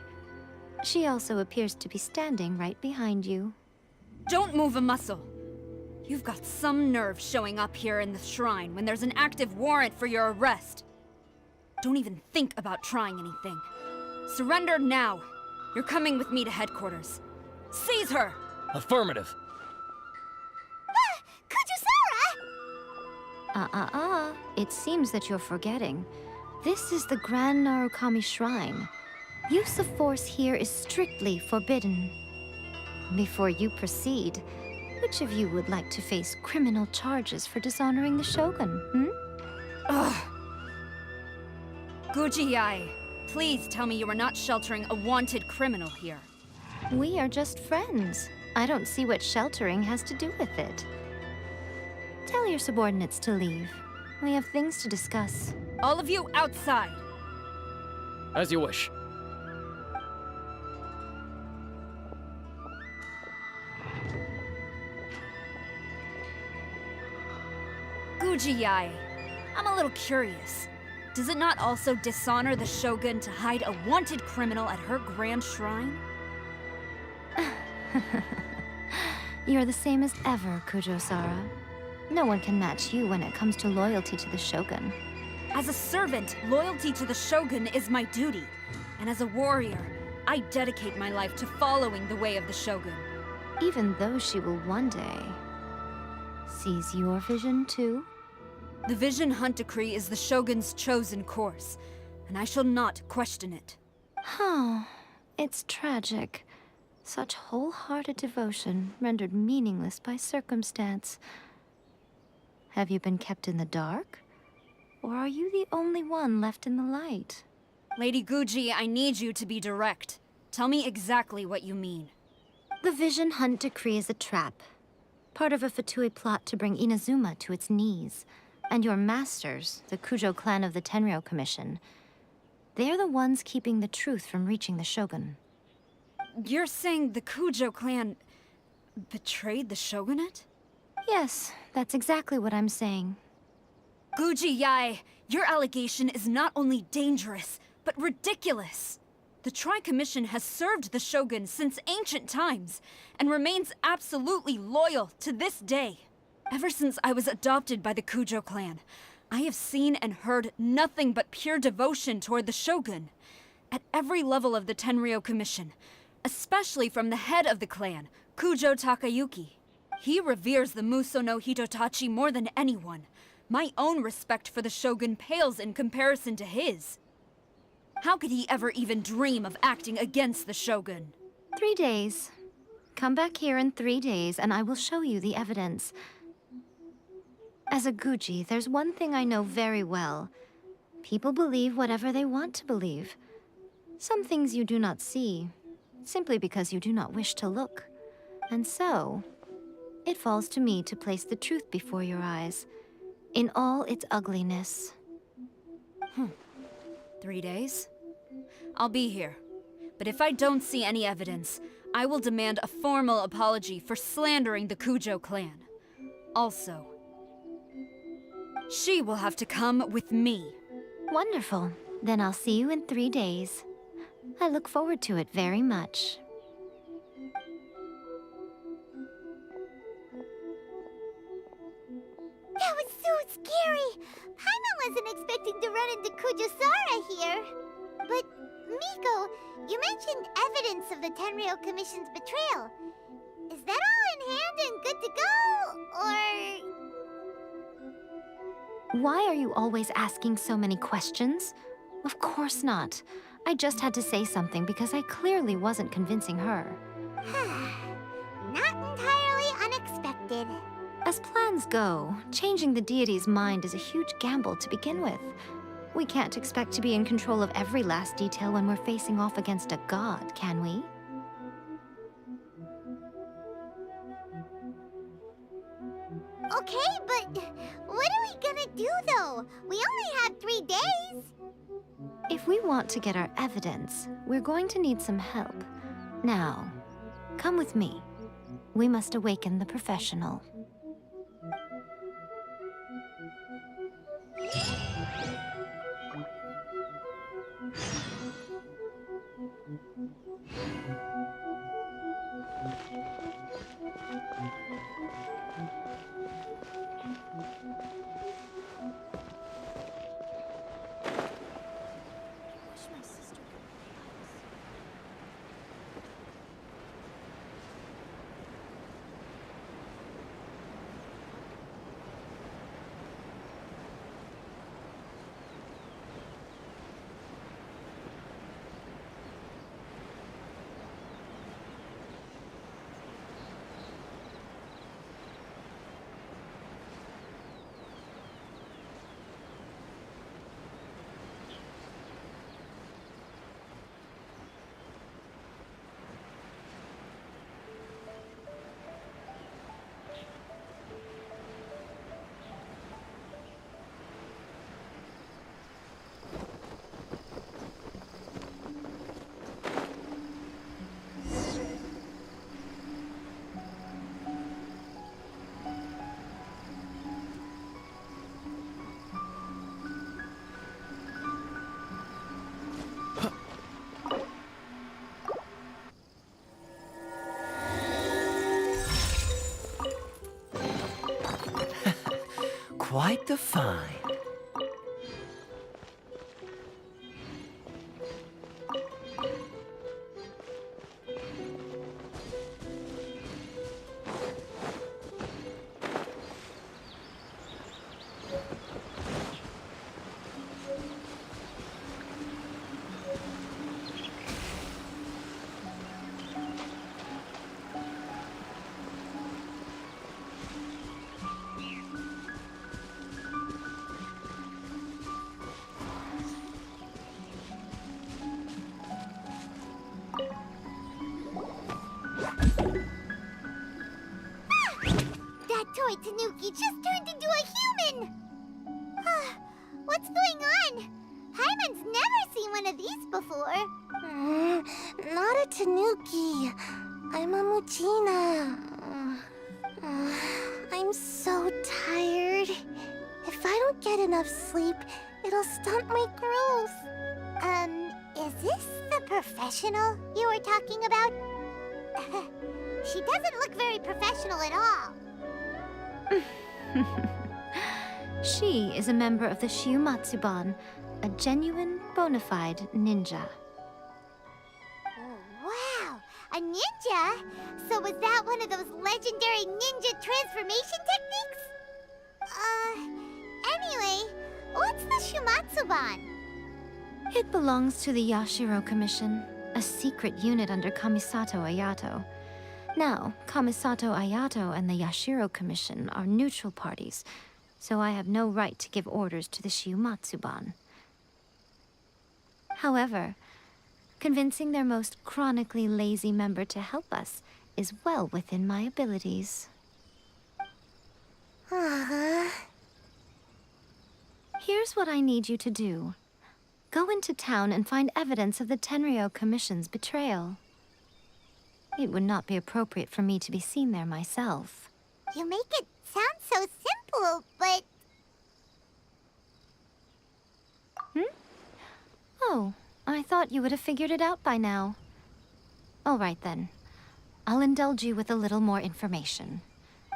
[SPEAKER 12] She also appears to be standing right behind you.
[SPEAKER 14] Don't move a muscle. You've got some nerve showing up here in the shrine when there's an active warrant for your arrest. Don't even think about trying anything. Surrender now. You're coming with me to headquarters. Seize her!
[SPEAKER 3] Affirmative.
[SPEAKER 4] Kujusara!
[SPEAKER 12] It seems that you're forgetting. This is the Grand Narukami Shrine. Use of force here is strictly forbidden. Before you proceed, which of you would like to face criminal charges for dishonoring the Shogun,
[SPEAKER 14] Ugh. Guji-ai, please tell me you are not sheltering a wanted criminal here.
[SPEAKER 12] We are just friends. I don't see what sheltering has to do with it. Tell your subordinates to leave. We have things to discuss.
[SPEAKER 14] All of you outside!
[SPEAKER 3] As you wish.
[SPEAKER 14] Guji-ai, I'm a little curious. Does it not also dishonor the Shogun to hide a wanted criminal at her grand shrine?
[SPEAKER 12] You're the same as ever, Kujo-Sara. No one can match you when it comes to loyalty to the Shogun.
[SPEAKER 14] As a servant, loyalty to the Shogun is my duty. And as a warrior, I dedicate my life to following the way of the Shogun.
[SPEAKER 12] Even though she will one day seize your vision too?
[SPEAKER 14] The Vision Hunt Decree is the Shogun's chosen course, and I shall not question it.
[SPEAKER 12] Oh, it's tragic. Such wholehearted devotion rendered meaningless by circumstance. Have you been kept in the dark? Or are you the only one left in the light?
[SPEAKER 14] Lady Guji, I need you to be direct. Tell me exactly what you mean.
[SPEAKER 12] The Vision Hunt Decree is a trap. Part of a Fatui plot to bring Inazuma to its knees. And your masters, the Kujo clan of the Tenryou Commission, they're the ones keeping the truth from reaching the Shogun.
[SPEAKER 14] You're saying the Kujo clan betrayed the Shogunate?
[SPEAKER 12] Yes, that's exactly what I'm saying.
[SPEAKER 14] Guji Yae, your allegation is not only dangerous, but ridiculous. The Tri-Commission has served the Shogun since ancient times, and remains absolutely loyal to this day. Ever since I was adopted by the Kujo clan, I have seen and heard nothing but pure devotion toward the Shogun. At every level of the Tenryou Commission, especially from the head of the clan, Kujo Takayuki. He reveres the Muso no Hitotachi more than anyone. My own respect for the Shogun pales in comparison to his. How could he ever even dream of acting against the Shogun?
[SPEAKER 12] 3 days. Come back here in 3 days and I will show you the evidence. As a Guji, there's one thing I know very well. People believe whatever they want to believe. Some things you do not see, simply because you do not wish to look. And so, it falls to me to place the truth before your eyes, in all its ugliness.
[SPEAKER 14] 3 days? I'll be here. But if I don't see any evidence, I will demand a formal apology for slandering the Kujo clan. Also, she will have to come with me.
[SPEAKER 12] Wonderful. Then I'll see you in 3 days. I look forward to it very much.
[SPEAKER 4] That was so scary! Paimon wasn't expecting to run into Kujo-Sara here. But, Miko, you mentioned evidence of the Tenryou Commission's betrayal. Is that all in hand and good to go, or...?
[SPEAKER 12] Why are you always asking so many questions? Of course not. I just had to say something because I clearly wasn't convincing her.
[SPEAKER 4] Not entirely unexpected.
[SPEAKER 12] As plans go, changing the deity's mind is a huge gamble to begin with. We can't expect to be in control of every last detail when we're facing off against a god, can we?
[SPEAKER 4] Okay, but what are we gonna do, though? We only have 3 days.
[SPEAKER 12] If we want to get our evidence, we're going to need some help. Now, come with me. We must awaken the professional.
[SPEAKER 13] quite the find.
[SPEAKER 4] That toy Tanuki just turned into a human! What's going on? Hyman's never seen one of these before.
[SPEAKER 1] Not a Tanuki. I'm a Muchina. I'm so tired. If I don't get enough sleep, it'll stunt my growth.
[SPEAKER 4] Is this the professional you were talking about? She doesn't look very professional at all.
[SPEAKER 12] She is a member of the Shiumatsuban, a genuine, bona fide ninja.
[SPEAKER 4] Wow, a ninja? So was that one of those legendary ninja transformation techniques? Anyway, what's the Shiumatsuban?
[SPEAKER 12] It belongs to the Yashiro Commission, a secret unit under Kamisato Ayato. Now, Kamisato Ayato and the Yashiro Commission are neutral parties, so I have no right to give orders to the Shiumatsuban. However, convincing their most chronically lazy member to help us is well within my abilities. Here's what I need you to do. Go into town and find evidence of the Tenryou Commission's betrayal. It would not be appropriate for me to be seen there myself.
[SPEAKER 4] You make it sound so simple, but...
[SPEAKER 12] Oh, I thought you would have figured it out by now. All right then. I'll indulge you with a little more information.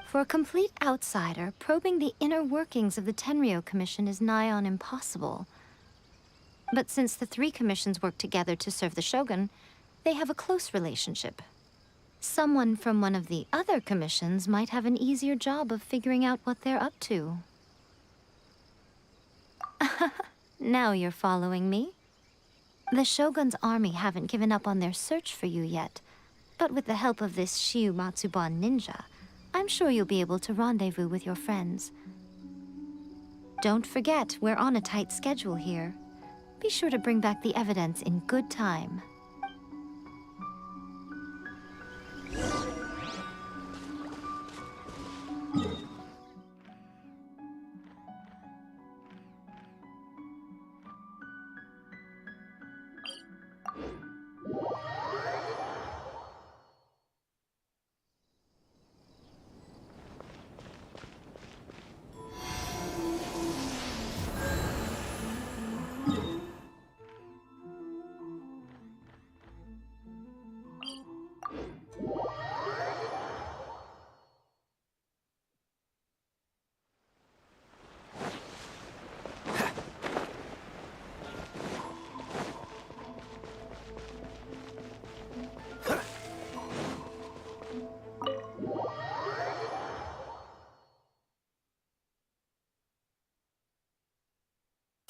[SPEAKER 12] For a complete outsider, probing the inner workings of the Tenryou Commission is nigh on impossible. But since the three commissions work together to serve the Shogun, they have a close relationship. Someone from one of the other commissions might have an easier job of figuring out what they're up to. Now you're following me. The Shogun's army haven't given up on their search for you yet, but with the help of this Shiumatsuban ninja, I'm sure you'll be able to rendezvous with your friends. Don't forget, we're on a tight schedule here. Be sure to bring back the evidence in good time.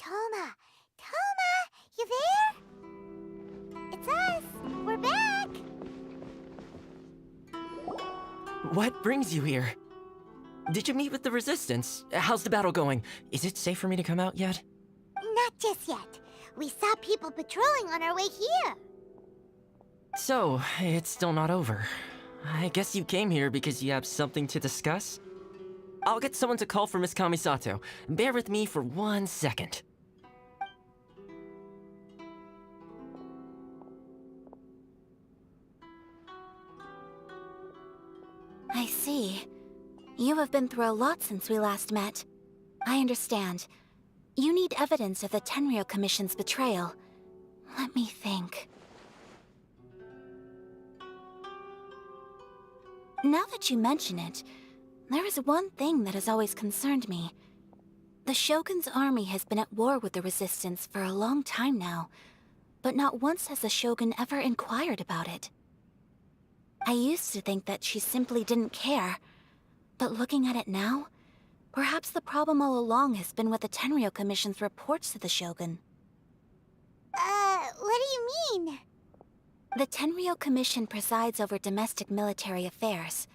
[SPEAKER 4] Toma, you there? It's us. We're back.
[SPEAKER 10] What brings you here? Did you meet with the Resistance? How's the battle going? Is it safe for me to come out yet?
[SPEAKER 4] Not just yet. We saw people patrolling on our way here.
[SPEAKER 10] So, it's still not over. I guess you came here because you have something to discuss? I'll get someone to call for Miss Kamisato. Bear with me for 1 second.
[SPEAKER 15] I see. You have been through a lot since we last met. I understand. You need evidence of the Tenryou Commission's betrayal. Let me think. Now that you mention it, there is one thing that has always concerned me. The Shogun's army has been at war with the Resistance for a long time now, but not once has the Shogun ever inquired about it. I used to think that she simply didn't care, but looking at it now, perhaps the problem all along has been with the Tenryou Commission's reports to the Shogun.
[SPEAKER 4] What do you mean?
[SPEAKER 15] The Tenryou Commission presides over domestic military affairs.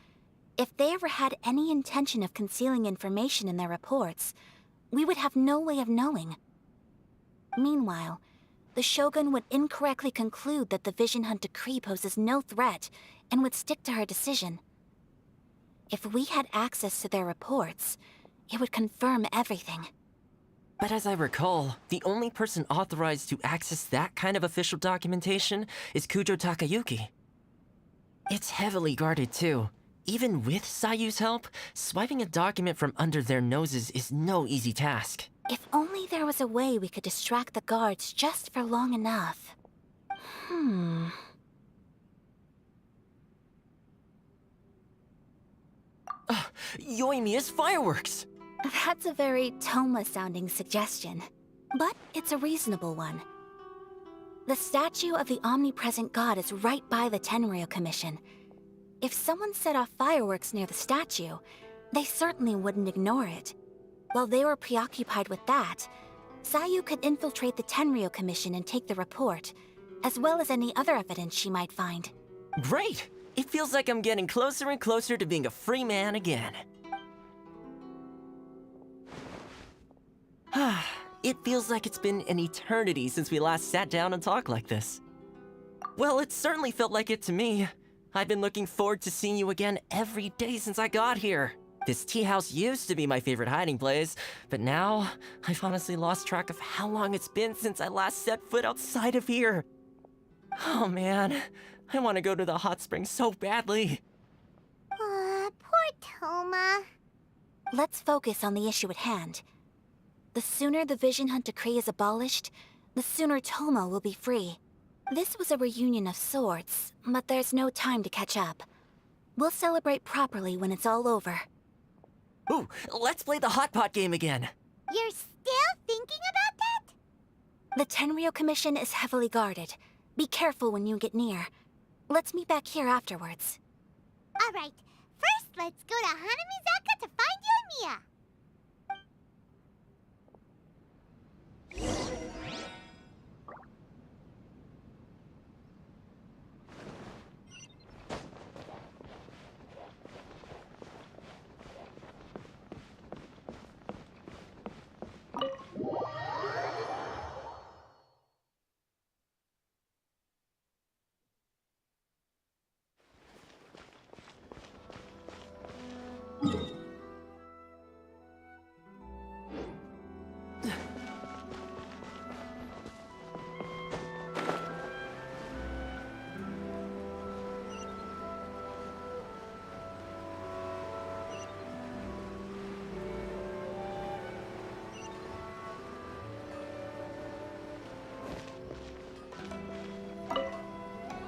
[SPEAKER 15] If they ever had any intention of concealing information in their reports, we would have no way of knowing. Meanwhile, the Shogun would incorrectly conclude that the Vision Hunt decree poses no threat and would stick to her decision. If we had access to their reports, it would confirm everything.
[SPEAKER 13] But as I recall, the only person authorized to access that kind of official documentation is Kujo Takayuki. It's heavily guarded too. Even with Sayu's help, swiping a document from under their noses is no easy task.
[SPEAKER 15] If only there was a way we could distract the guards just for long enough.
[SPEAKER 13] Yoimiya's fireworks!
[SPEAKER 15] That's a very Toma-sounding suggestion, but it's a reasonable one. The statue of the omnipresent god is right by the Tenryou Commission. If someone set off fireworks near the statue, they certainly wouldn't ignore it. While they were preoccupied with that, Sayu could infiltrate the Tenryou Commission and take the report, as well as any other evidence she might find.
[SPEAKER 13] Great! It feels like I'm getting closer and closer to being a free man again. It feels like it's been an eternity since we last sat down and talked like this. Well, it certainly felt like it to me. I've been looking forward to seeing you again every day since I got here. This tea house used to be my favorite hiding place, but now I've honestly lost track of how long it's been since I last set foot outside of here. Oh man, I want to go to the hot springs so badly.
[SPEAKER 4] Poor Toma.
[SPEAKER 15] Let's focus on the issue at hand. The sooner the Vision Hunt decree is abolished, the sooner Toma will be free. This was a reunion of sorts, but there's no time to catch up. We'll celebrate properly when it's all over.
[SPEAKER 13] Ooh, let's play the hot pot game again.
[SPEAKER 4] You're still thinking about that?
[SPEAKER 15] The Tenryou Commission is heavily guarded. Be careful when you get near. Let's meet back here afterwards.
[SPEAKER 4] Alright, first let's go to Hanamizaka to find Yoimiya.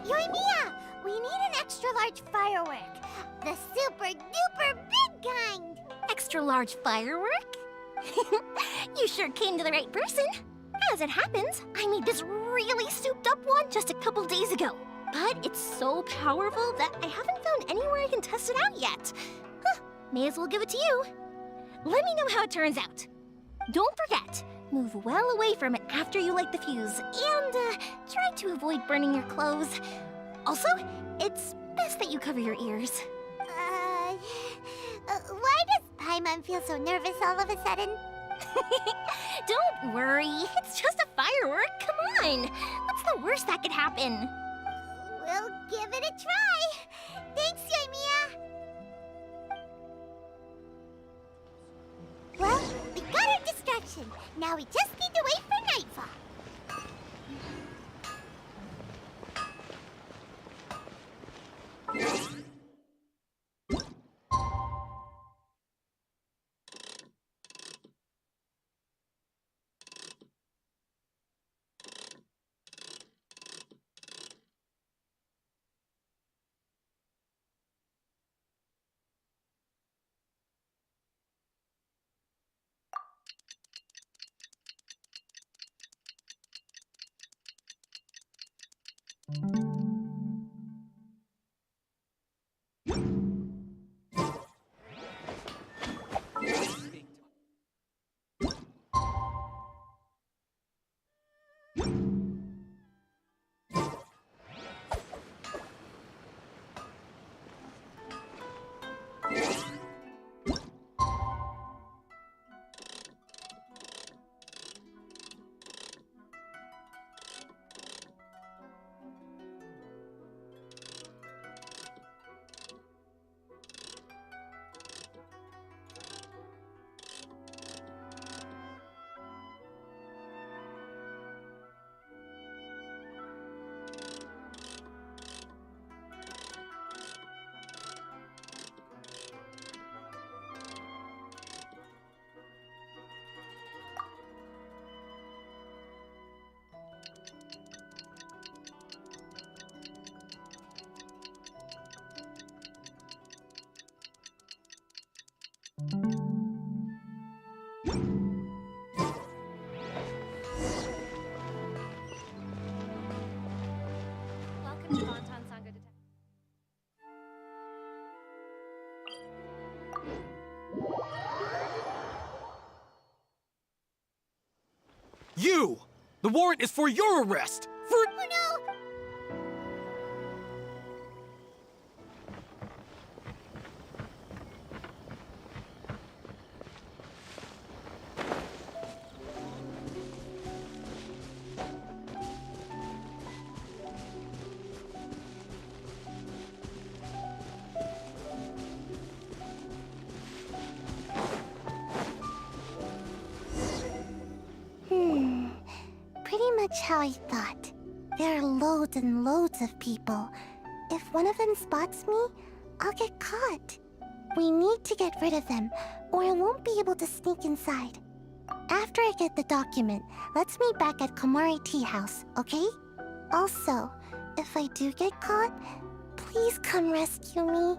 [SPEAKER 4] Yoimiya, we need an extra-large firework. The super-duper big kind.
[SPEAKER 1] Extra-large firework? You sure came to the right person. As it happens, I made this really souped-up one just a couple days ago. But it's so powerful that I haven't found anywhere I can test it out yet. Huh, may as well give it to you. Let me know how it turns out. Don't forget, move well away from it after you light the fuse, and try to avoid burning your clothes. Also, it's best that you cover your ears.
[SPEAKER 4] Why does Paimon feel so nervous all of a sudden?
[SPEAKER 1] Don't worry, it's just a firework, come on. What's the worst that could happen?
[SPEAKER 4] We'll give it a try. Thanks, Yoimiya. Well, we got our distraction. Now we just need to wait for nightfall.
[SPEAKER 3] You! The warrant is for your arrest! For...
[SPEAKER 4] Oh no! Pretty much how I thought. There are loads and loads of people. If one of them spots me, I'll get caught. We need to get rid of them, or I won't be able to sneak inside. After I get the document, let's meet back at Komari Tea House, okay? Also, if I do get caught, please come rescue me.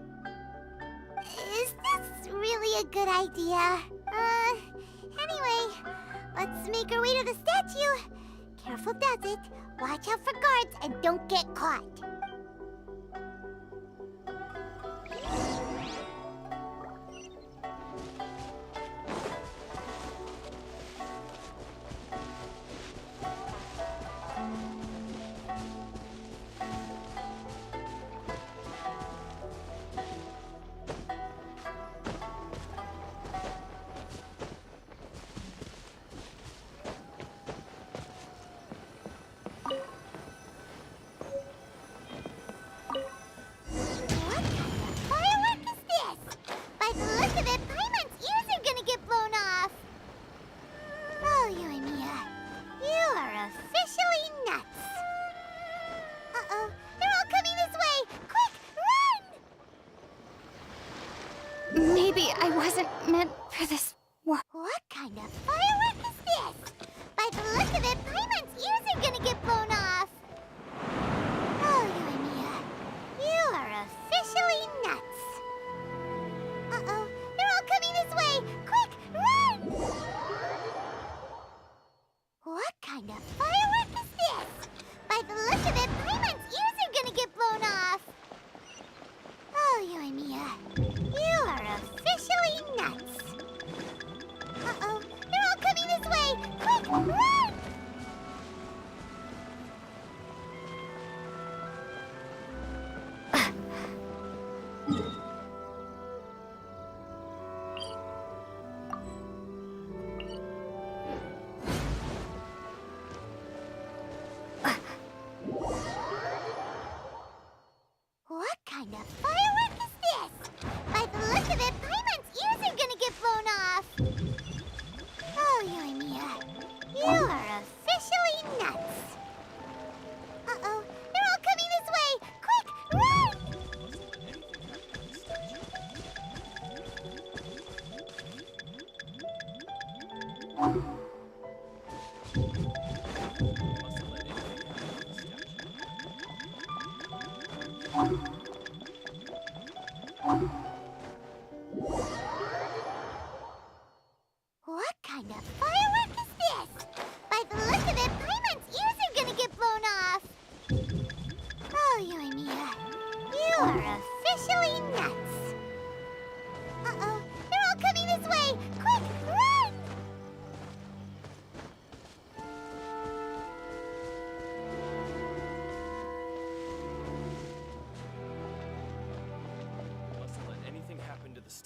[SPEAKER 4] Is this really a good idea? Anyway, let's make our way to the statue. Careful does it. Watch out for guards and don't get caught.
[SPEAKER 1] Maybe I wasn't meant for this work.
[SPEAKER 4] What kind of firework is this? By the look of it, Paimon's ears are gonna get blown off. Oh, Yoimiya, you are officially nuts. Uh-oh, they're all coming this way. Quick, run! What kind of firework is this? By the look of it, Paimon's ears are gonna get blown off. Oh, Yoimiya, you are officially nuts. Uh-oh, they're all coming this way! Quick, run! What kind of firework is this? By the look of it, Paimon's ears are gonna get blown off. Oh, Yoimiya, you are officially nuts. Uh-oh, they're all coming this way! Quick, run! What kind of firework is this? By the look of it, Paimon's ears are gonna get blown off.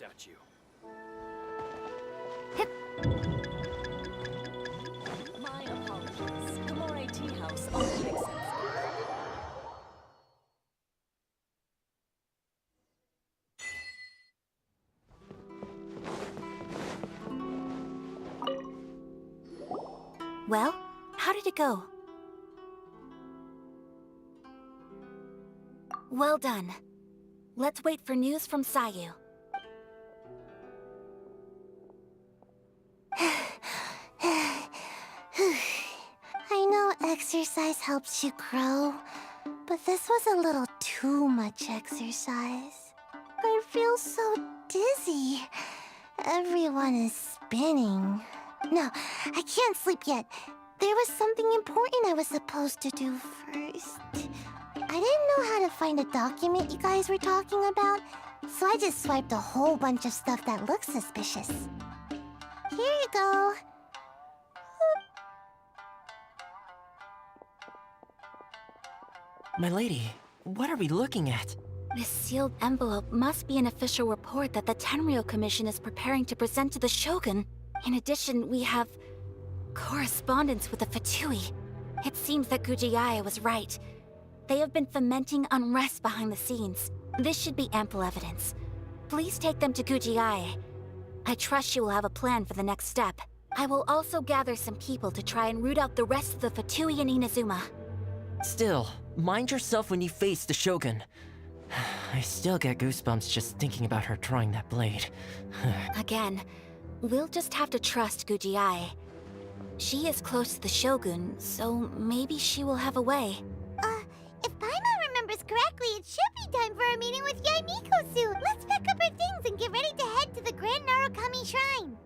[SPEAKER 3] statue.
[SPEAKER 9] My apologies. Gamore Tea House only accepts.
[SPEAKER 15] Well, how did it go? Well done. Let's wait for news from Sayu.
[SPEAKER 4] I know exercise helps you grow, but this was a little too much exercise. I feel so dizzy. Everyone is spinning. No, I can't sleep yet. There was something important I was supposed to do first. I didn't know how to find a document you guys were talking about, so I just swiped a whole bunch of stuff that looks suspicious. Here you go.
[SPEAKER 13] My lady, what are we looking at?
[SPEAKER 15] This sealed envelope must be an official report that the Tenryou Commission is preparing to present to the Shogun. In addition, we have correspondence with the Fatui. It seems that Gujiai was right. They have been fomenting unrest behind the scenes. This should be ample evidence. Please take them to Gujiai. I trust you will have a plan for the next step. I will also gather some people to try and root out the rest of the Fatui and Inazuma.
[SPEAKER 13] Still, mind yourself when you face the Shogun. I still get goosebumps just thinking about her drawing that blade.
[SPEAKER 15] Again, we'll just have to trust Gujiai. She is close to the Shogun, so maybe she will have a way.
[SPEAKER 4] If Paimon remembers correctly, it should be time for a meeting with Yaimiko soon. Let's pack up our things and get ready to head to the Grand Narukami Shrine.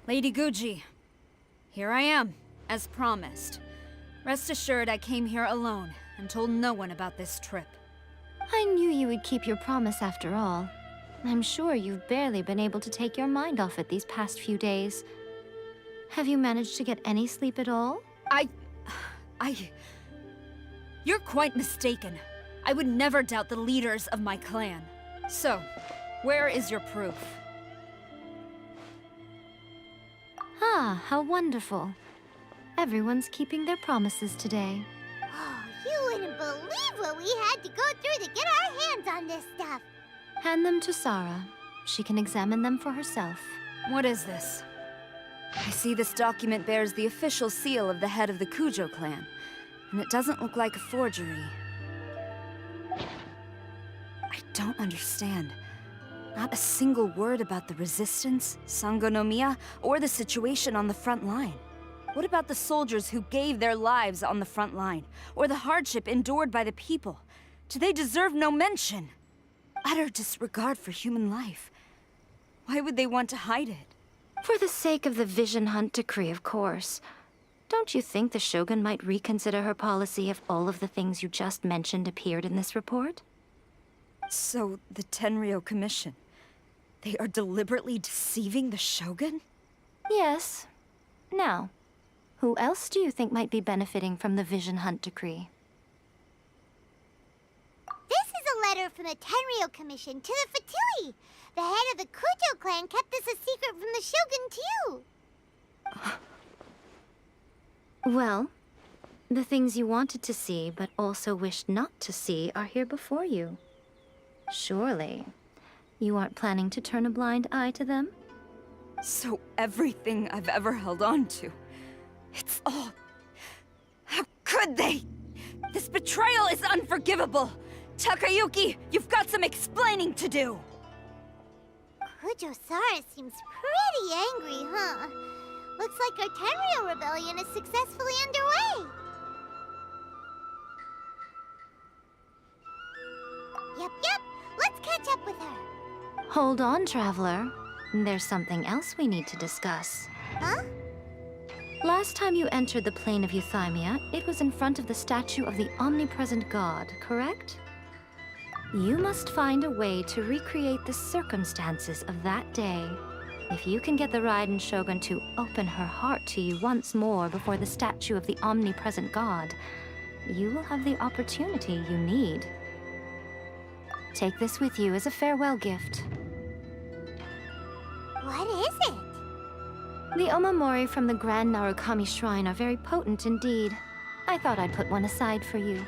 [SPEAKER 14] Lady Guji, here I am, as promised. Rest assured I came here alone and told no one about this trip.
[SPEAKER 12] I knew you would keep your promise after all. I'm sure you've barely been able to take your mind off it these past few days. Have you managed to get any sleep at all?
[SPEAKER 14] You're quite mistaken. I would never doubt the leaders of my clan. So, where is your proof?
[SPEAKER 12] Ah, how wonderful. Everyone's keeping their promises today.
[SPEAKER 4] Oh, you wouldn't believe what we had to go through to get our hands on this stuff.
[SPEAKER 12] Hand them to Sara. She can examine them for herself.
[SPEAKER 14] What is this? I see this document bears the official seal of the head of the Kujo clan, and it doesn't look like a forgery. I don't understand. Not a single word about the resistance, Sangonomiya, or the situation on the front line. What about the soldiers who gave their lives on the front line, or the hardship endured by the people? Do they deserve no mention? Utter disregard for human life. Why would they want to hide it?
[SPEAKER 12] For the sake of the Vision Hunt decree, of course. Don't you think the Shogun might reconsider her policy if all of the things you just mentioned appeared in this report?
[SPEAKER 14] So, the Tenryou Commission, they are deliberately deceiving the Shogun?
[SPEAKER 12] Yes. Now, who else do you think might be benefiting from the Vision Hunt decree?
[SPEAKER 4] This is a letter from the Tenryou Commission to the Fatui. The head of the Kujo clan kept this a secret from the Shogun, too.
[SPEAKER 12] Well, the things you wanted to see but also wished not to see are here before you. Surely, you aren't planning to turn a blind eye to them?
[SPEAKER 14] So everything I've ever held on to, it's all... How could they? This betrayal is unforgivable! Takayuki, you've got some explaining to do!
[SPEAKER 4] Kujo-Sara seems pretty angry, huh? Looks like our Tenryou rebellion is successfully underway. Yep. Let's catch up with her.
[SPEAKER 12] Hold on, Traveler. There's something else we need to discuss.
[SPEAKER 4] Huh?
[SPEAKER 12] Last time you entered the plane of Euthymia, it was in front of the statue of the omnipresent god, correct? You must find a way to recreate the circumstances of that day. If you can get the Raiden Shogun to open her heart to you once more before the statue of the omnipresent god, you will have the opportunity you need. Take this with you as a farewell gift.
[SPEAKER 4] What is it?
[SPEAKER 12] The Omamori from the Grand Narukami Shrine are very potent indeed. I thought I'd put one aside for you.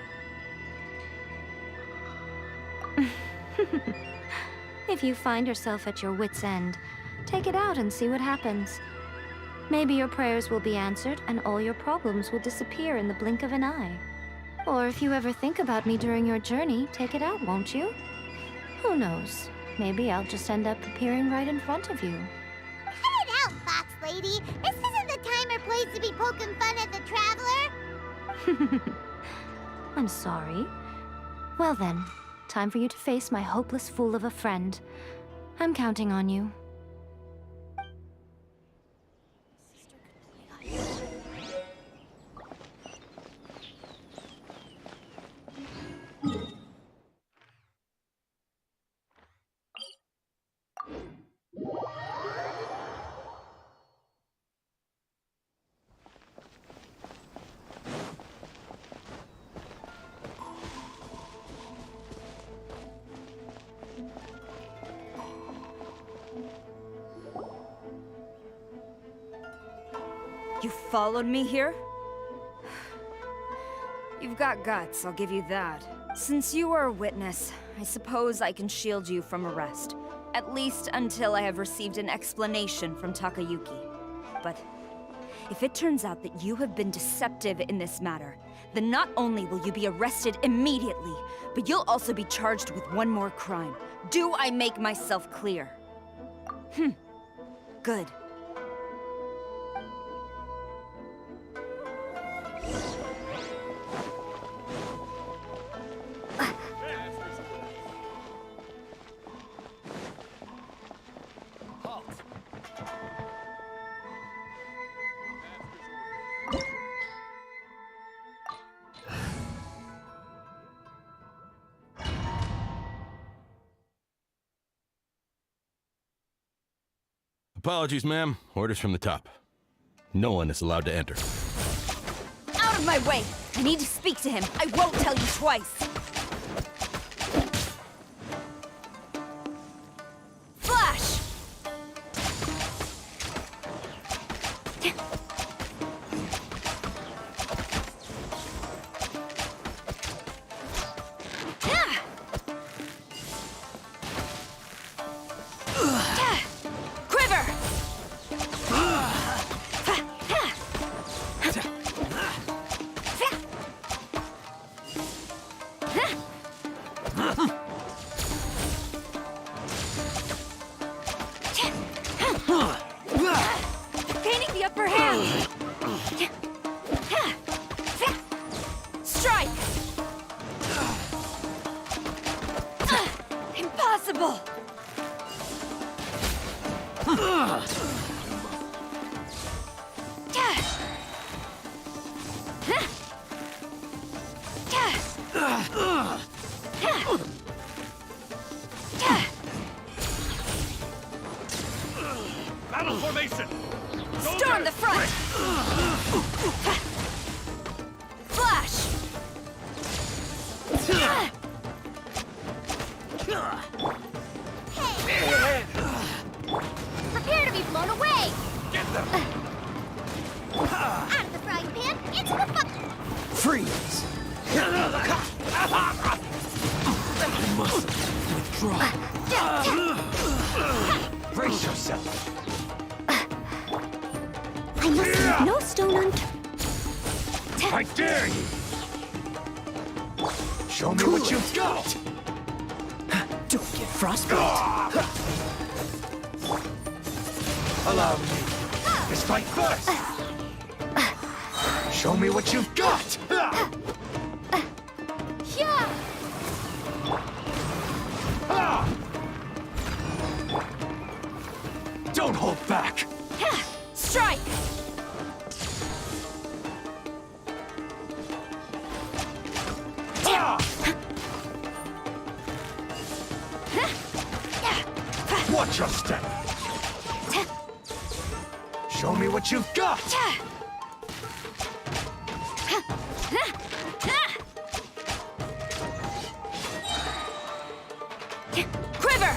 [SPEAKER 12] If you find yourself at your wit's end, take it out and see what happens. Maybe your prayers will be answered and all your problems will disappear in the blink of an eye. Or if you ever think about me during your journey, take it out, won't you? Who knows? Maybe I'll just end up appearing right in front of you.
[SPEAKER 4] Cut it out, Fox Lady. This isn't the time or place to be poking fun at the Traveler.
[SPEAKER 12] I'm sorry. Well then, time for you to face my hopeless fool of a friend. I'm counting on you.
[SPEAKER 14] You followed me here? You've got guts, I'll give you that. Since you are a witness, I suppose I can shield you from arrest. At least until I have received an explanation from Takayuki. But if it turns out that you have been deceptive in this matter, then not only will you be arrested immediately, but you'll also be charged with one more crime. Do I make myself clear? Good.
[SPEAKER 16] Apologies, ma'am. Orders from the top. No one is allowed to enter.
[SPEAKER 14] Out of my way! I need to speak to him. I won't tell you twice. Flash! Gaining the upper hand! Strike! Impossible!
[SPEAKER 7] Battle formation!
[SPEAKER 14] Storm the front! Flash!
[SPEAKER 4] Prepare to be blown away!
[SPEAKER 7] Get them!
[SPEAKER 4] Out of the frying pan, into the
[SPEAKER 3] Freeze!
[SPEAKER 7] I must withdraw. Brace yourself.
[SPEAKER 1] I must leave no stone unturned.
[SPEAKER 7] I dare you! Show me what you've got!
[SPEAKER 10] Don't get frostbite.
[SPEAKER 7] Allow me to strike first! Show me what you've got! Watch your step. Show me what you've got.
[SPEAKER 14] Quiver!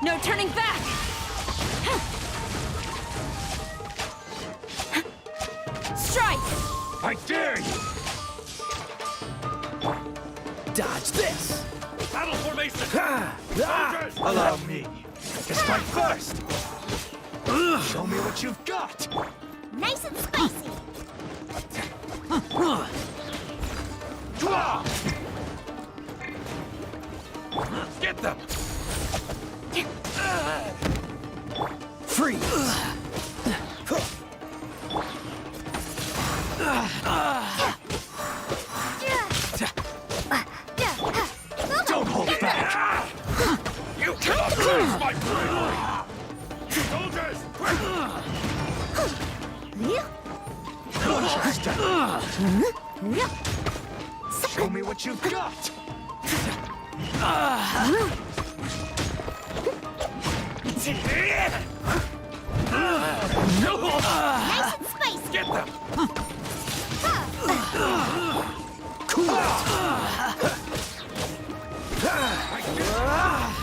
[SPEAKER 14] No turning back! Strike!
[SPEAKER 7] I dare you!
[SPEAKER 5] Dodge this!
[SPEAKER 7] Battle formation! Soldiers, allow me to strike first! Show me what you've got!
[SPEAKER 4] Nice and spicy.
[SPEAKER 7] Get them!
[SPEAKER 5] Freeze!
[SPEAKER 7] Don't hold back! You cannot lose my bravery! Soldiers, quick! Watch your step! Show me what you've got!
[SPEAKER 4] Nice and spicy.
[SPEAKER 7] Get them!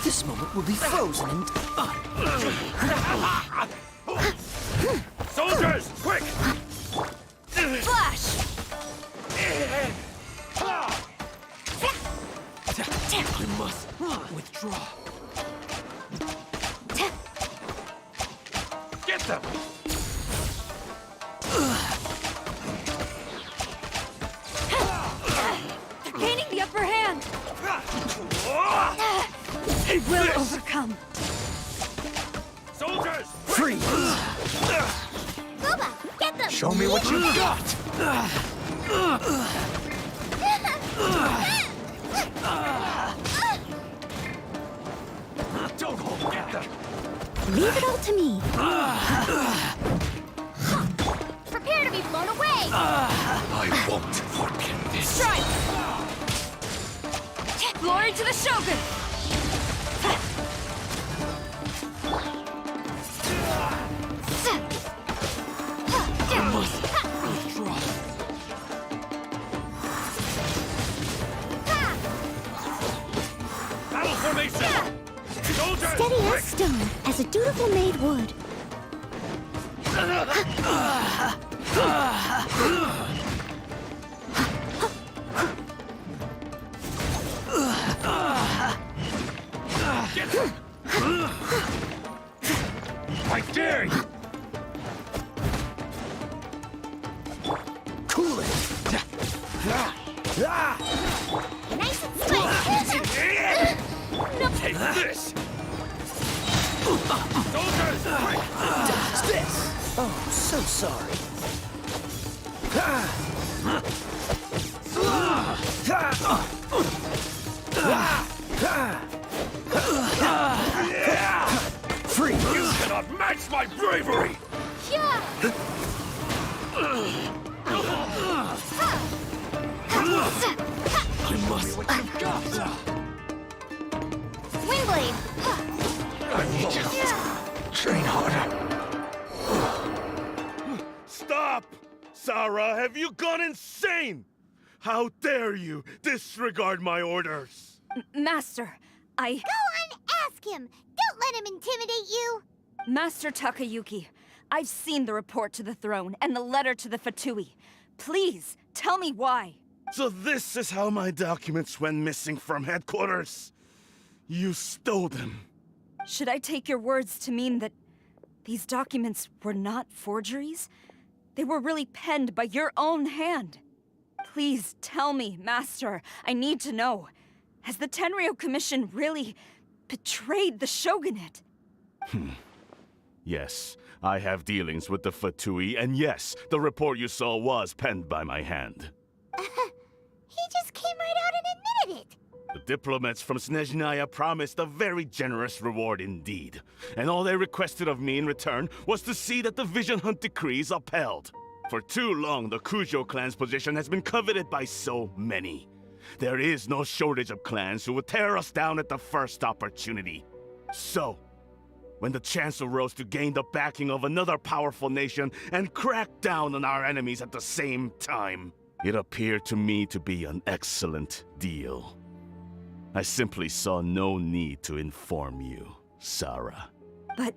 [SPEAKER 10] This moment will be frozen in
[SPEAKER 7] Soldiers, quick!
[SPEAKER 14] Flash!
[SPEAKER 10] I must withdraw.
[SPEAKER 7] Get them!
[SPEAKER 14] They're gaining the upper hand! They will overcome!
[SPEAKER 7] Soldiers,
[SPEAKER 5] Freeze!
[SPEAKER 4] Booba, get them!
[SPEAKER 7] show me what you've got! Don't hold back!
[SPEAKER 1] Leave it all to me.
[SPEAKER 4] Prepare to be blown away!
[SPEAKER 7] I won't forget this.
[SPEAKER 14] Strike! Glory to the Shogun!
[SPEAKER 7] Battle formation! Soldiers,
[SPEAKER 1] Steady
[SPEAKER 7] quick!
[SPEAKER 1] as stone, as a dutiful maid would.
[SPEAKER 7] Get them! I dare you!
[SPEAKER 5] Cool it!
[SPEAKER 4] Nice and spicy!
[SPEAKER 7] Take this! Soldiers, quick!
[SPEAKER 5] Dodge this! Oh, so sorry. Freeze!
[SPEAKER 7] You cannot match my bravery!
[SPEAKER 5] I must.
[SPEAKER 7] What you've got!
[SPEAKER 4] Wingblade!
[SPEAKER 7] I need you. Train harder.
[SPEAKER 17] Stop! Sarah, have you gone insane? How dare you disregard my orders?
[SPEAKER 14] Master,
[SPEAKER 4] Go on, ask him! Don't let him intimidate you!
[SPEAKER 14] Master Takayuki, I've seen the report to the throne and the letter to the Fatui. Please, tell me why.
[SPEAKER 17] So this is how my documents went missing from headquarters. You stole them.
[SPEAKER 14] Should I take your words to mean that these documents were not forgeries? They were really penned by your own hand. Please tell me, Master. I need to know. Has the Tenryou Commission really betrayed the Shogunate?
[SPEAKER 17] Yes, I have dealings with the Fatui, and yes, the report you saw was penned by my hand.
[SPEAKER 4] He just came right out and admitted it!
[SPEAKER 17] The diplomats from Snezhnaya promised a very generous reward indeed, and all they requested of me in return was to see that the Vision Hunt decree is upheld. For too long, the Kujo clan's position has been coveted by so many. There is no shortage of clans who would tear us down at the first opportunity. So, when the chance arose to gain the backing of another powerful nation and crack down on our enemies at the same time, it appeared to me to be an excellent deal. I simply saw no need to inform you, Sarah.
[SPEAKER 14] But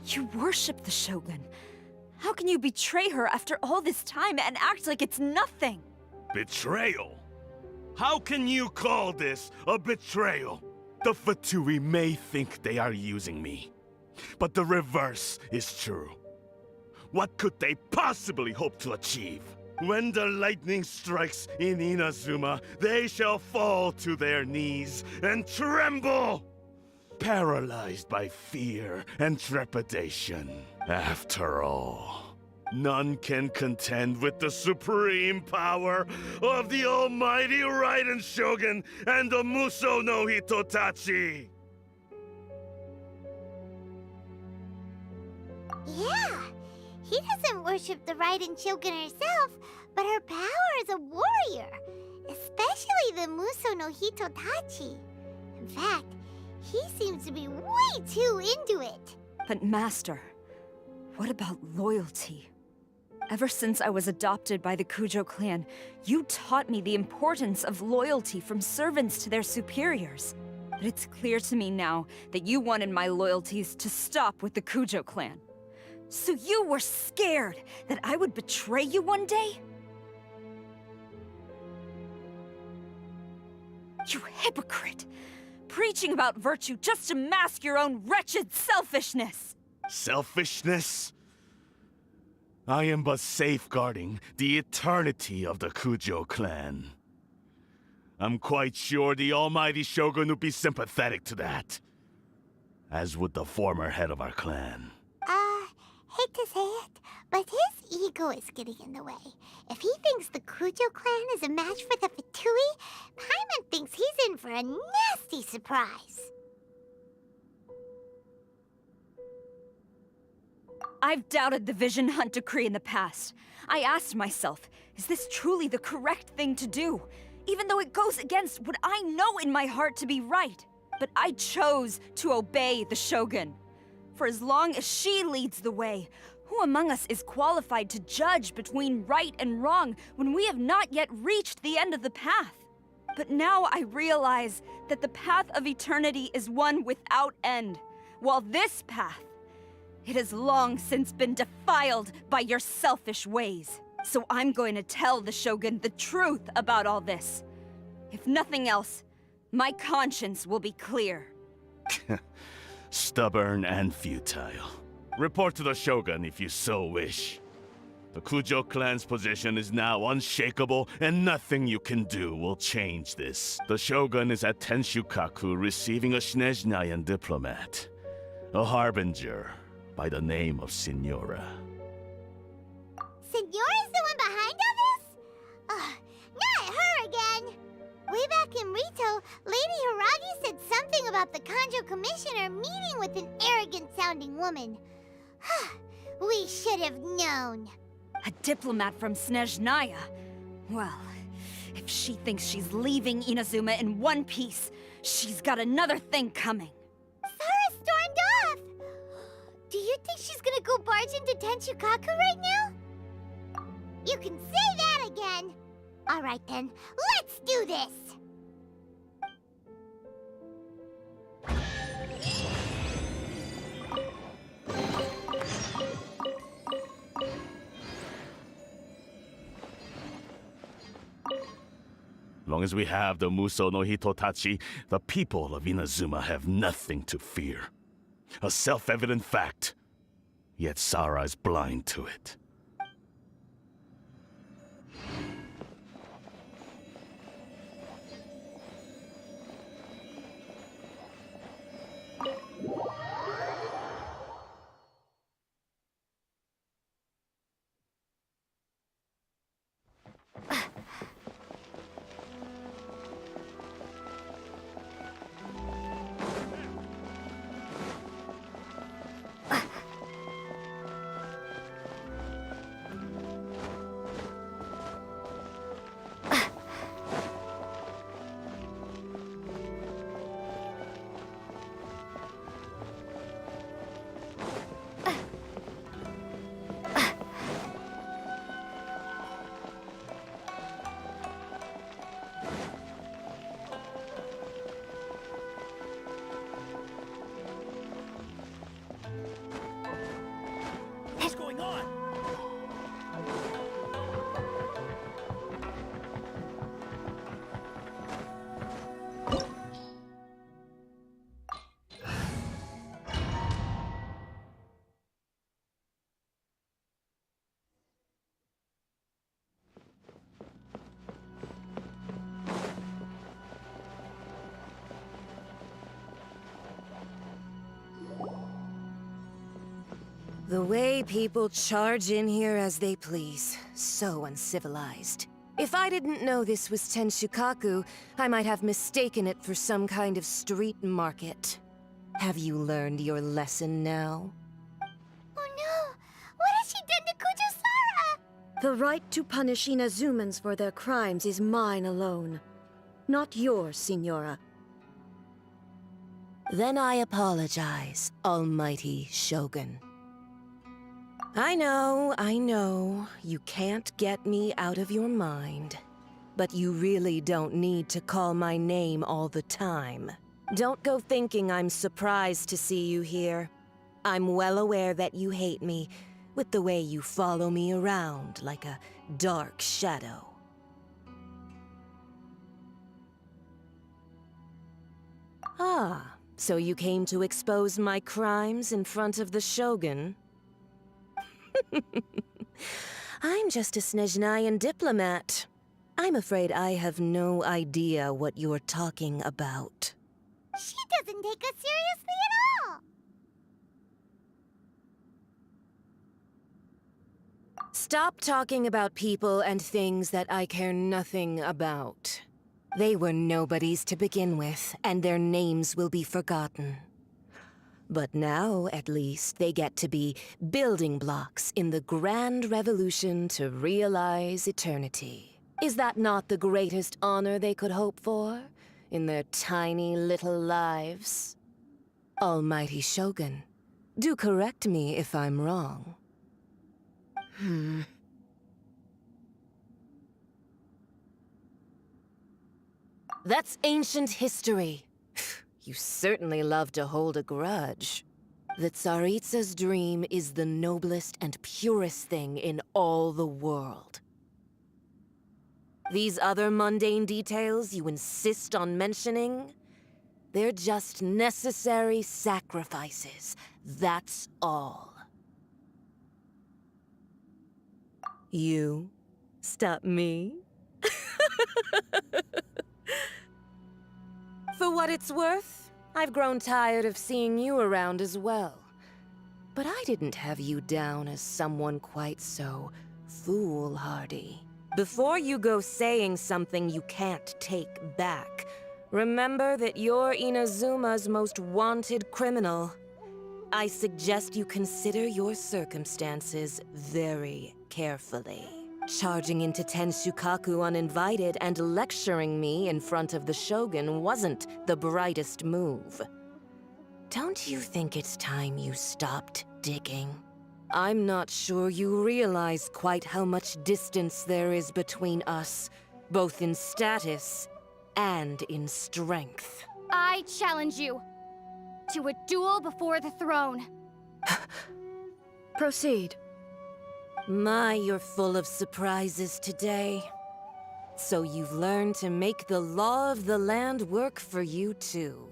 [SPEAKER 14] you worship the Shogun. How can you betray her after all this time and act like it's nothing?
[SPEAKER 17] Betrayal? How can you call this a betrayal? The Fatui may think they are using me, but the reverse is true. What could they possibly hope to achieve? When the lightning strikes in Inazuma, they shall fall to their knees and tremble, paralyzed by fear and trepidation. After all, none can contend with the supreme power of the almighty Raiden Shogun and the Muso no Hitotachi!
[SPEAKER 4] Yeah, he doesn't worship the Raiden Shogun herself, but her power as a warrior, especially the Muso no Hitotachi. In fact, he seems to be way too into it.
[SPEAKER 14] But Master, what about loyalty? Ever since I was adopted by the Kujo clan, you taught me the importance of loyalty from servants to their superiors. But it's clear to me now that you wanted my loyalties to stop with the Kujo clan. So you were scared that I would betray you one day? You hypocrite! Preaching about virtue just to mask your own wretched selfishness!
[SPEAKER 17] Selfishness? I am but safeguarding the eternity of the Kujo clan. I'm quite sure the almighty Shogun would be sympathetic to that. As would the former head of our clan.
[SPEAKER 4] Hate to say it, but his ego is getting in the way. If he thinks the Kujo clan is a match for the Fatui, Paimon thinks he's in for a nasty surprise.
[SPEAKER 14] I've doubted the Vision Hunt decree in the past. I asked myself, is this truly the correct thing to do? Even though it goes against what I know in my heart to be right. But I chose to obey the Shogun. For as long as she leads the way, who among us is qualified to judge between right and wrong when we have not yet reached the end of the path? But now I realize that the path of eternity is one without end, while this path, it has long since been defiled by your selfish ways. So I'm going to tell the Shogun the truth about all this. If nothing else, my conscience will be clear.
[SPEAKER 17] Stubborn and futile. Report to the Shogun if you so wish. The Kujo clan's position is now unshakable, and nothing you can do will change this. The Shogun is at Tenshukaku receiving a Snezhnayan diplomat, a harbinger by the name of Signora.
[SPEAKER 4] Signora's the one behind all this? Not her again! Way back in Rito, Lady Hiragi said something about the Kanjo Commissioner meeting with an arrogant-sounding woman. We should have known.
[SPEAKER 14] A diplomat from Snezhnaya? Well, if she thinks she's leaving Inazuma in one piece, she's got another thing coming.
[SPEAKER 4] Sarah stormed off! Do you think she's gonna go barge into Tenshukaku right now? You can say that again! Alright then, let's do this!
[SPEAKER 17] Long as we have the Muso no Hitotachi, the people of Inazuma have nothing to fear. A self-evident fact. Yet Sarah is blind to it.
[SPEAKER 7] What's going on?
[SPEAKER 18] The way people charge in here as they please. So uncivilized. If I didn't know this was Tenshukaku, I might have mistaken it for some kind of street market. Have you learned your lesson now?
[SPEAKER 4] Oh no! What has she done to Kujusara?
[SPEAKER 19] The right to punish Inazumans for their crimes is mine alone. Not yours, Signora.
[SPEAKER 18] Then I apologize, Almighty Shogun. I know, you can't get me out of your mind. But you really don't need to call my name all the time. Don't go thinking I'm surprised to see you here. I'm well aware that you hate me, with the way you follow me around like a dark shadow. Ah, so you came to expose my crimes in front of the Shogun? I'm just a Snezhnayan diplomat. I'm afraid I have no idea what you're talking about.
[SPEAKER 4] She doesn't take us seriously at all!
[SPEAKER 18] Stop talking about people and things that I care nothing about. They were nobodies to begin with, and their names will be forgotten. But now, at least, they get to be building blocks in the grand revolution to realize eternity. Is that not the greatest honor they could hope for in their tiny little lives? Almighty Shogun, do correct me if I'm wrong. That's ancient history. You certainly love to hold a grudge. The Tsaritsa's dream is the noblest and purest thing in all the world. These other mundane details you insist on mentioning, they're just necessary sacrifices. That's all. You stop me? For what it's worth, I've grown tired of seeing you around as well. But I didn't have you down as someone quite so foolhardy. Before you go saying something you can't take back, remember that you're Inazuma's most wanted criminal. I suggest you consider your circumstances very carefully. Charging into Tenshukaku uninvited and lecturing me in front of the Shogun wasn't the brightest move. Don't you think it's time you stopped digging? I'm not sure you realize quite how much distance there is between us, both in status and in strength.
[SPEAKER 20] I challenge you to a duel before the throne.
[SPEAKER 19] Proceed.
[SPEAKER 18] My, you're full of surprises today. So you've learned to make the law of the land work for you too.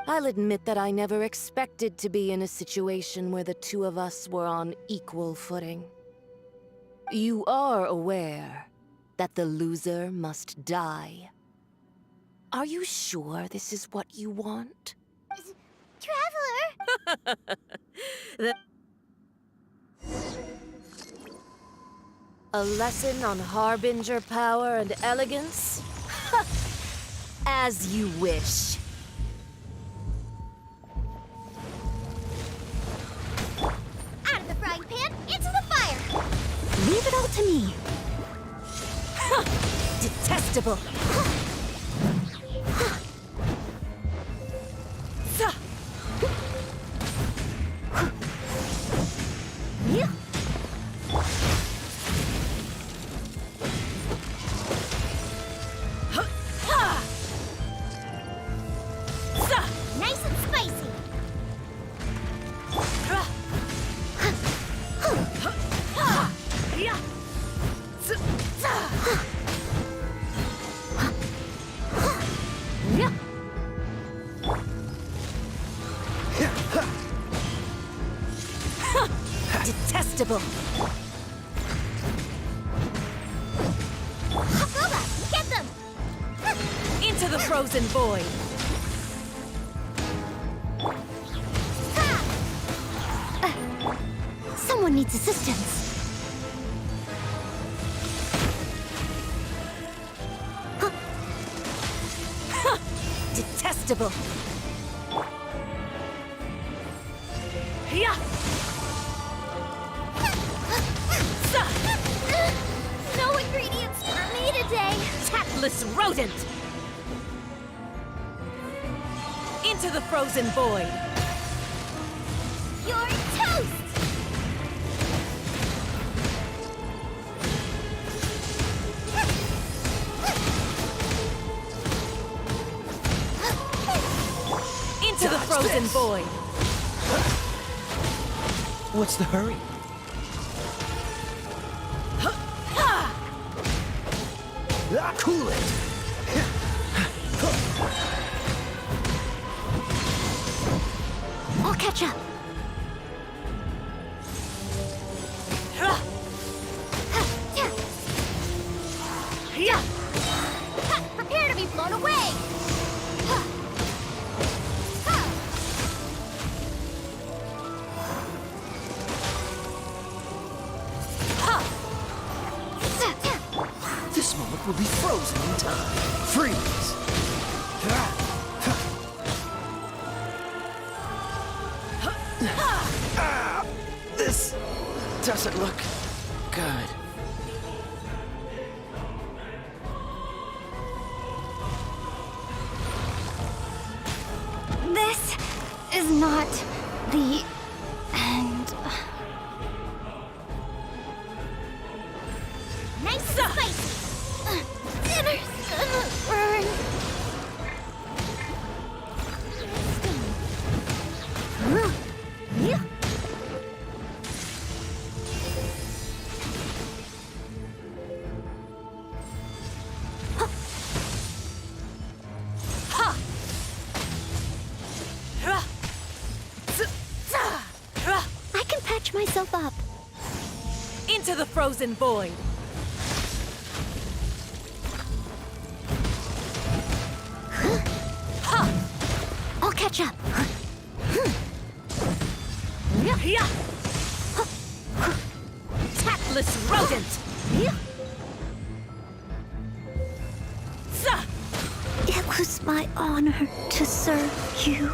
[SPEAKER 18] I'll admit that I never expected to be in a situation where the two of us were on equal footing. You are aware that the loser must die. Are you sure this is what you want?
[SPEAKER 4] Traveler!
[SPEAKER 18] A lesson on Harbinger power and elegance? As you wish.
[SPEAKER 4] Out of the frying pan, into the fire!
[SPEAKER 18] Leave it all to me. Detestable. Detestable.
[SPEAKER 4] Hakuba, get them!
[SPEAKER 18] Into the frozen void.
[SPEAKER 1] Someone needs assistance.
[SPEAKER 18] Detestable.
[SPEAKER 4] No ingredients for me today!
[SPEAKER 18] Tactless rodent. Into the frozen void.
[SPEAKER 4] You're toast!
[SPEAKER 18] Into the frozen void.
[SPEAKER 10] What's the hurry? Cool it!
[SPEAKER 1] I'll catch up.
[SPEAKER 4] Prepare to be blown away!
[SPEAKER 10] This moment will be frozen in time. Freeze! This doesn't look good.
[SPEAKER 1] This is not the end.
[SPEAKER 4] Nice and spicy!
[SPEAKER 1] Dinner's gonna burn. I can patch myself up.
[SPEAKER 18] Into the frozen void.
[SPEAKER 1] I'll catch up.
[SPEAKER 18] Tactless rodent.
[SPEAKER 1] It was my honor to serve you.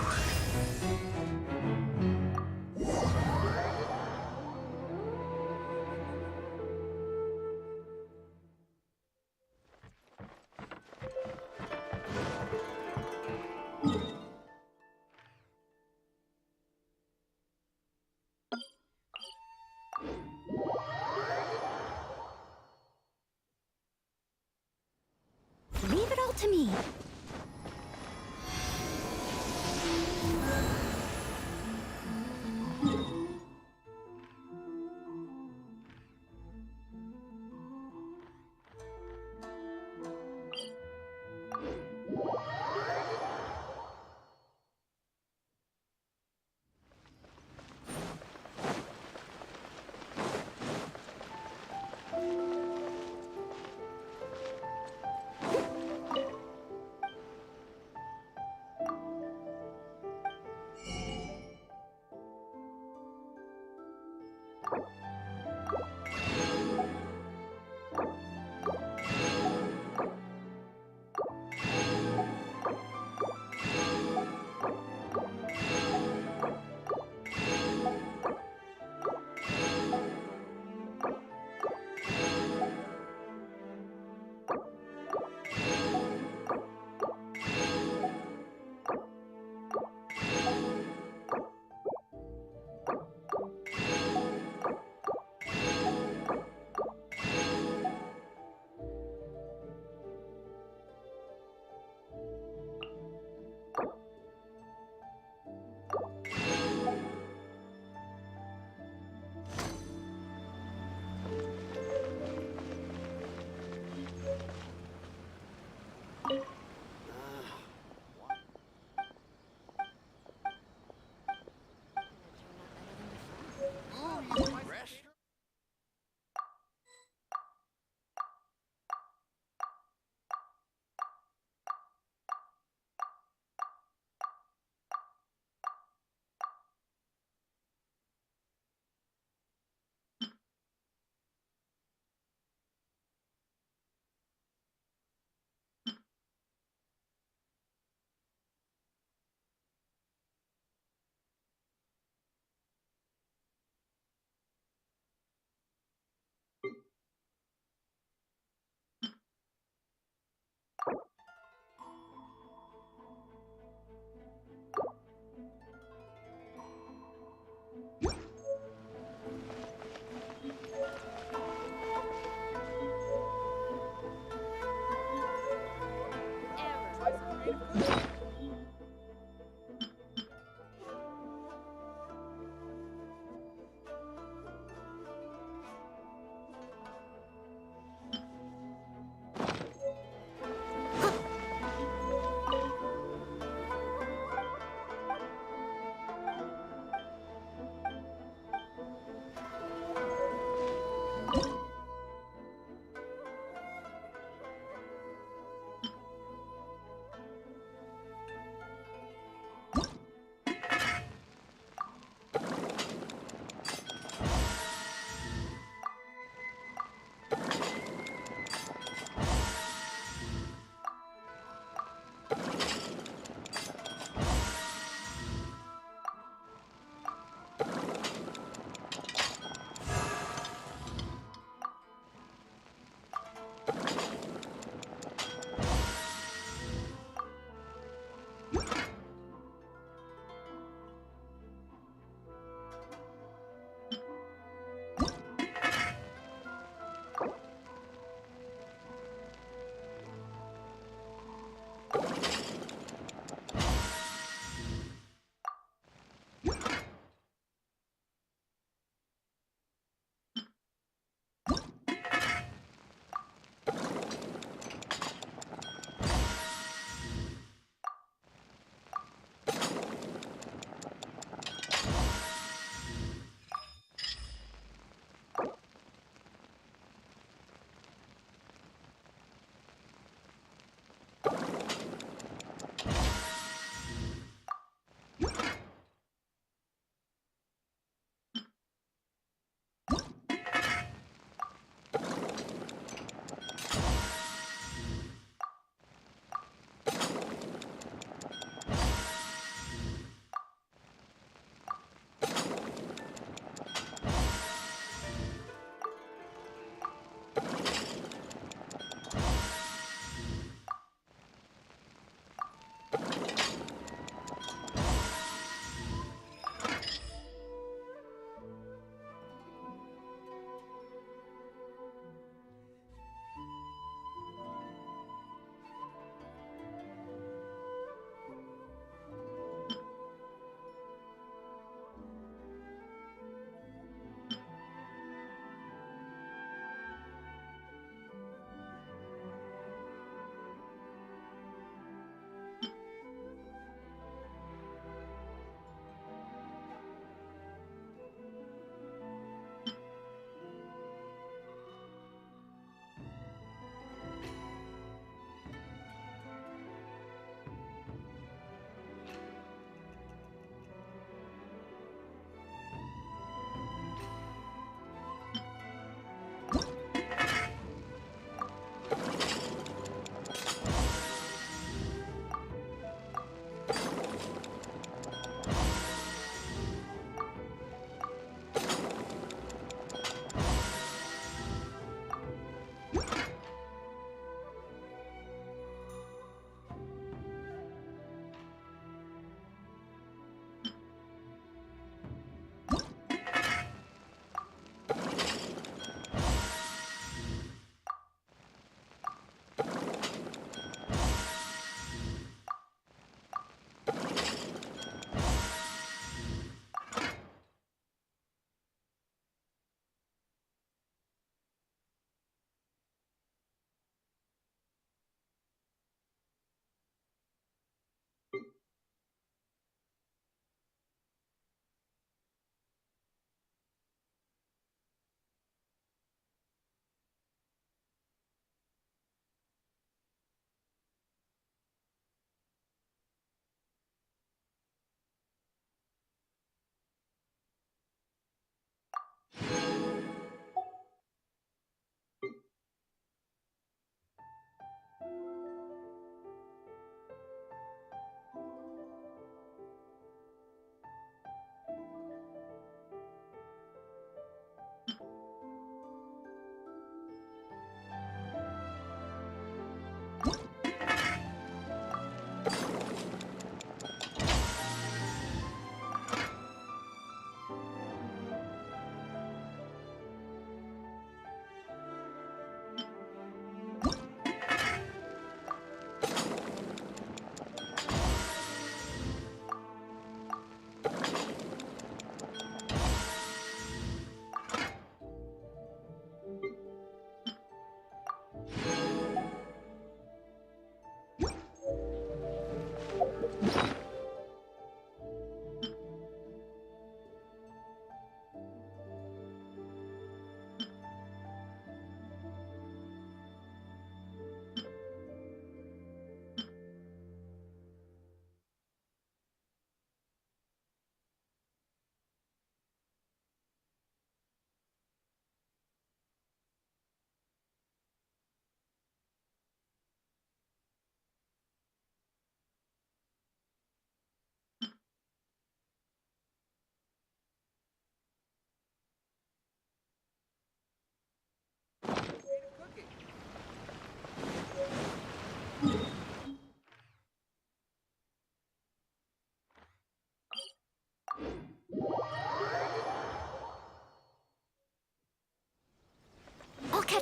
[SPEAKER 1] Leave it all to me.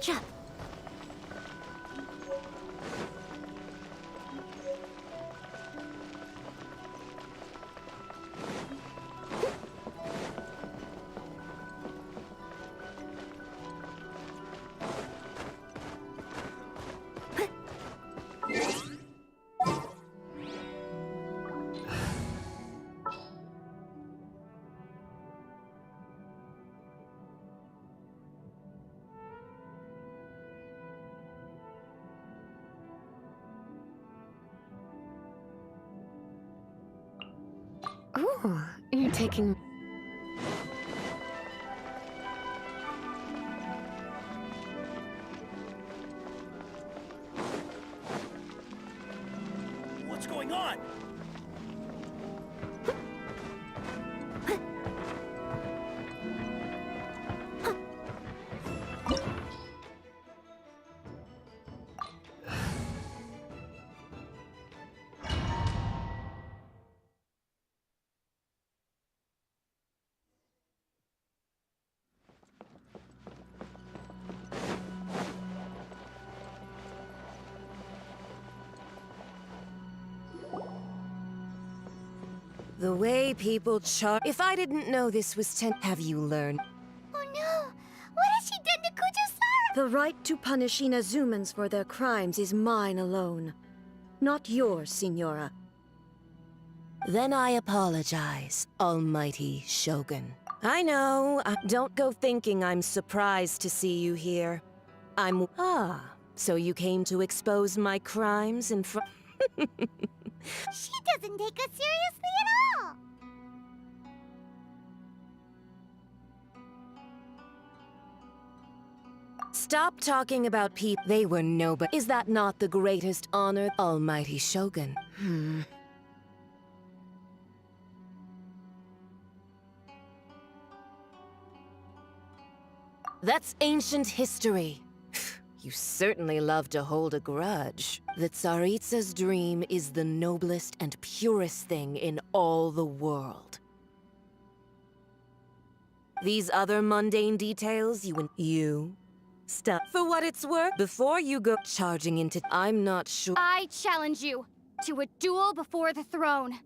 [SPEAKER 1] catch up.
[SPEAKER 9] Ooh, you're taking...
[SPEAKER 7] What's going on?
[SPEAKER 18] The way people char— If I didn't know this was 10— Have you learned?
[SPEAKER 4] Oh no! What has she done to Kujo-san?
[SPEAKER 19] The right to punish Inazumans for their crimes is mine alone. Not yours, Signora.
[SPEAKER 18] Then I apologize, Almighty Shogun. I know. Don't go thinking I'm surprised to see you here. So you came to expose my crimes in front—
[SPEAKER 4] She doesn't take us seriously at all!
[SPEAKER 18] Stop talking about people. They were nobody. Is that not the greatest honor, Almighty Shogun? That's ancient history. You certainly love to hold a grudge. The Tsaritsa's dream is the noblest and purest thing in all the world. These other mundane details, you stop. For what it's worth, before you go charging into— I'm not sure—
[SPEAKER 20] I challenge you to a duel before the throne.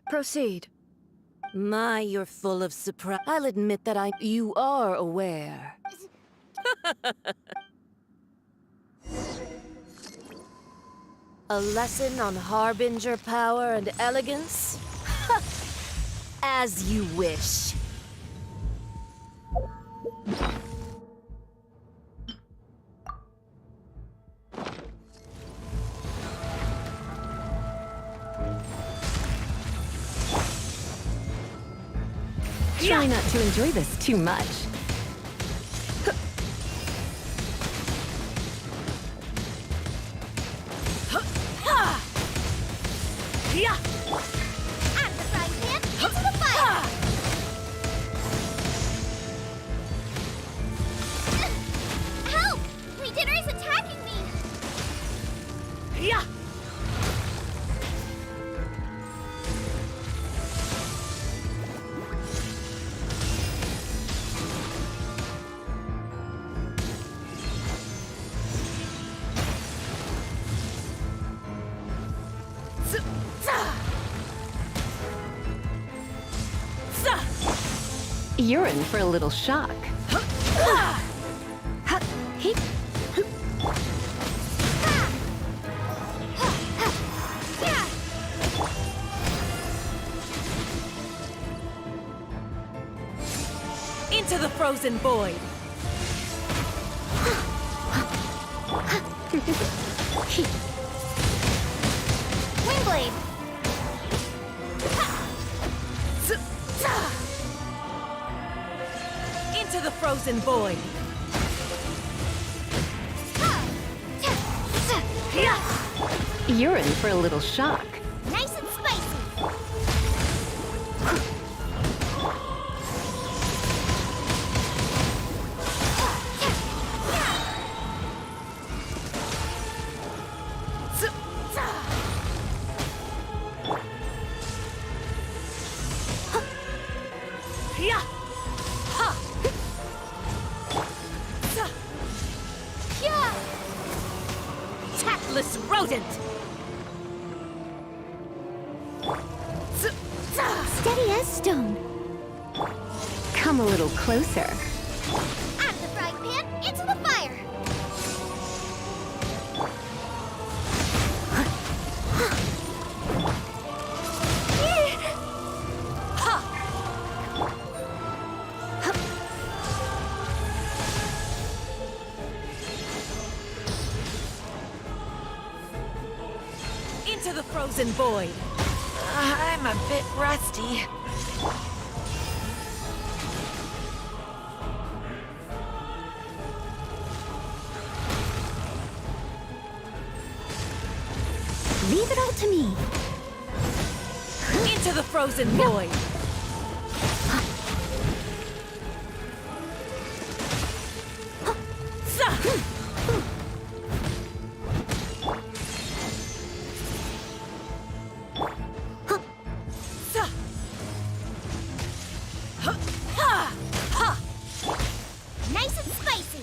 [SPEAKER 19] Proceed.
[SPEAKER 18] My, you're full of surprise. I'll admit that you are aware. A lesson on Harbinger power and elegance? As you wish.
[SPEAKER 9] Try not to enjoy this too much.
[SPEAKER 4] I'm the frying pan into the fire! Help! Retainer is attacking me!
[SPEAKER 9] You're in for a little shock.
[SPEAKER 18] Into the frozen void.
[SPEAKER 4] Windblade!
[SPEAKER 18] Into the frozen void.
[SPEAKER 9] You're in for a little shock.
[SPEAKER 4] Nice and spicy!
[SPEAKER 18] rodent!
[SPEAKER 1] Steady as stone.
[SPEAKER 9] Come a little closer.
[SPEAKER 4] Out of the frying pan, into the fire!
[SPEAKER 18] Into the frozen void! I'm a bit rusty.
[SPEAKER 1] Leave it all to me.
[SPEAKER 18] Into the frozen void!
[SPEAKER 4] Nice and spicy!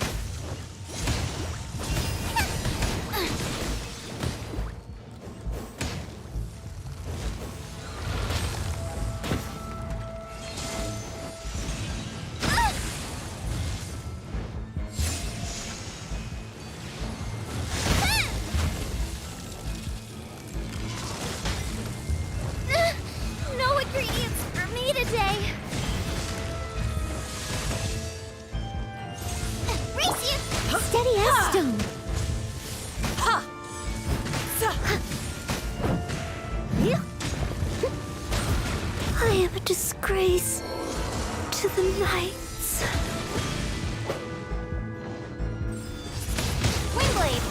[SPEAKER 4] No ingredients for me today! Race you!
[SPEAKER 1] Steady as stone. I am a disgrace to the knights.
[SPEAKER 4] Windblade!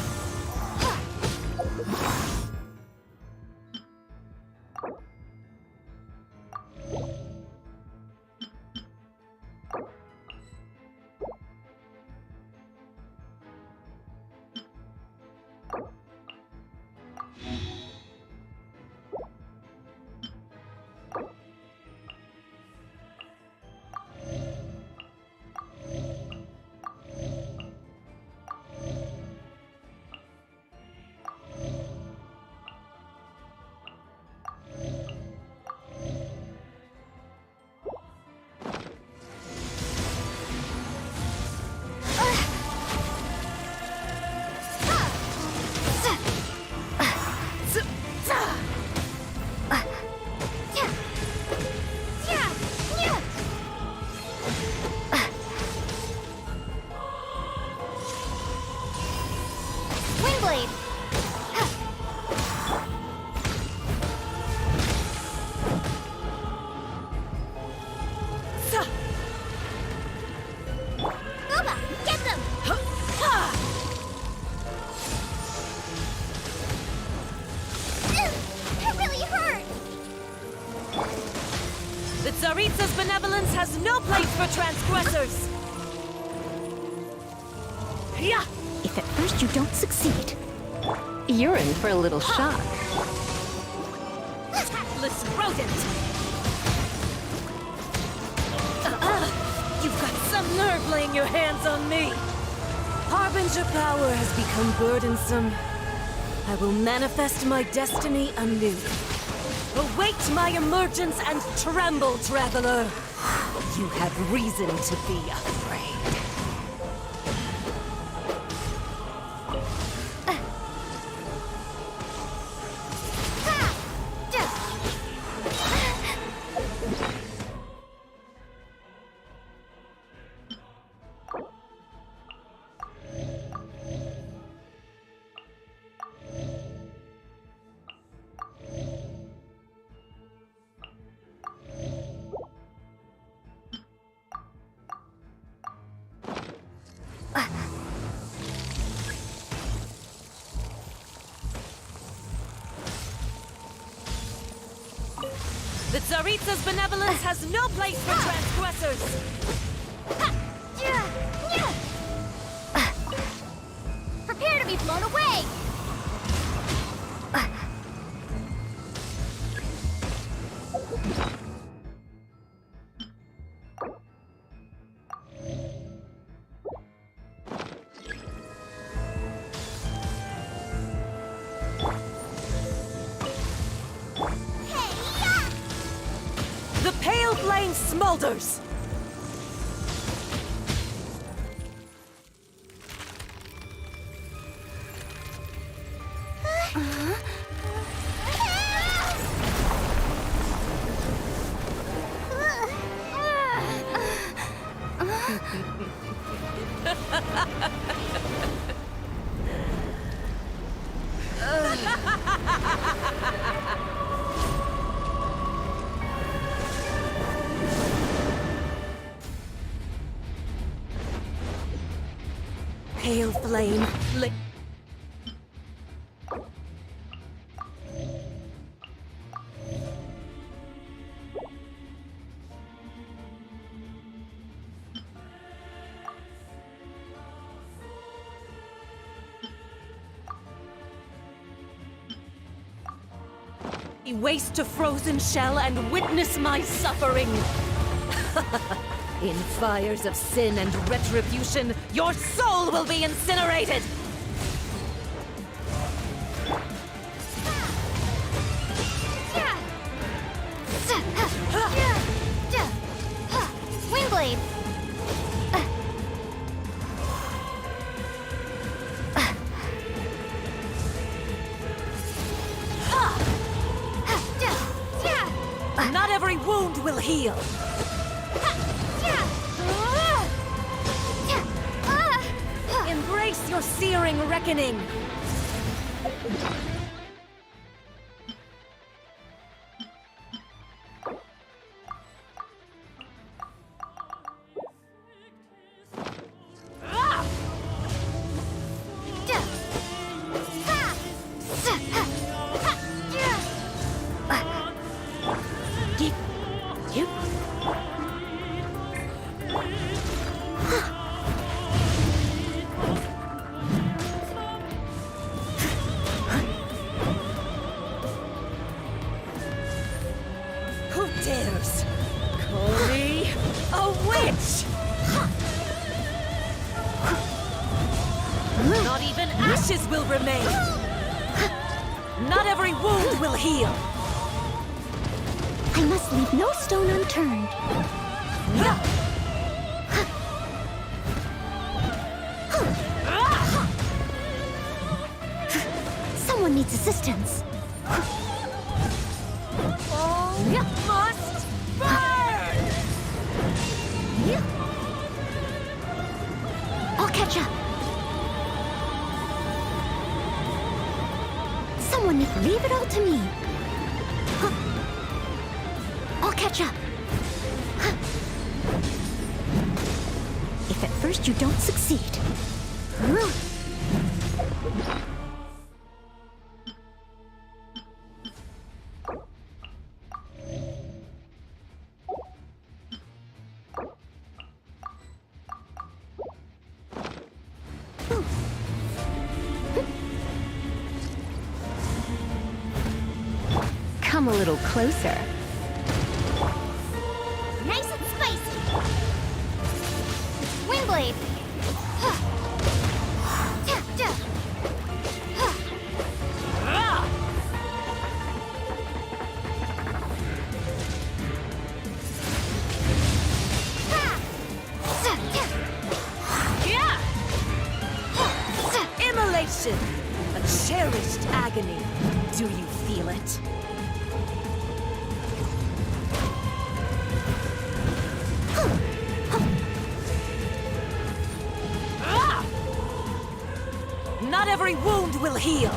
[SPEAKER 4] Windblade! Booba, get them! That really hurt!
[SPEAKER 18] The Tsaritsa's benevolence has no place for transgressors! Yeah!
[SPEAKER 1] If at first you don't succeed,
[SPEAKER 9] You're in for a little shock.
[SPEAKER 18] Tactless rodent! You've got some nerve laying your hands on me! Harbinger power has become burdensome. I will manifest my destiny anew. Await my emergence and tremble, traveler! You have reason to be afraid. The Tsaritsa's benevolence has no place for transgressors!
[SPEAKER 4] Prepare to be blown away!
[SPEAKER 18] flame smolders! Pale flame. Waste to frozen shell and witness my suffering. In fires of sin and retribution, your soul will be incinerated!
[SPEAKER 1] Wingblade!
[SPEAKER 18] Not every wound will heal! Embrace your searing reckoning! Who dares call me a witch? Not even ashes will remain. Not every wound will heal.
[SPEAKER 1] I must leave no stone unturned. Someone needs assistance.
[SPEAKER 18] Must burn!
[SPEAKER 1] I'll catch up. Someone leave it all to me. I'll catch up. If at first you don't succeed.
[SPEAKER 9] Come a little closer.
[SPEAKER 1] Nice and spicy. Wingblade.
[SPEAKER 18] Immolation! A cherished agony. Do you feel it? Not every wound will heal.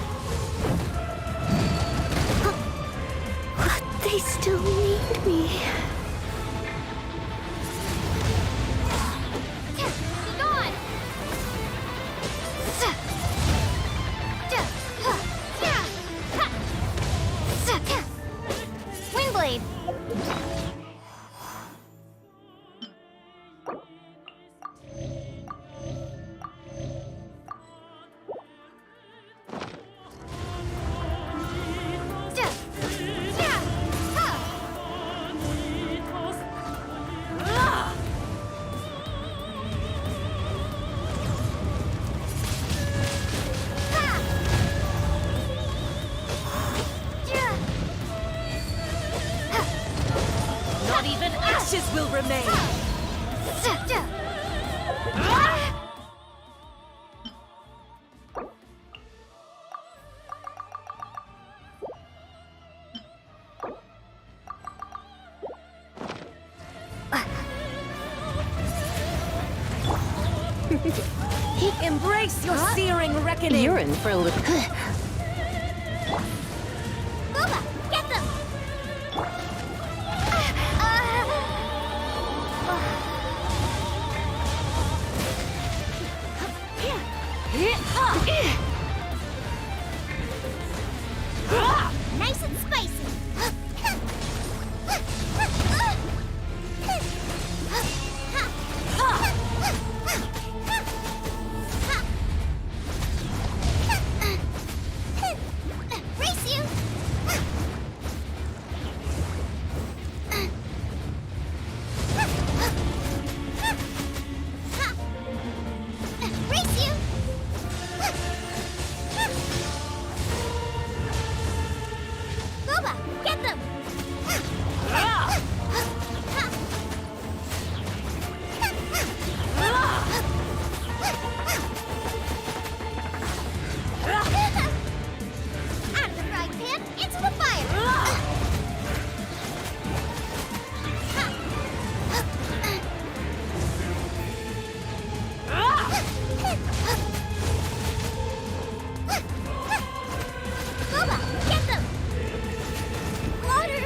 [SPEAKER 1] They still need me. Be gone! Wingblade!
[SPEAKER 18] ashes will remain. Embrace your searing reckoning.
[SPEAKER 9] You're in for a little.
[SPEAKER 4] Booba, get them! Nice and spicy. Race you! Race you! Booba, get them! Out of the frying pan, into the fire! Booba, get them! Water!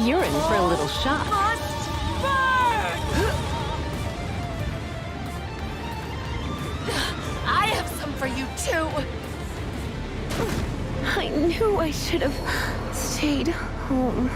[SPEAKER 9] You're in for a little shock.
[SPEAKER 18] I have some for you too.
[SPEAKER 9] I knew I should have stayed home.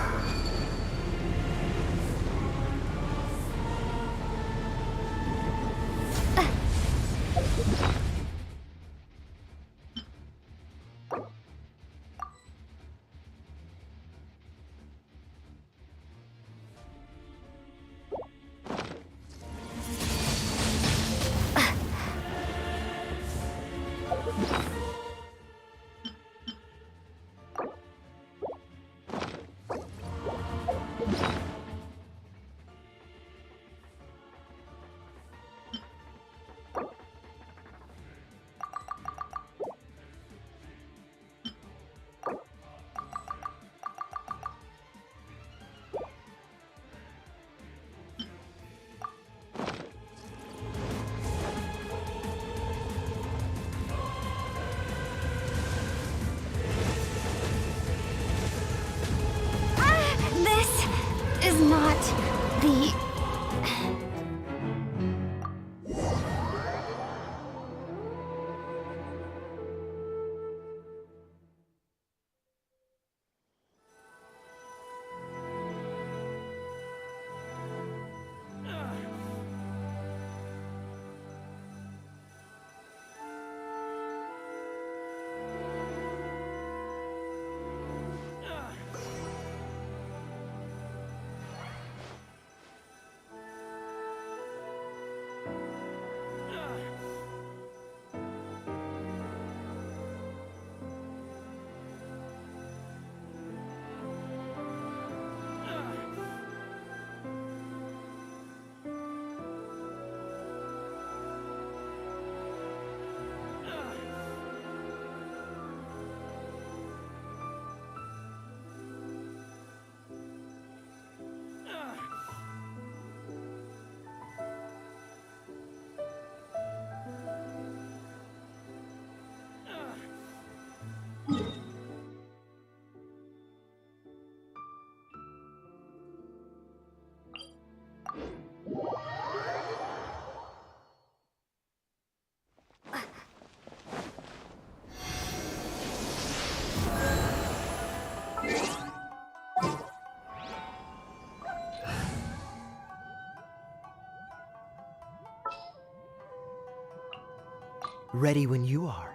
[SPEAKER 1] Is not the...
[SPEAKER 21] Ready when you are.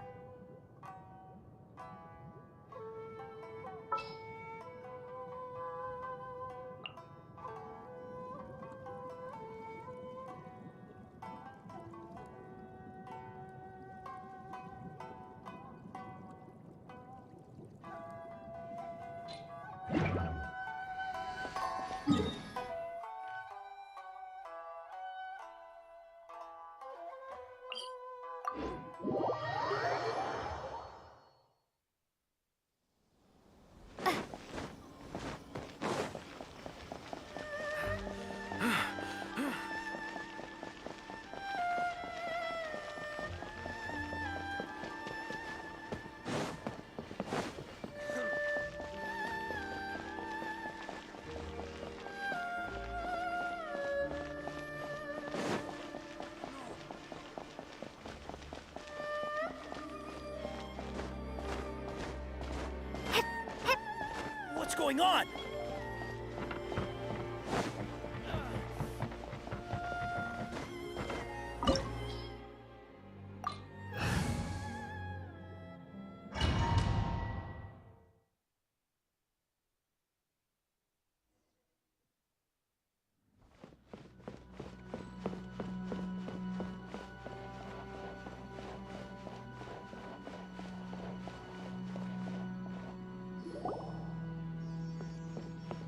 [SPEAKER 7] What's going on?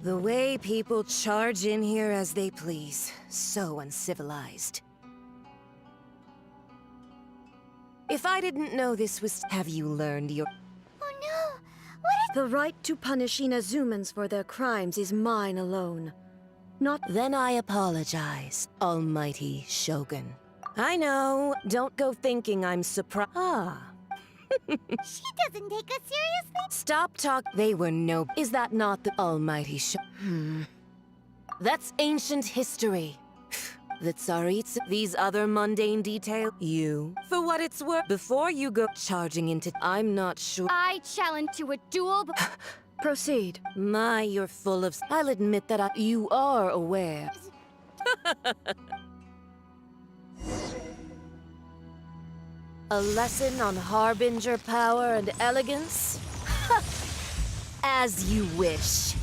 [SPEAKER 18] The way people charge in here as they please. So uncivilized. If I didn't know this was... Have you learned your...
[SPEAKER 4] Oh no! What
[SPEAKER 19] The right to punish Inazumans for their crimes is mine alone. Not...
[SPEAKER 18] Then I apologize, Almighty Shogun. I know. Don't go thinking I'm surprised. Ah.
[SPEAKER 4] She doesn't take us seriously?
[SPEAKER 18] Stop talk. They were no... Is that not the Almighty That's ancient history. The Tsaritsa, these other mundane details. You, for what it's worth, before you go charging into... I'm not sure...
[SPEAKER 20] I challenge to a duel.
[SPEAKER 19] Proceed.
[SPEAKER 18] My, you're full of... I'll admit that you are aware. A lesson on harbinger power and elegance? As you wish.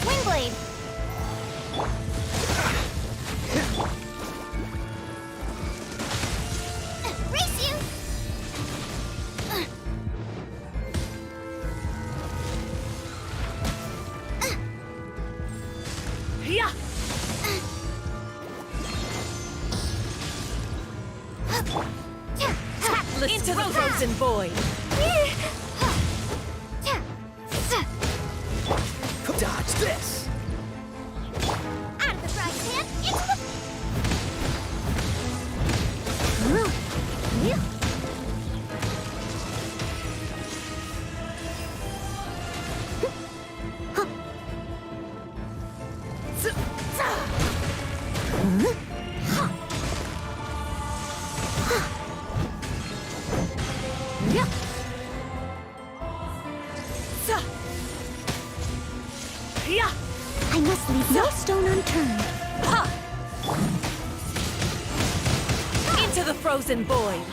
[SPEAKER 20] Wingblade. Race you.
[SPEAKER 18] Into the frozen void.
[SPEAKER 7] Dodge this!
[SPEAKER 20] Out of the frying pan, into the...
[SPEAKER 1] I must leave no stone unturned.
[SPEAKER 18] Into the frozen void.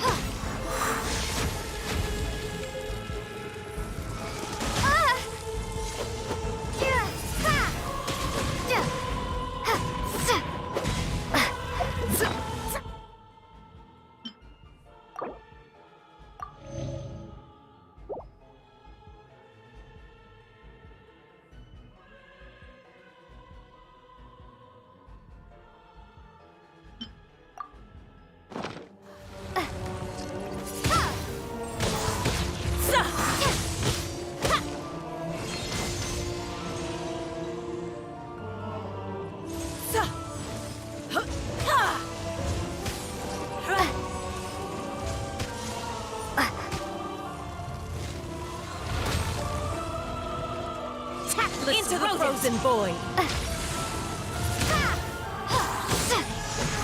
[SPEAKER 18] Into the frozen void!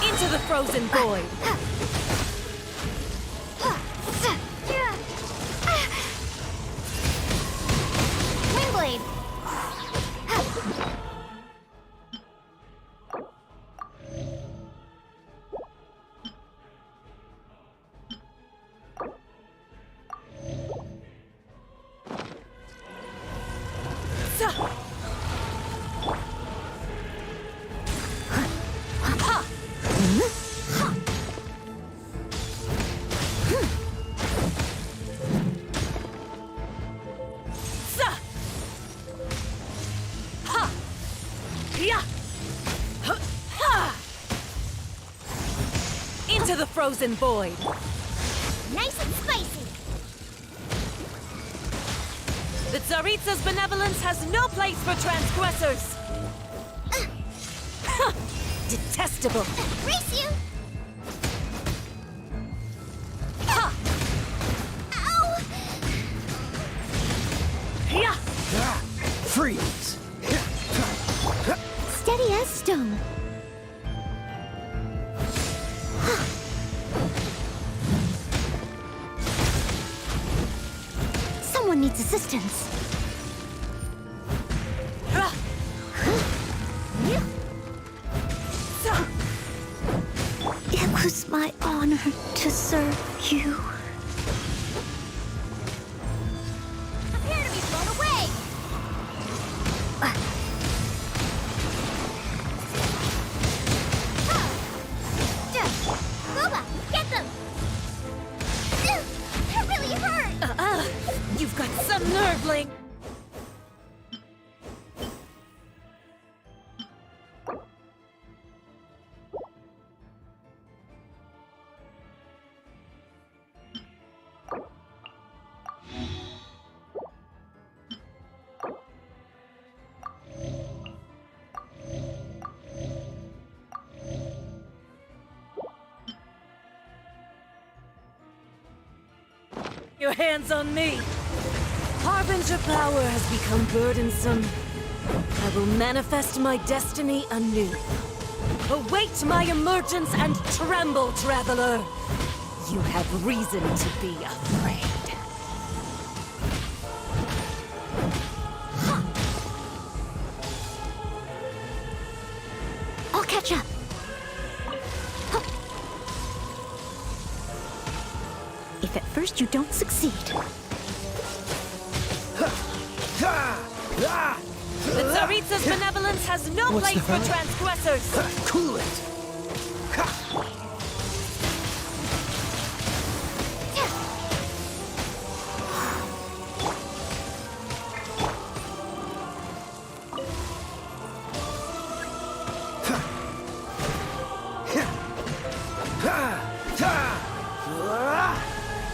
[SPEAKER 18] Into the frozen void!
[SPEAKER 20] Windblade!
[SPEAKER 18] Into the frozen void!
[SPEAKER 4] Nice and spicy.
[SPEAKER 18] The Tsaritsa's benevolence has no place for transgressors! Detestable!
[SPEAKER 4] Brace you!
[SPEAKER 21] Freeze!
[SPEAKER 1] Steady as stone. Someone needs assistance. It was my honor to serve you.
[SPEAKER 20] Prepare to be blown away!
[SPEAKER 4] Boba, get them! That really hurt!
[SPEAKER 18] You've got some nerveling! Your hands on me! Harbinger power has become burdensome. I will manifest my destiny anew. Await my emergence and tremble, traveler! You have reason to be afraid.
[SPEAKER 1] I'll catch up. If at first you don't succeed.
[SPEAKER 18] The Tsaritsa's benevolence has no
[SPEAKER 21] What's
[SPEAKER 18] place
[SPEAKER 21] the
[SPEAKER 18] for
[SPEAKER 21] hurry?
[SPEAKER 18] transgressors!
[SPEAKER 21] Cool it!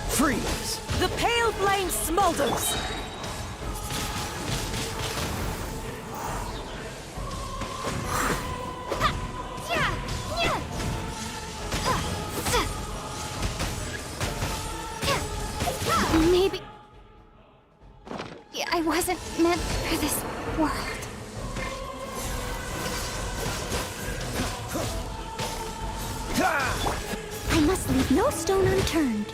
[SPEAKER 21] Freeze!
[SPEAKER 18] The pale flame smolders!
[SPEAKER 20] Maybe... I wasn't meant for this world.
[SPEAKER 1] I must leave no stone unturned.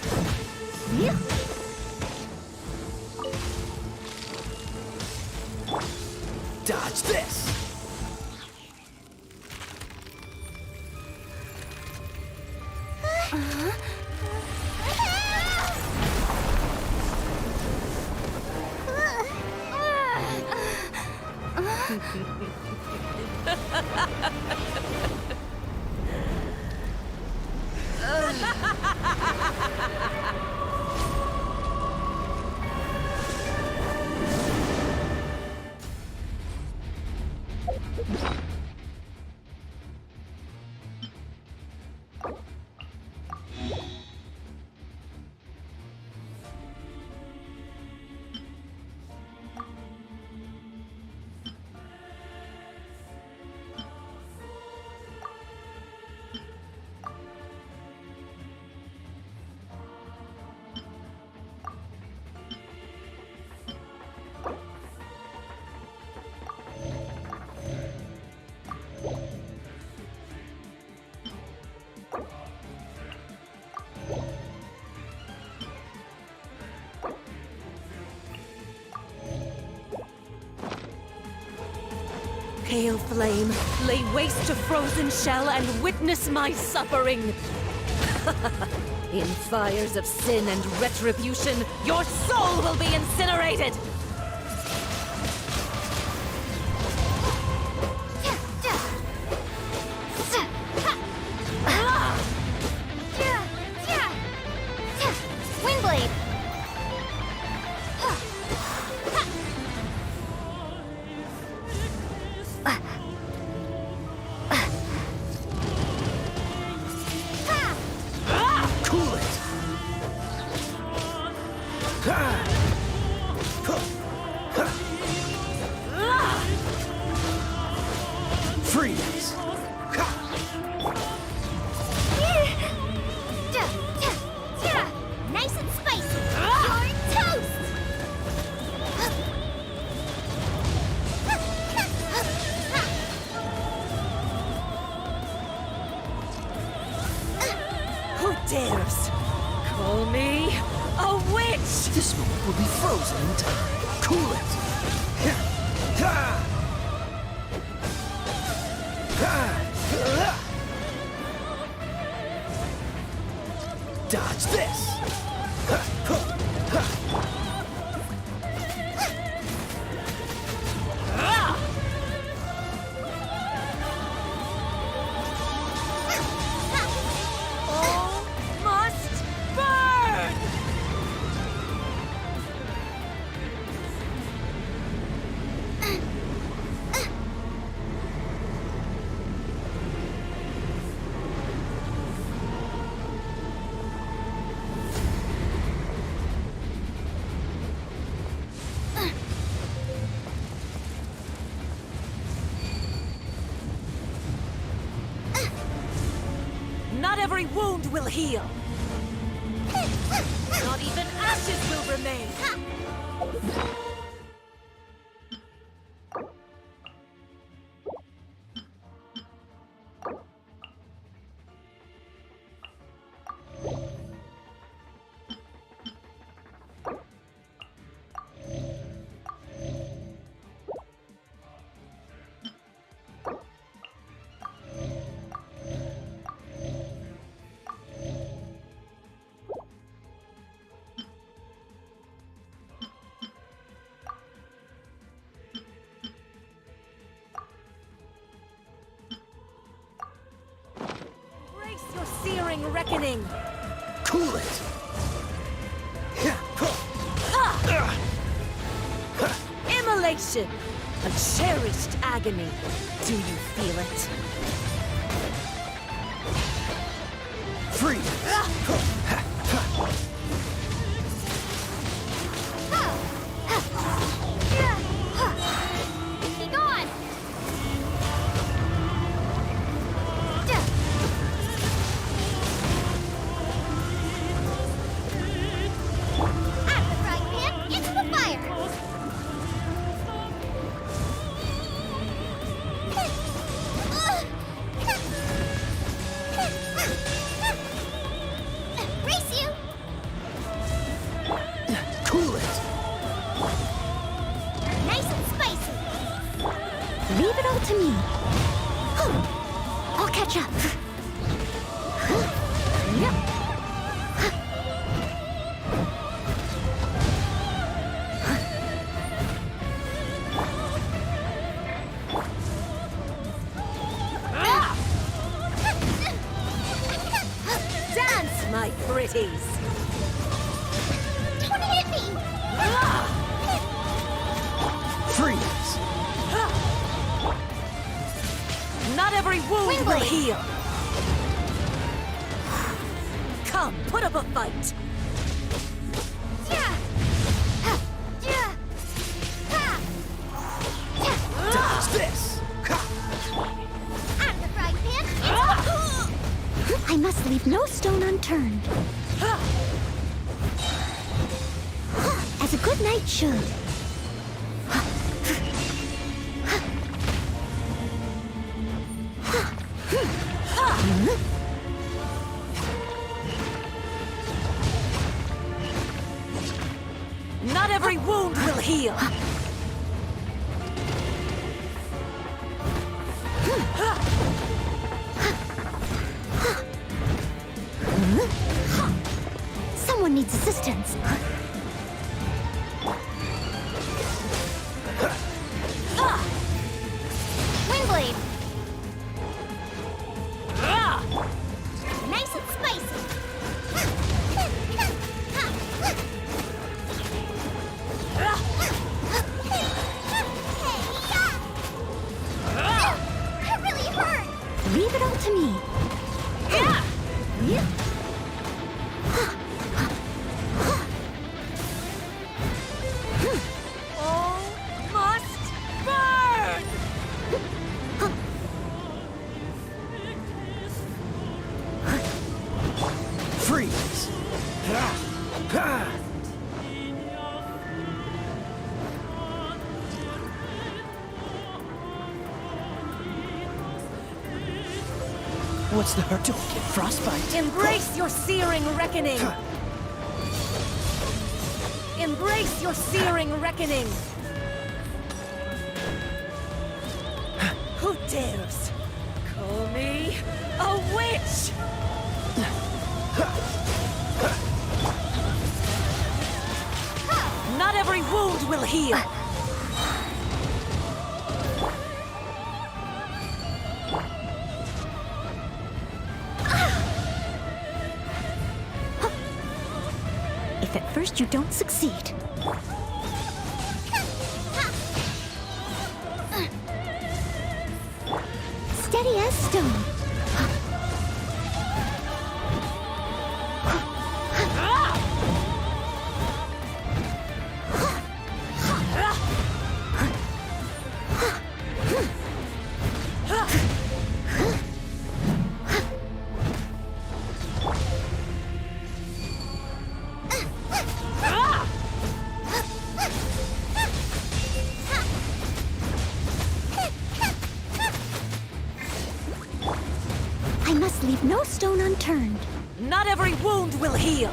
[SPEAKER 21] Dodge this!
[SPEAKER 18] Pale flame, lay waste to frozen shell and witness my suffering. In fires of sin and retribution, your soul will be incinerated!
[SPEAKER 20] Windblade!
[SPEAKER 21] Cool it! Freeze!
[SPEAKER 20] Nice and spicy! You're toast!
[SPEAKER 18] Who dares call me a witch?
[SPEAKER 21] This moment will be frozen in time. Cool it! Dodge this!
[SPEAKER 18] All must burn! Not every wound will heal. Not even ashes will remain. Brace your searing reckoning.
[SPEAKER 21] Cool it!
[SPEAKER 18] Immolation! A cherished agony. Do you feel it?
[SPEAKER 21] Freeze!
[SPEAKER 20] Be gone! Out of the frying pan, into the fire! Race you!
[SPEAKER 21] Cool it!
[SPEAKER 20] Nice and spicy! Leave it all to me. I'll catch up.
[SPEAKER 18] Dance, my pretties!
[SPEAKER 20] Don't hit me!
[SPEAKER 21] Freeze!
[SPEAKER 18] Not every wound will
[SPEAKER 20] Windblade.
[SPEAKER 18] heal. Come, put up a fight.
[SPEAKER 21] Dodge this!
[SPEAKER 20] Out of the frying pan, I must leave no stone unturned. As a good knight should.
[SPEAKER 18] wound will heal.
[SPEAKER 1] Someone needs assistance. Windblade! Nice and spicy! That really hurt! Leave it all to me.
[SPEAKER 21] Freeze! What's the hurt? Don't get frostbite.
[SPEAKER 18] Embrace your searing reckoning. Embrace your searing reckoning. Who dares call me a witch? Not every wound will heal.
[SPEAKER 1] If at first you don't succeed. Steady as stone. I must leave no stone unturned.
[SPEAKER 18] Not every wound will heal.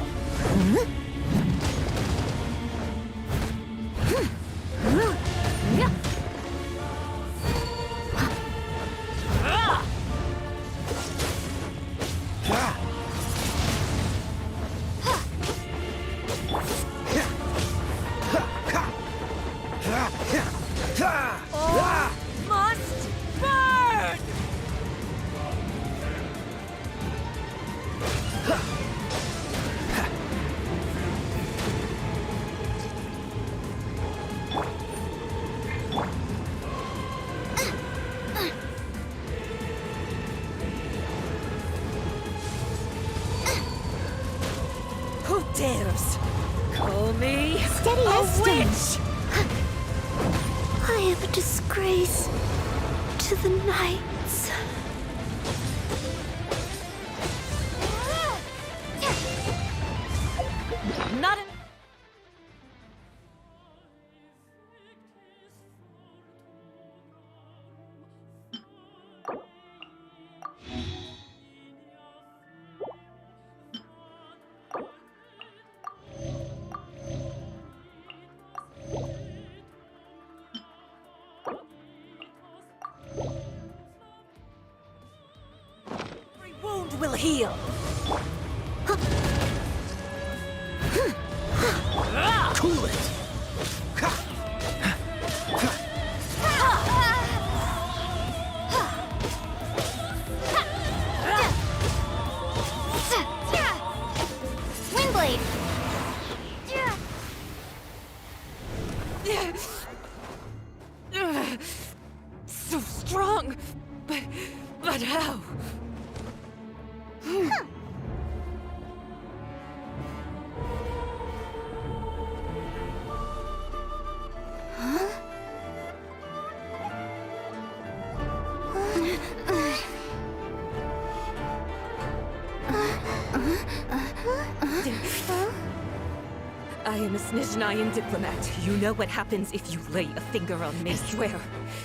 [SPEAKER 18] All must burn! Who dares call me
[SPEAKER 1] Steady
[SPEAKER 18] a
[SPEAKER 1] as stone.
[SPEAKER 18] witch?
[SPEAKER 1] I am a disgrace to the knights.
[SPEAKER 18] Not an... Every wound will heal.
[SPEAKER 21] Cool it!
[SPEAKER 1] Windblade!
[SPEAKER 18] So strong, but how? I am a Snezhnayan diplomat. You know what happens if you lay a finger on me. I swear,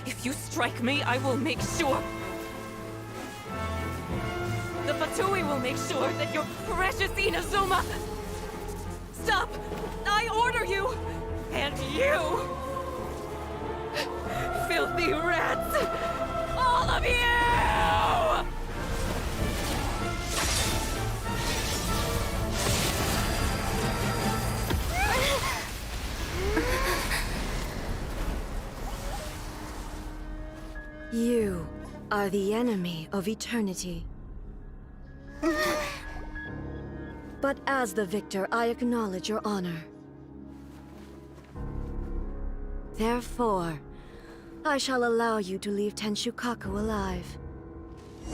[SPEAKER 18] if you strike me, I will make sure. The Fatui will make sure that your precious Inazuma... Stop! I order you! And you! Filthy rats! All of you!
[SPEAKER 19] You are the enemy of eternity. But as the victor, I acknowledge your honor. Therefore, I shall allow you to leave Tenshukaku alive.
[SPEAKER 4] The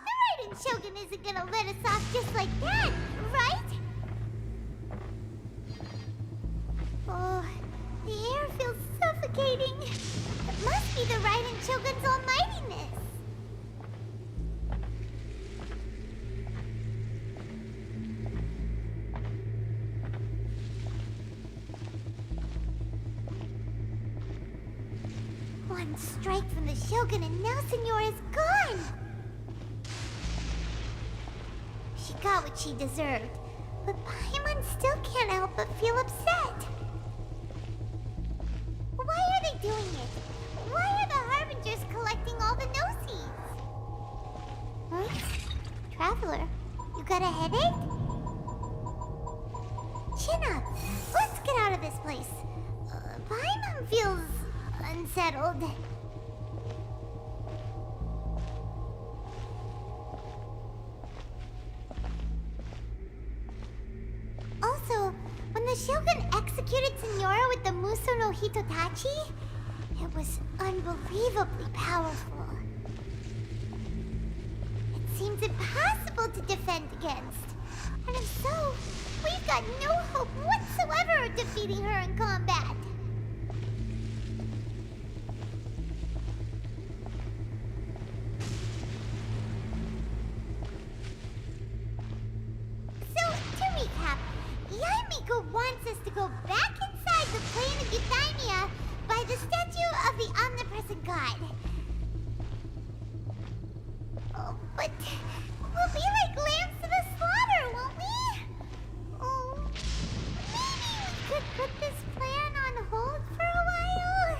[SPEAKER 4] Raiden Shogun isn't gonna let us off just like that, right? Oh, the air feels suffocating. It must be the Raiden Shogun's almightiness. One strike from the Shogun and now Senora is gone! She got what she deserved, but Paimon still can't help but feel upset. Why are they doing it? Why are the Harbingers collecting all the no-seeds? Huh? Traveler, you got a headache? Chin up. Let's get out of this place. Paimon feels unsettled. Also, when the Shogun executed Senora with the Muso no Hitotachi, it was unbelievably powerful. It seems impossible to defend against. And if so, we've got no hope whatsoever of defeating her in combat. So, to recap, Yaemiko wants us to go back inside the plane of Euthymia by the statue of the omnipresent god. Oh, but we'll be like lambs to the slaughter, won't we? Oh, maybe we could put this plan on hold for a while?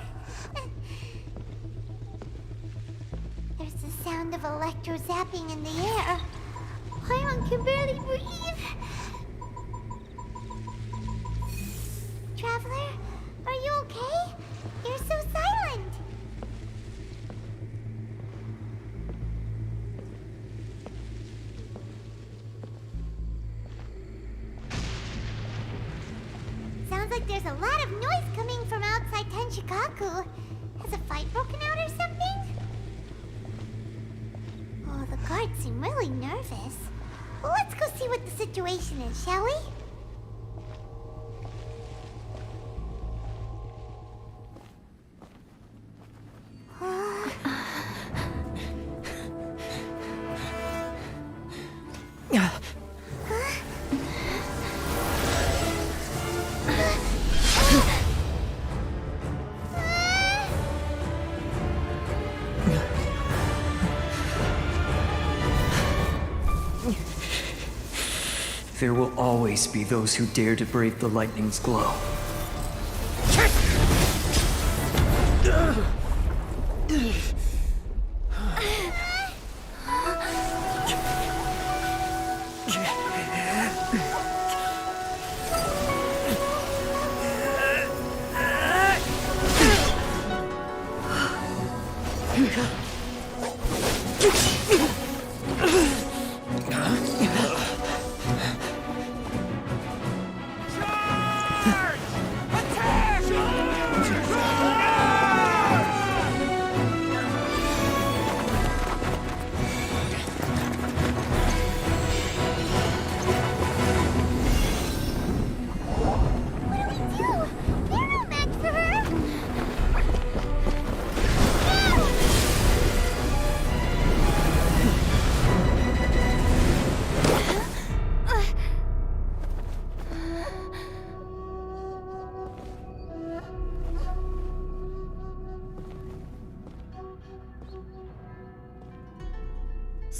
[SPEAKER 4] There's the sound of electro zapping in the air. Paimon can barely breathe. Traveler, are you okay? You're so silent. Sounds like there's a lot of noise coming from outside Tenshukaku. Has a fight broken out or something? Oh, the guards seem really nervous. Well, let's go see what the situation is, shall we?
[SPEAKER 10] There will always be those who dare to brave the lightning's glow.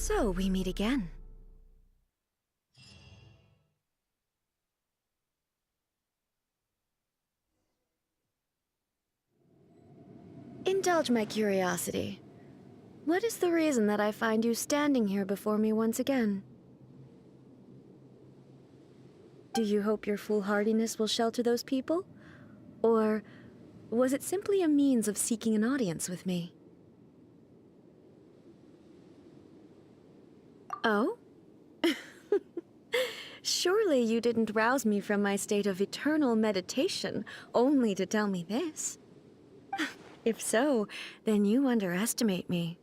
[SPEAKER 19] So we meet again. Indulge my curiosity. What is the reason that I find you standing here before me once again? Do you hope your foolhardiness will shelter those people? Or was it simply a means of seeking an audience with me? Oh? Surely you didn't rouse me from my state of eternal meditation only to tell me this. If so, then you underestimate me.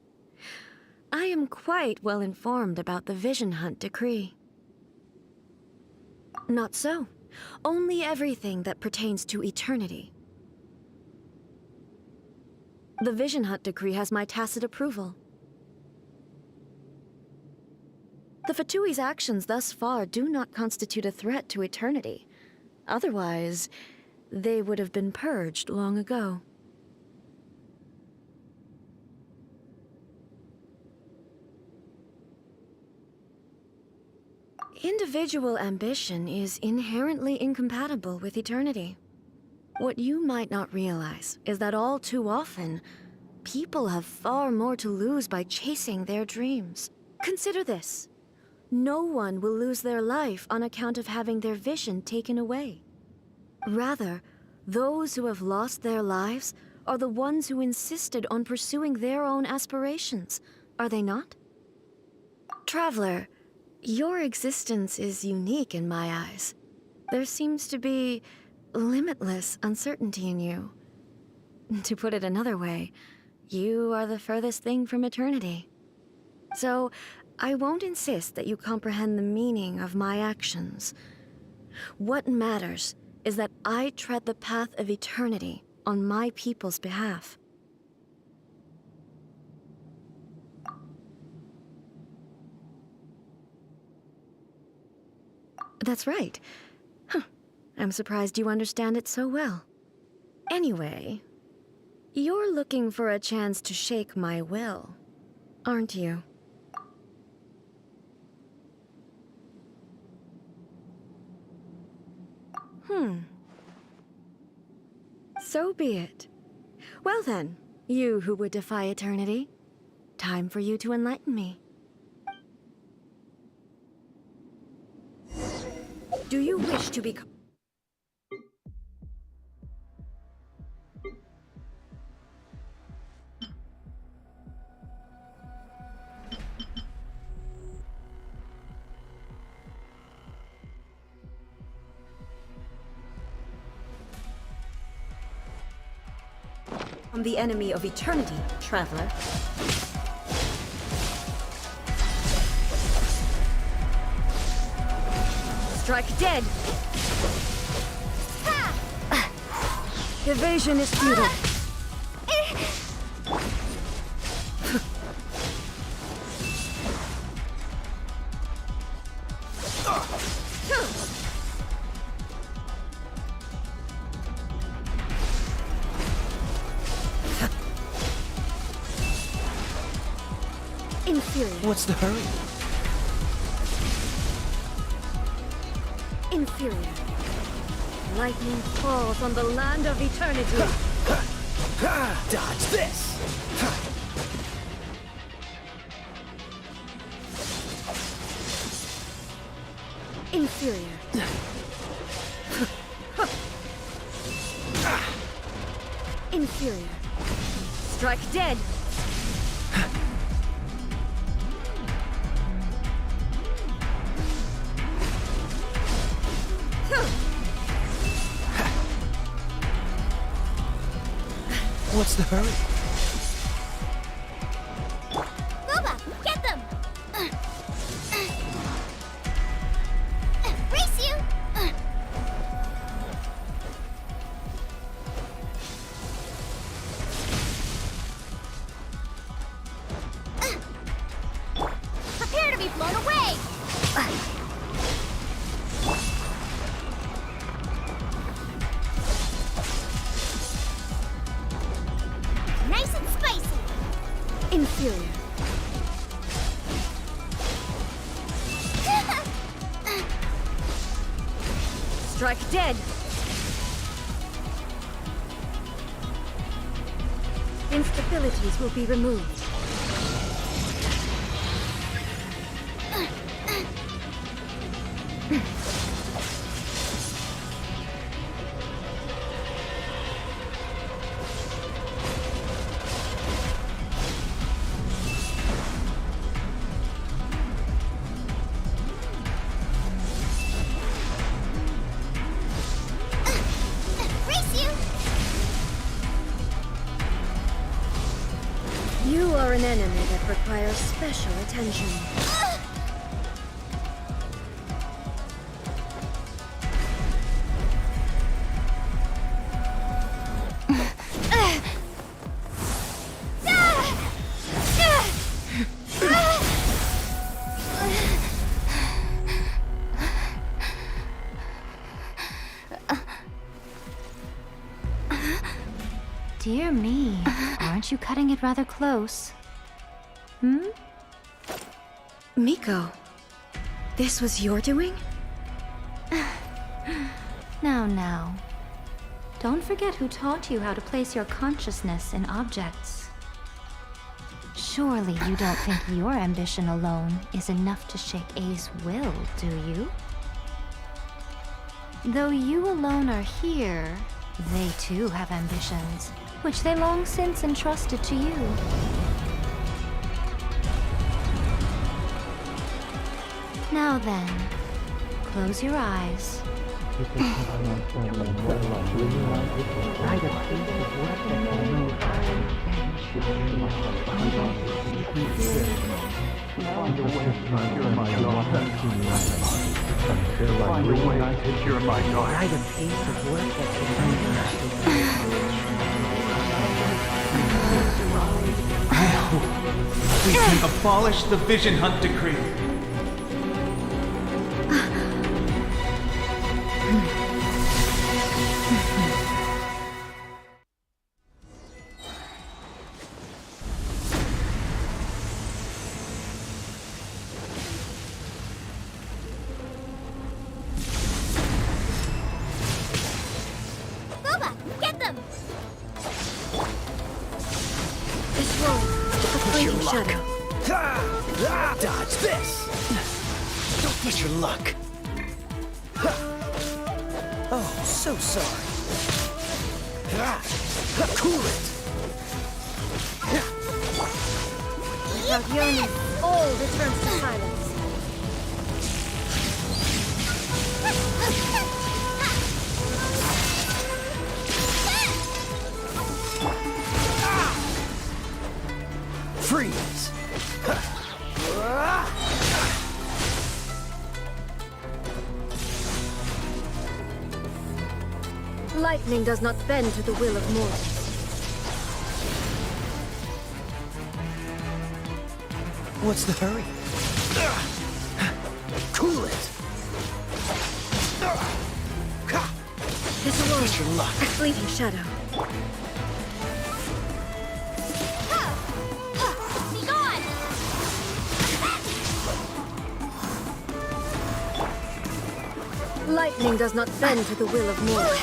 [SPEAKER 19] I am quite well informed about the Vision Hunt decree. Not so. Only everything that pertains to eternity. The Vision Hunt decree has my tacit approval. The Fatui's actions thus far do not constitute a threat to eternity. Otherwise, they would have been purged long ago. Individual ambition is inherently incompatible with eternity. What you might not realize is that all too often, people have far more to lose by chasing their dreams. Consider this. No one will lose their life on account of having their vision taken away. Rather, those who have lost their lives are the ones who insisted on pursuing their own aspirations, are they not? Traveler, your existence is unique in my eyes. There seems to be limitless uncertainty in you. To put it another way, you are the furthest thing from eternity. So, I won't insist that you comprehend the meaning of my actions. What matters is that I tread the path of eternity on my people's behalf. That's right. Huh. I'm surprised you understand it so well. Anyway, you're looking for a chance to shake my will, aren't you? So be it. Well then, you who would defy eternity, time for you to enlighten me. Do you wish to become... I'm the enemy of eternity, traveler. Strike dead! Evasion is futile. Inferior.
[SPEAKER 21] What's the hurry?
[SPEAKER 19] Inferior. Lightning falls on the land of eternity.
[SPEAKER 21] Dodge this!
[SPEAKER 19] Inferior. Inferior. Strike dead.
[SPEAKER 21] What's the hurry?
[SPEAKER 4] Boba, get them! Race you! Prepare to be blown away! Nice and spicy!
[SPEAKER 19] Inferior. Strike dead! Instabilities will be removed. You are an enemy that requires special attention.
[SPEAKER 12] Dear me, aren't you cutting it rather close?
[SPEAKER 19] Miko, this was your doing?
[SPEAKER 12] Now. Don't forget who taught you how to place your consciousness in objects. Surely you don't think your ambition alone is enough to shake A's will, do you? Though you alone are here, they too have ambitions, which they long since entrusted to you. Now then, close your eyes.
[SPEAKER 2] We can abolish the Vision Hunt Decree.
[SPEAKER 4] Get them!
[SPEAKER 19] This roll, a fleeting shadow.
[SPEAKER 21] Dodge this! Don't push your luck. Oh, so sorry. Cool it!
[SPEAKER 19] Without yearning, all returns to silence.
[SPEAKER 21] Freeze!
[SPEAKER 19] Lightning does not bend to the will of mortals.
[SPEAKER 21] What's the hurry? Cool it!
[SPEAKER 19] This roll,
[SPEAKER 21] push your luck.
[SPEAKER 19] a fleeting shadow.
[SPEAKER 4] Be gone!
[SPEAKER 19] Lightning does not bend to the will of mortals.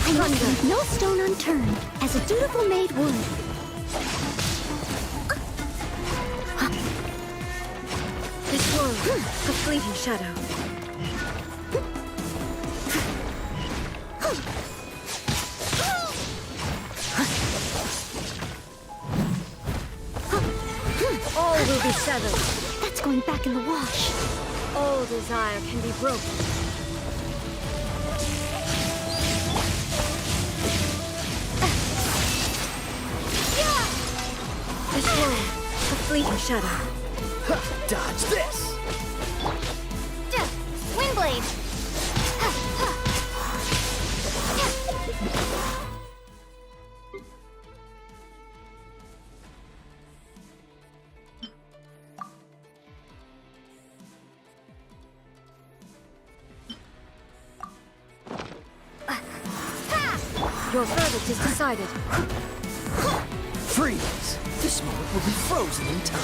[SPEAKER 20] I must leave no stone unturned, as a dutiful maid would.
[SPEAKER 19] This world, a fleeting shadow. All will be severed.
[SPEAKER 20] That's going back in the wash.
[SPEAKER 19] All desire can be broken. This world, a fleeting shadow.
[SPEAKER 21] Dodge this!
[SPEAKER 4] Windblade!
[SPEAKER 19] Your verdict is decided.
[SPEAKER 21] Freeze! This moment will be frozen in time.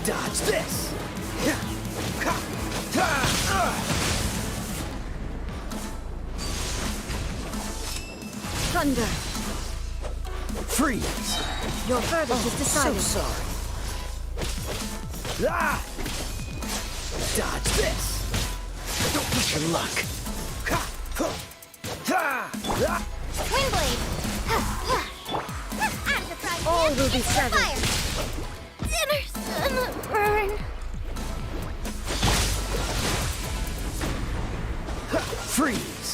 [SPEAKER 21] Dodge this!
[SPEAKER 19] Thunder!
[SPEAKER 21] Freeze!
[SPEAKER 19] Your verdict is decided.
[SPEAKER 21] So sorry. Ah! Dodge this! Don't push your luck.
[SPEAKER 4] Windblade!
[SPEAKER 19] All will be severed.
[SPEAKER 4] Dinner's gonna burn.
[SPEAKER 21] Freeze!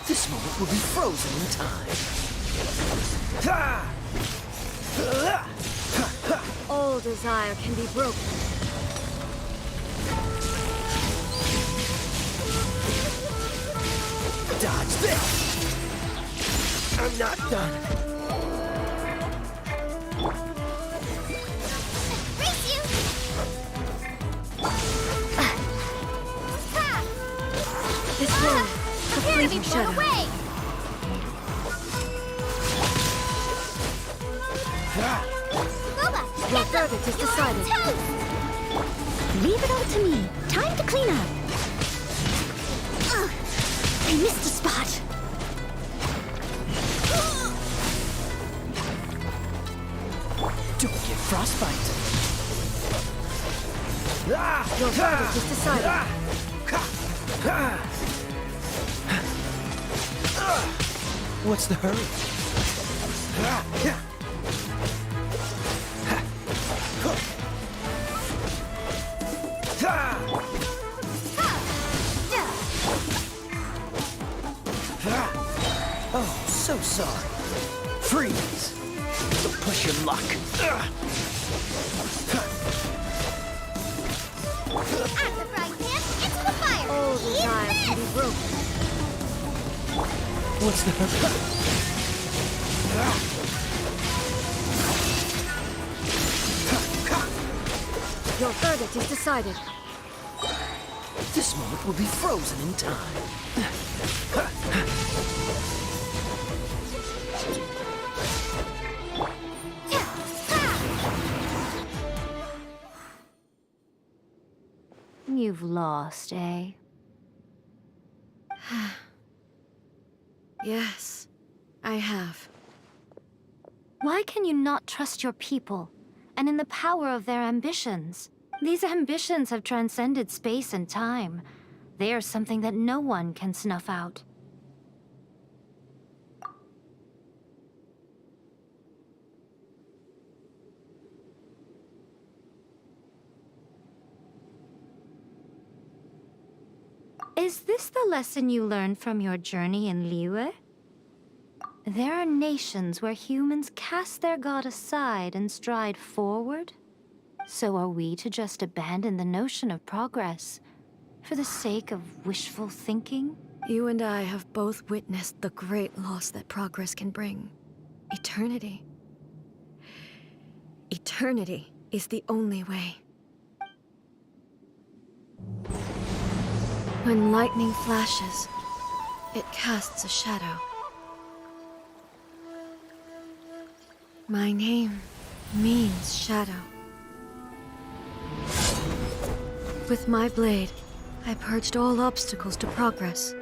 [SPEAKER 21] This moment will be frozen in time.
[SPEAKER 19] All desire can be broken.
[SPEAKER 21] Dodge this! I'm not done.
[SPEAKER 4] Race you!
[SPEAKER 19] This way, a
[SPEAKER 4] Prepare to be
[SPEAKER 19] fleeting
[SPEAKER 4] blown
[SPEAKER 19] shadow.
[SPEAKER 4] away! Boba,
[SPEAKER 19] Your verdict is decided.
[SPEAKER 20] Leave it all to me. Time to clean up. Ugh, I missed a spot.
[SPEAKER 21] Don't get frostbite.
[SPEAKER 19] Your verdict is decided.
[SPEAKER 21] What's the hurry? Oh, so sorry. Freeze! Don't push your luck.
[SPEAKER 4] At the frying pan, into the fire!
[SPEAKER 19] All desire can be broken.
[SPEAKER 21] What's the hurry?
[SPEAKER 19] Your verdict is decided.
[SPEAKER 21] This moment will be frozen in time.
[SPEAKER 12] You've lost, eh?
[SPEAKER 19] Yes, I have.
[SPEAKER 12] Why can you not trust your people, and in the power of their ambitions? These ambitions have transcended space and time. They are something that no one can snuff out. Is this the lesson you learned from your journey in Liyue? There are nations where humans cast their god aside and stride forward. So are we to just abandon the notion of progress for the sake of wishful thinking?
[SPEAKER 19] You and I have both witnessed the great loss that progress can bring. Eternity. Eternity is the only way. When lightning flashes, it casts a shadow. My name means shadow. With my blade, I purged all obstacles to progress.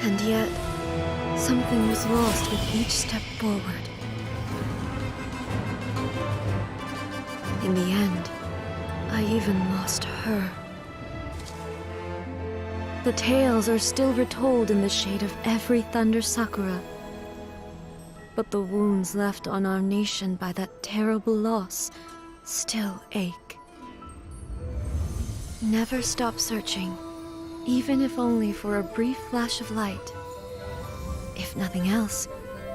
[SPEAKER 19] And yet, something was lost with each step forward. In the end, I even lost her. The tales are still retold in the shade of every Thunder Sakura. But the wounds left on our nation by that terrible loss still ache. Never stop searching, even if only for a brief flash of light. If nothing else,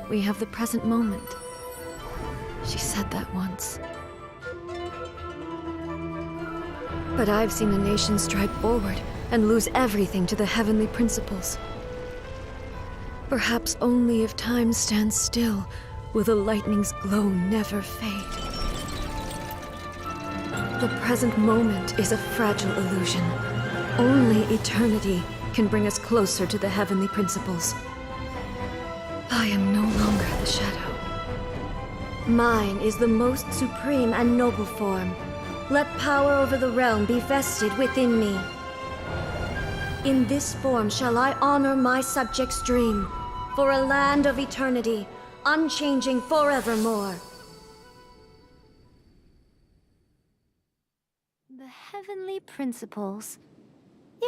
[SPEAKER 19] we have the present moment. She said that once. But I've seen a nation stride forward and lose everything to the heavenly principles. Perhaps only if time stands still will the lightning's glow never fade. The present moment is a fragile illusion, Only eternity can bring us closer to the heavenly principles. I am no longer the shadow. Mine is the most supreme and noble form. Let power over the realm be vested within me. In this form shall I honor my subjects' dream, for a land of eternity, unchanging forevermore.
[SPEAKER 12] The heavenly principles.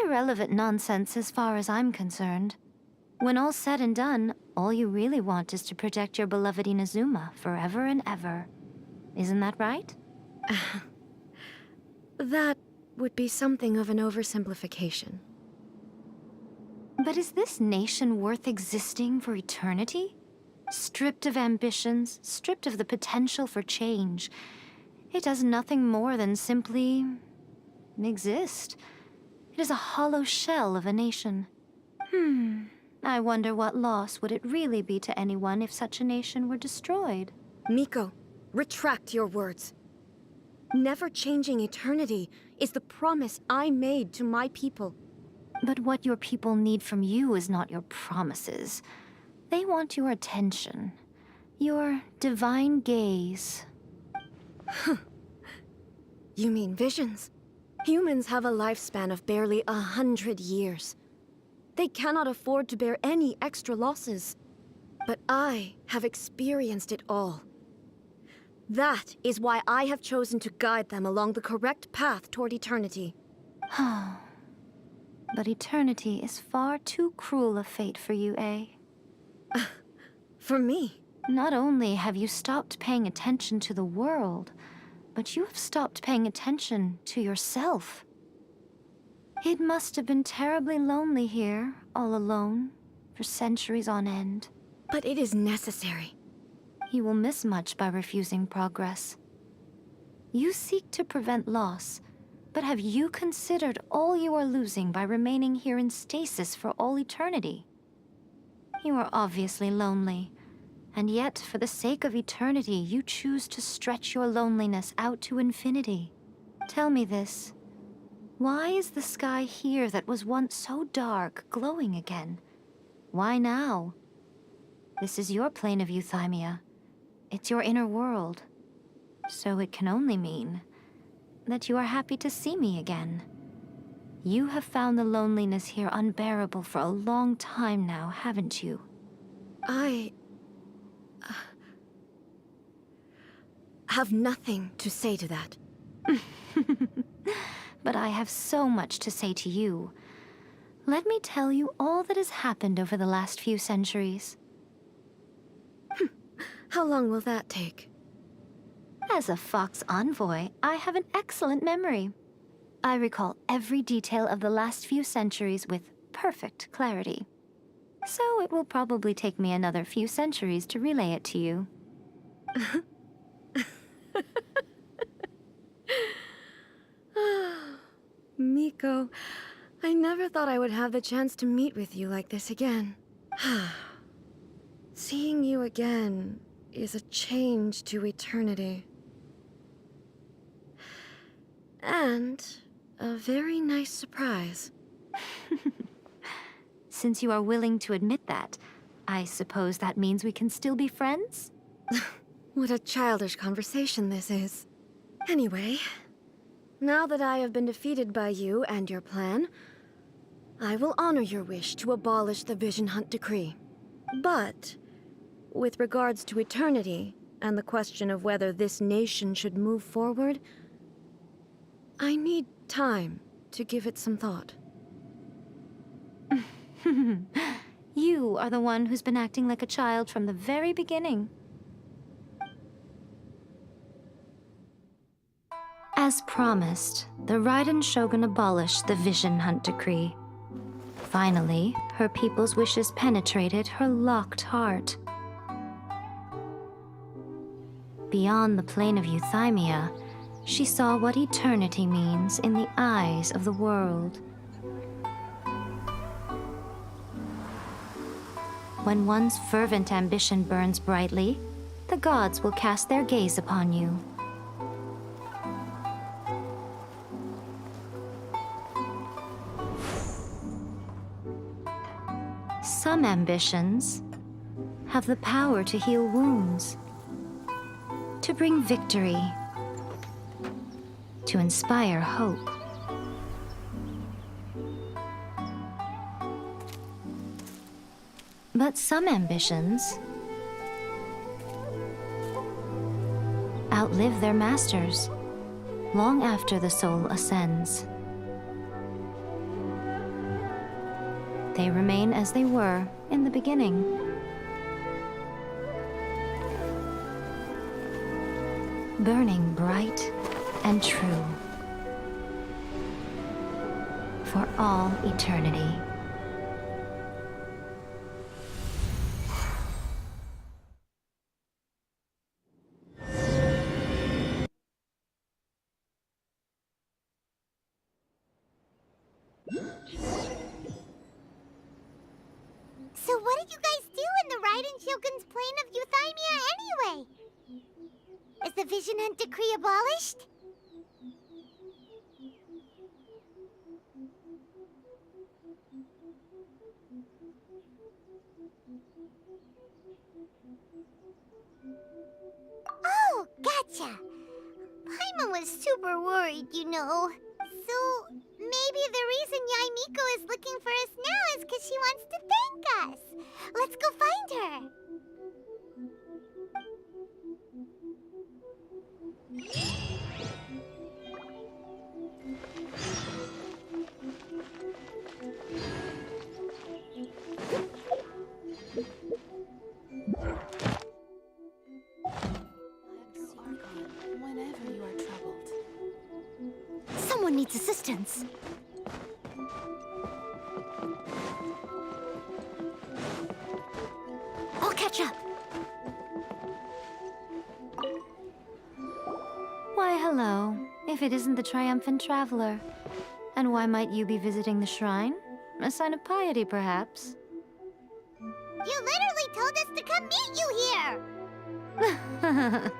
[SPEAKER 12] Irrelevant nonsense as far as I'm concerned. When all's said and done, all you really want is to protect your beloved Inazuma forever and ever. Isn't that right?
[SPEAKER 19] That would be something of an oversimplification.
[SPEAKER 12] But is this nation worth existing for eternity? Stripped of ambitions, stripped of the potential for change. It does nothing more than simply exist. It is a hollow shell of a nation. I wonder what loss would it really be to anyone if such a nation were destroyed?
[SPEAKER 19] Miko, retract your words. Never changing eternity is the promise I made to my people.
[SPEAKER 12] But what your people need from you is not your promises. They want your attention. Your divine gaze.
[SPEAKER 19] You mean visions? Humans have a lifespan of barely 100 years. They cannot afford to bear any extra losses. But I have experienced it all. That is why I have chosen to guide them along the correct path toward eternity.
[SPEAKER 12] But eternity is far too cruel a fate for you, eh?
[SPEAKER 19] For me?
[SPEAKER 12] Not only have you stopped paying attention to the world, but you have stopped paying attention to yourself. It must have been terribly lonely here, all alone, for centuries on end.
[SPEAKER 19] But it is necessary.
[SPEAKER 12] You will miss much by refusing progress. You seek to prevent loss, but have you considered all you are losing by remaining here in stasis for all eternity? You are obviously lonely, and yet for the sake of eternity, you choose to stretch your loneliness out to infinity. Tell me this. Why is the sky here that was once so dark glowing again? Why now? This is your plane of euthymia. It's your inner world. So it can only mean that you are happy to see me again. You have found the loneliness here unbearable for a long time now, haven't you?
[SPEAKER 19] I have nothing to say to that.
[SPEAKER 12] But I have so much to say to you. Let me tell you all that has happened over the last few centuries.
[SPEAKER 19] How long will that take?
[SPEAKER 12] As a Fox envoy, I have an excellent memory. I recall every detail of the last few centuries with perfect clarity. So it will probably take me another few centuries to relay it to you.
[SPEAKER 19] Miko, I never thought I would have the chance to meet with you like this again. Seeing you again is a change to eternity. And a very nice surprise.
[SPEAKER 12] Since you are willing to admit that, I suppose that means we can still be friends?
[SPEAKER 19] What a childish conversation this is. Anyway, now that I have been defeated by you and your plan, I will honor your wish to abolish the Vision Hunt Decree. But, with regards to eternity, and the question of whether this nation should move forward, I need time to give it some thought.
[SPEAKER 12] You are the one who's been acting like a child from the very beginning. As promised, the Raiden Shogun abolished the Vision Hunt Decree. Finally, her people's wishes penetrated her locked heart. Beyond the plane of euthymia, she saw what eternity means in the eyes of the world. When one's fervent ambition burns brightly, the gods will cast their gaze upon you. Some ambitions have the power to heal wounds, to bring victory, to inspire hope. But some ambitions outlive their masters long after the soul ascends. They remain as they were in the beginning. Burning bright and true for all eternity.
[SPEAKER 4] So what did you guys do in the Raiden Shogun's plane of Euthymia anyway? Is the Vision Hunt decree abolished? Oh, gotcha. Paimon was super worried, you know. So, maybe the reason Yaimiko is looking for us now is because she wants to thank us. Let's go find her.
[SPEAKER 15] Whenever you are troubled.
[SPEAKER 1] Someone needs assistance. I'll catch up.
[SPEAKER 12] Why, hello, if it isn't the triumphant traveler. And why might you be visiting the shrine? A sign of piety, perhaps?
[SPEAKER 4] You literally told us to come meet you here!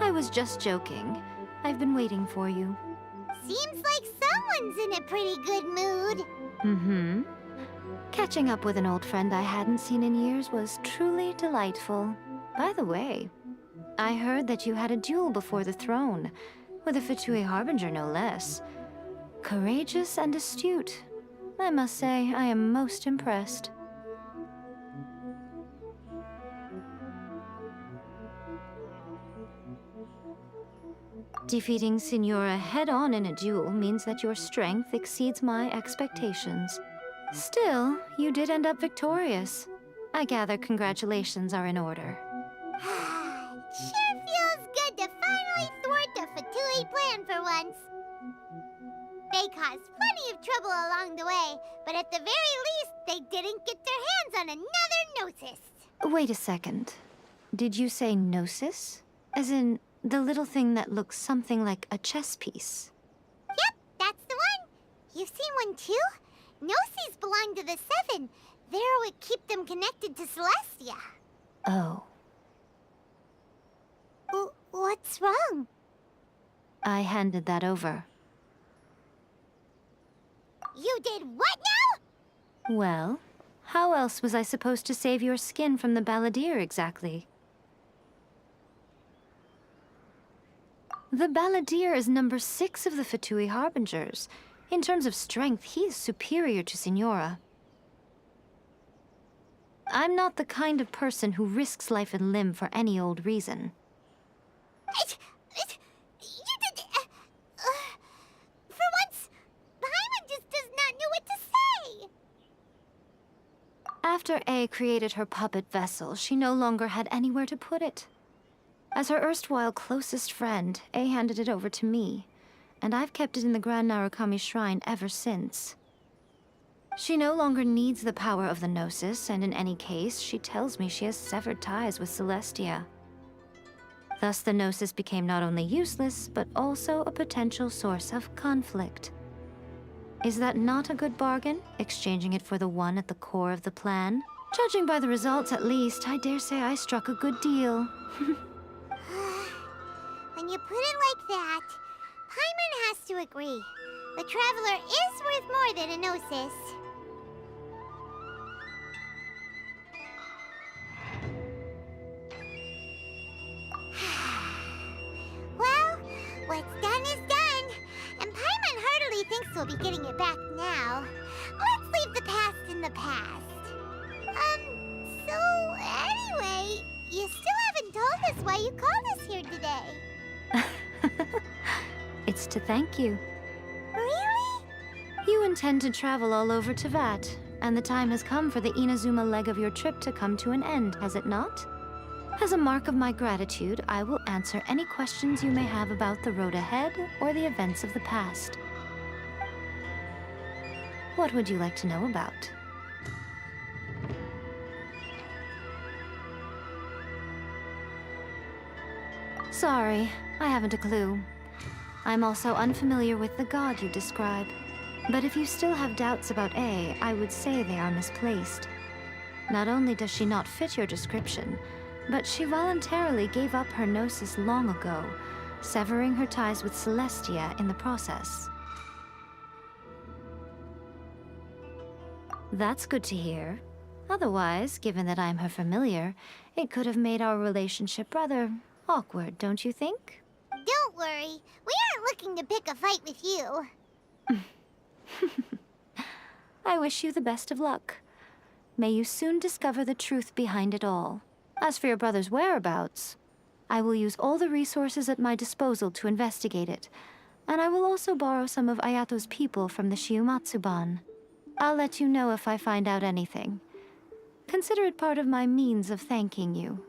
[SPEAKER 12] I was just joking. I've been waiting for you.
[SPEAKER 4] Seems like someone's in a pretty good mood.
[SPEAKER 12] Mm-hmm. Catching up with an old friend I hadn't seen in years was truly delightful. By the way, I heard that you had a duel before the throne, with a Fatui Harbinger no less. Courageous and astute. I must say, I am most impressed. Defeating Signora head-on in a duel means that your strength exceeds my expectations. Still, you did end up victorious. I gather congratulations are in order.
[SPEAKER 4] Sure feels good to finally thwart the Fatui plan for once. They caused plenty of trouble along the way, but at the very least, they didn't get their hands on another Gnosis.
[SPEAKER 12] Wait a second. Did you say Gnosis? As in, the little thing that looks something like a chess piece?
[SPEAKER 4] Yep, that's the one. You've seen one too? Gnosis belong to the Seven. They're what keep them connected to Celestia.
[SPEAKER 12] Oh.
[SPEAKER 4] What's wrong?
[SPEAKER 12] I handed that over.
[SPEAKER 4] You did what now?
[SPEAKER 12] Well, how else was I supposed to save your skin from the balladeer exactly? The balladeer is number 6 of the Fatui Harbingers. In terms of strength, he is superior to Signora. I'm not the kind of person who risks life and limb for any old reason.
[SPEAKER 4] You did... for once, Paimon just does not know what to say.
[SPEAKER 12] After A created her puppet vessel, she no longer had anywhere to put it. As her erstwhile closest friend, A handed it over to me, and I've kept it in the Grand Narukami Shrine ever since. She no longer needs the power of the Gnosis, and in any case, she tells me she has severed ties with Celestia. Thus, the Gnosis became not only useless, but also a potential source of conflict. Is that not a good bargain, exchanging it for the one at the core of the plan? Judging by the results, at least, I dare say I struck a good deal.
[SPEAKER 4] When you put it like that, Paimon has to agree. The Traveler is worth more than a Gnosis. What's done is done. And Paimon heartily thinks we'll be getting it back now. Let's leave the past in the past. So anyway, you still haven't told us why you called us here today.
[SPEAKER 12] It's to thank you.
[SPEAKER 4] Really?
[SPEAKER 12] You intend to travel all over Teyvat, and the time has come for the Inazuma leg of your trip to come to an end, has it not? As a mark of my gratitude, I will answer any questions you may have about the road ahead or the events of the past. What would you like to know about? Sorry, I haven't a clue. I'm also unfamiliar with the god you describe. But if you still have doubts about A, I would say they are misplaced. Not only does she not fit your description, but she voluntarily gave up her gnosis long ago, severing her ties with Celestia in the process. That's good to hear. Otherwise, given that I'm her familiar, it could have made our relationship rather awkward, don't you think?
[SPEAKER 4] Don't worry. We aren't looking to pick a fight with you.
[SPEAKER 12] I wish you the best of luck. May you soon discover the truth behind it all. As for your brother's whereabouts, I will use all the resources at my disposal to investigate it, and I will also borrow some of Ayato's people from the Shiumatsuban. I'll let you know if I find out anything. Consider it part of my means of thanking you.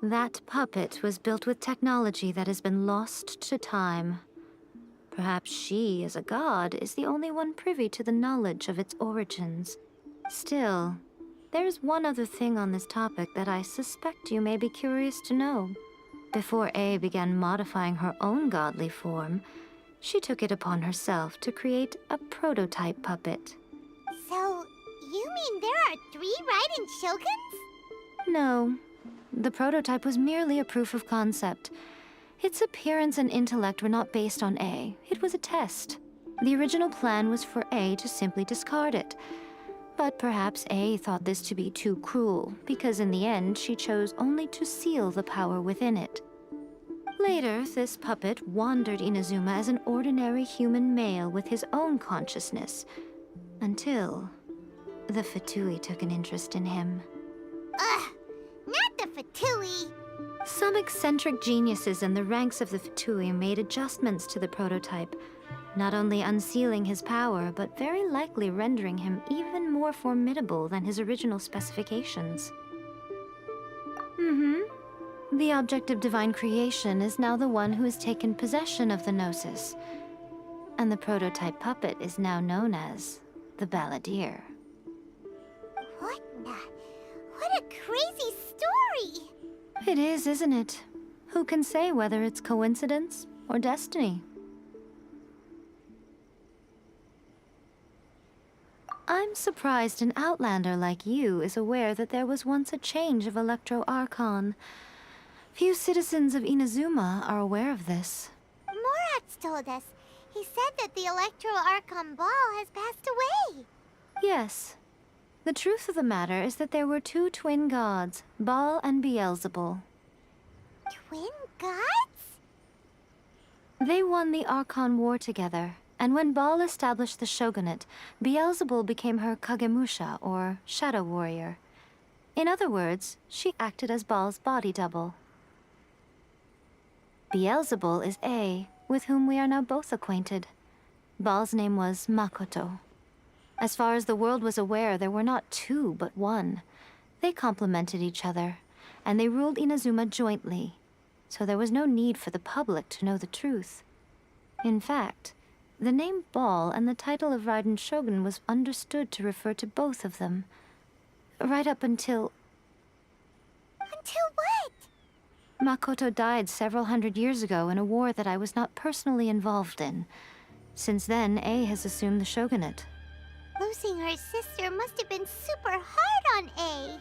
[SPEAKER 12] That puppet was built with technology that has been lost to time. Perhaps she, as a god, is the only one privy to the knowledge of its origins. Still, there's one other thing on this topic that I suspect you may be curious to know. Before A began modifying her own godly form, she took it upon herself to create a prototype puppet.
[SPEAKER 4] So, you mean there are 3 Raiden Shoguns?
[SPEAKER 12] No. The prototype was merely a proof of concept. Its appearance and intellect were not based on A. It was a test. The original plan was for A to simply discard it. But perhaps A thought this to be too cruel, because in the end she chose only to seal the power within it. Later, this puppet wandered Inazuma as an ordinary human male with his own consciousness, until the Fatui took an interest in him.
[SPEAKER 4] Ugh! Not the Fatui!
[SPEAKER 12] Some eccentric geniuses in the ranks of the Fatui made adjustments to the prototype, not only unsealing his power, but very likely rendering him even more formidable than his original specifications. The object of divine creation is now the one who has taken possession of the Gnosis, and the prototype puppet is now known as the Balladeer.
[SPEAKER 4] What a crazy story!
[SPEAKER 12] It is, isn't it? Who can say whether it's coincidence or destiny? I'm surprised an outlander like you is aware that there was once a change of Electro Archon. Few citizens of Inazuma are aware of this.
[SPEAKER 4] Morat's told us. He said that the Electro Archon Ball has passed away.
[SPEAKER 12] Yes. The truth of the matter is that there were 2 twin gods, Baal and Beelzebul.
[SPEAKER 4] Twin gods?
[SPEAKER 12] They won the Archon War together, and when Baal established the shogunate, Beelzebul became her Kagemusha, or shadow warrior. In other words, she acted as Baal's body double. Beelzebul is A, with whom we are now both acquainted. Baal's name was Makoto. As far as the world was aware, there were not 2, but 1. They complemented each other, and they ruled Inazuma jointly, so there was no need for the public to know the truth. In fact, the name Baal and the title of Raiden Shogun was understood to refer to both of them, right up until...
[SPEAKER 4] Until what?
[SPEAKER 12] Makoto died several hundred years ago in a war that I was not personally involved in. Since then, A has assumed the shogunate.
[SPEAKER 4] Losing her sister must have been super hard on A.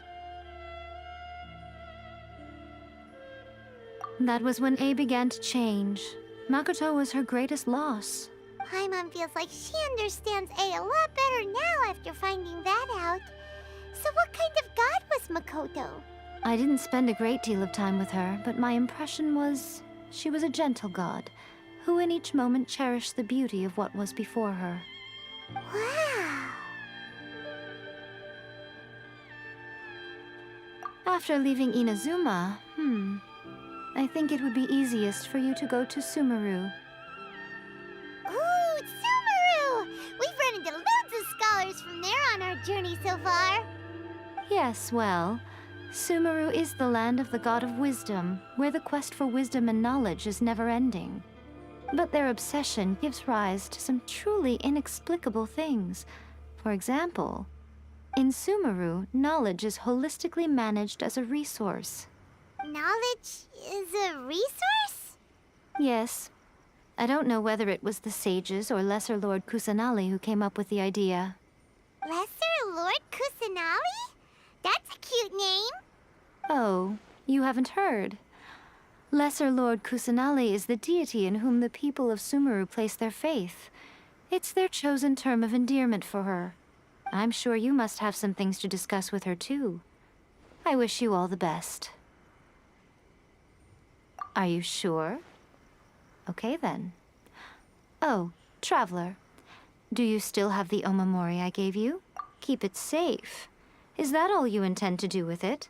[SPEAKER 12] That was when A began to change. Makoto was her greatest loss.
[SPEAKER 4] Paimon feels like she understands A lot better now after finding that out. So what kind of god was Makoto?
[SPEAKER 12] I didn't spend a great deal of time with her, but my impression was she was a gentle god, who in each moment cherished the beauty of what was before her.
[SPEAKER 4] Wow.
[SPEAKER 12] After leaving Inazuma, I think it would be easiest for you to go to Sumeru.
[SPEAKER 4] Ooh, Sumeru! We've run into loads of scholars from there on our journey so far.
[SPEAKER 12] Yes, well, Sumeru is the land of the god of wisdom, where the quest for wisdom and knowledge is never-ending. But their obsession gives rise to some truly inexplicable things. For example, in Sumeru, knowledge is holistically managed as a resource.
[SPEAKER 4] Knowledge is a resource?
[SPEAKER 12] Yes. I don't know whether it was the sages or Lesser Lord Kusanali who came up with the idea.
[SPEAKER 4] Lesser Lord Kusanali? That's a cute name.
[SPEAKER 12] Oh, you haven't heard. Lesser Lord Kusanali is the deity in whom the people of Sumeru place their faith. It's their chosen term of endearment for her. I'm sure you must have some things to discuss with her, too. I wish you all the best. Are you sure? Okay, then. Oh, Traveler. Do you still have the Omamori I gave you? Keep it safe. Is that all you intend to do with it?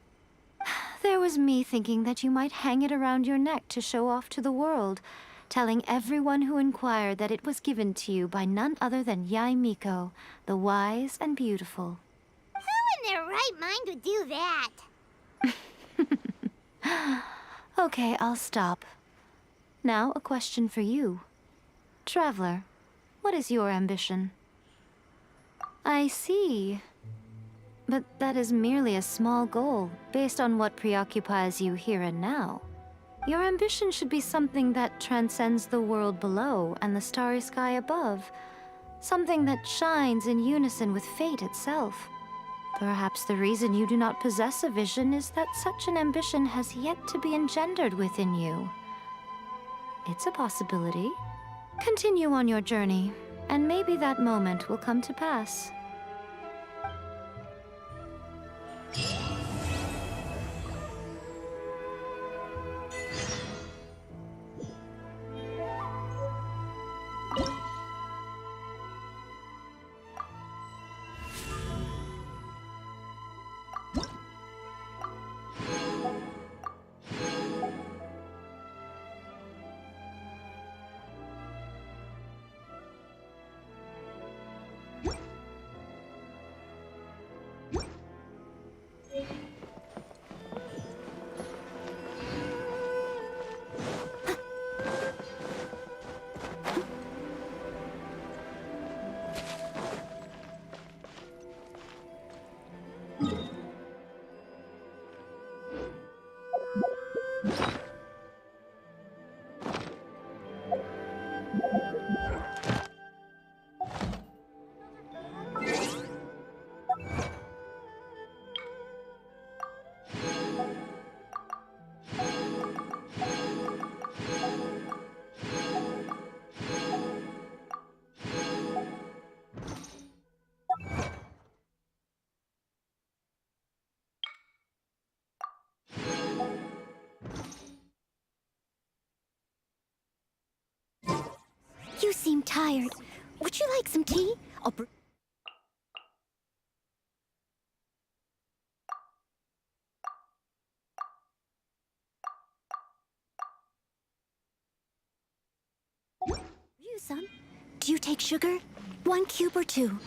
[SPEAKER 12] There was me thinking that you might hang it around your neck to show off to the world, telling everyone who inquired that it was given to you by none other than Yae Miko, the wise and beautiful.
[SPEAKER 4] Who in their right mind would do that?
[SPEAKER 12] Okay, I'll stop. Now, a question for you. Traveler, what is your ambition? I see. But that is merely a small goal, based on what preoccupies you here and now. Your ambition should be something that transcends the world below and the starry sky above. Something that shines in unison with fate itself. Perhaps the reason you do not possess a vision is that such an ambition has yet to be engendered within you. It's a possibility. Continue on your journey, and maybe that moment will come to pass.
[SPEAKER 20] You seem tired. Would you like some tea? You, son. Do you take sugar? 1 cube or 2?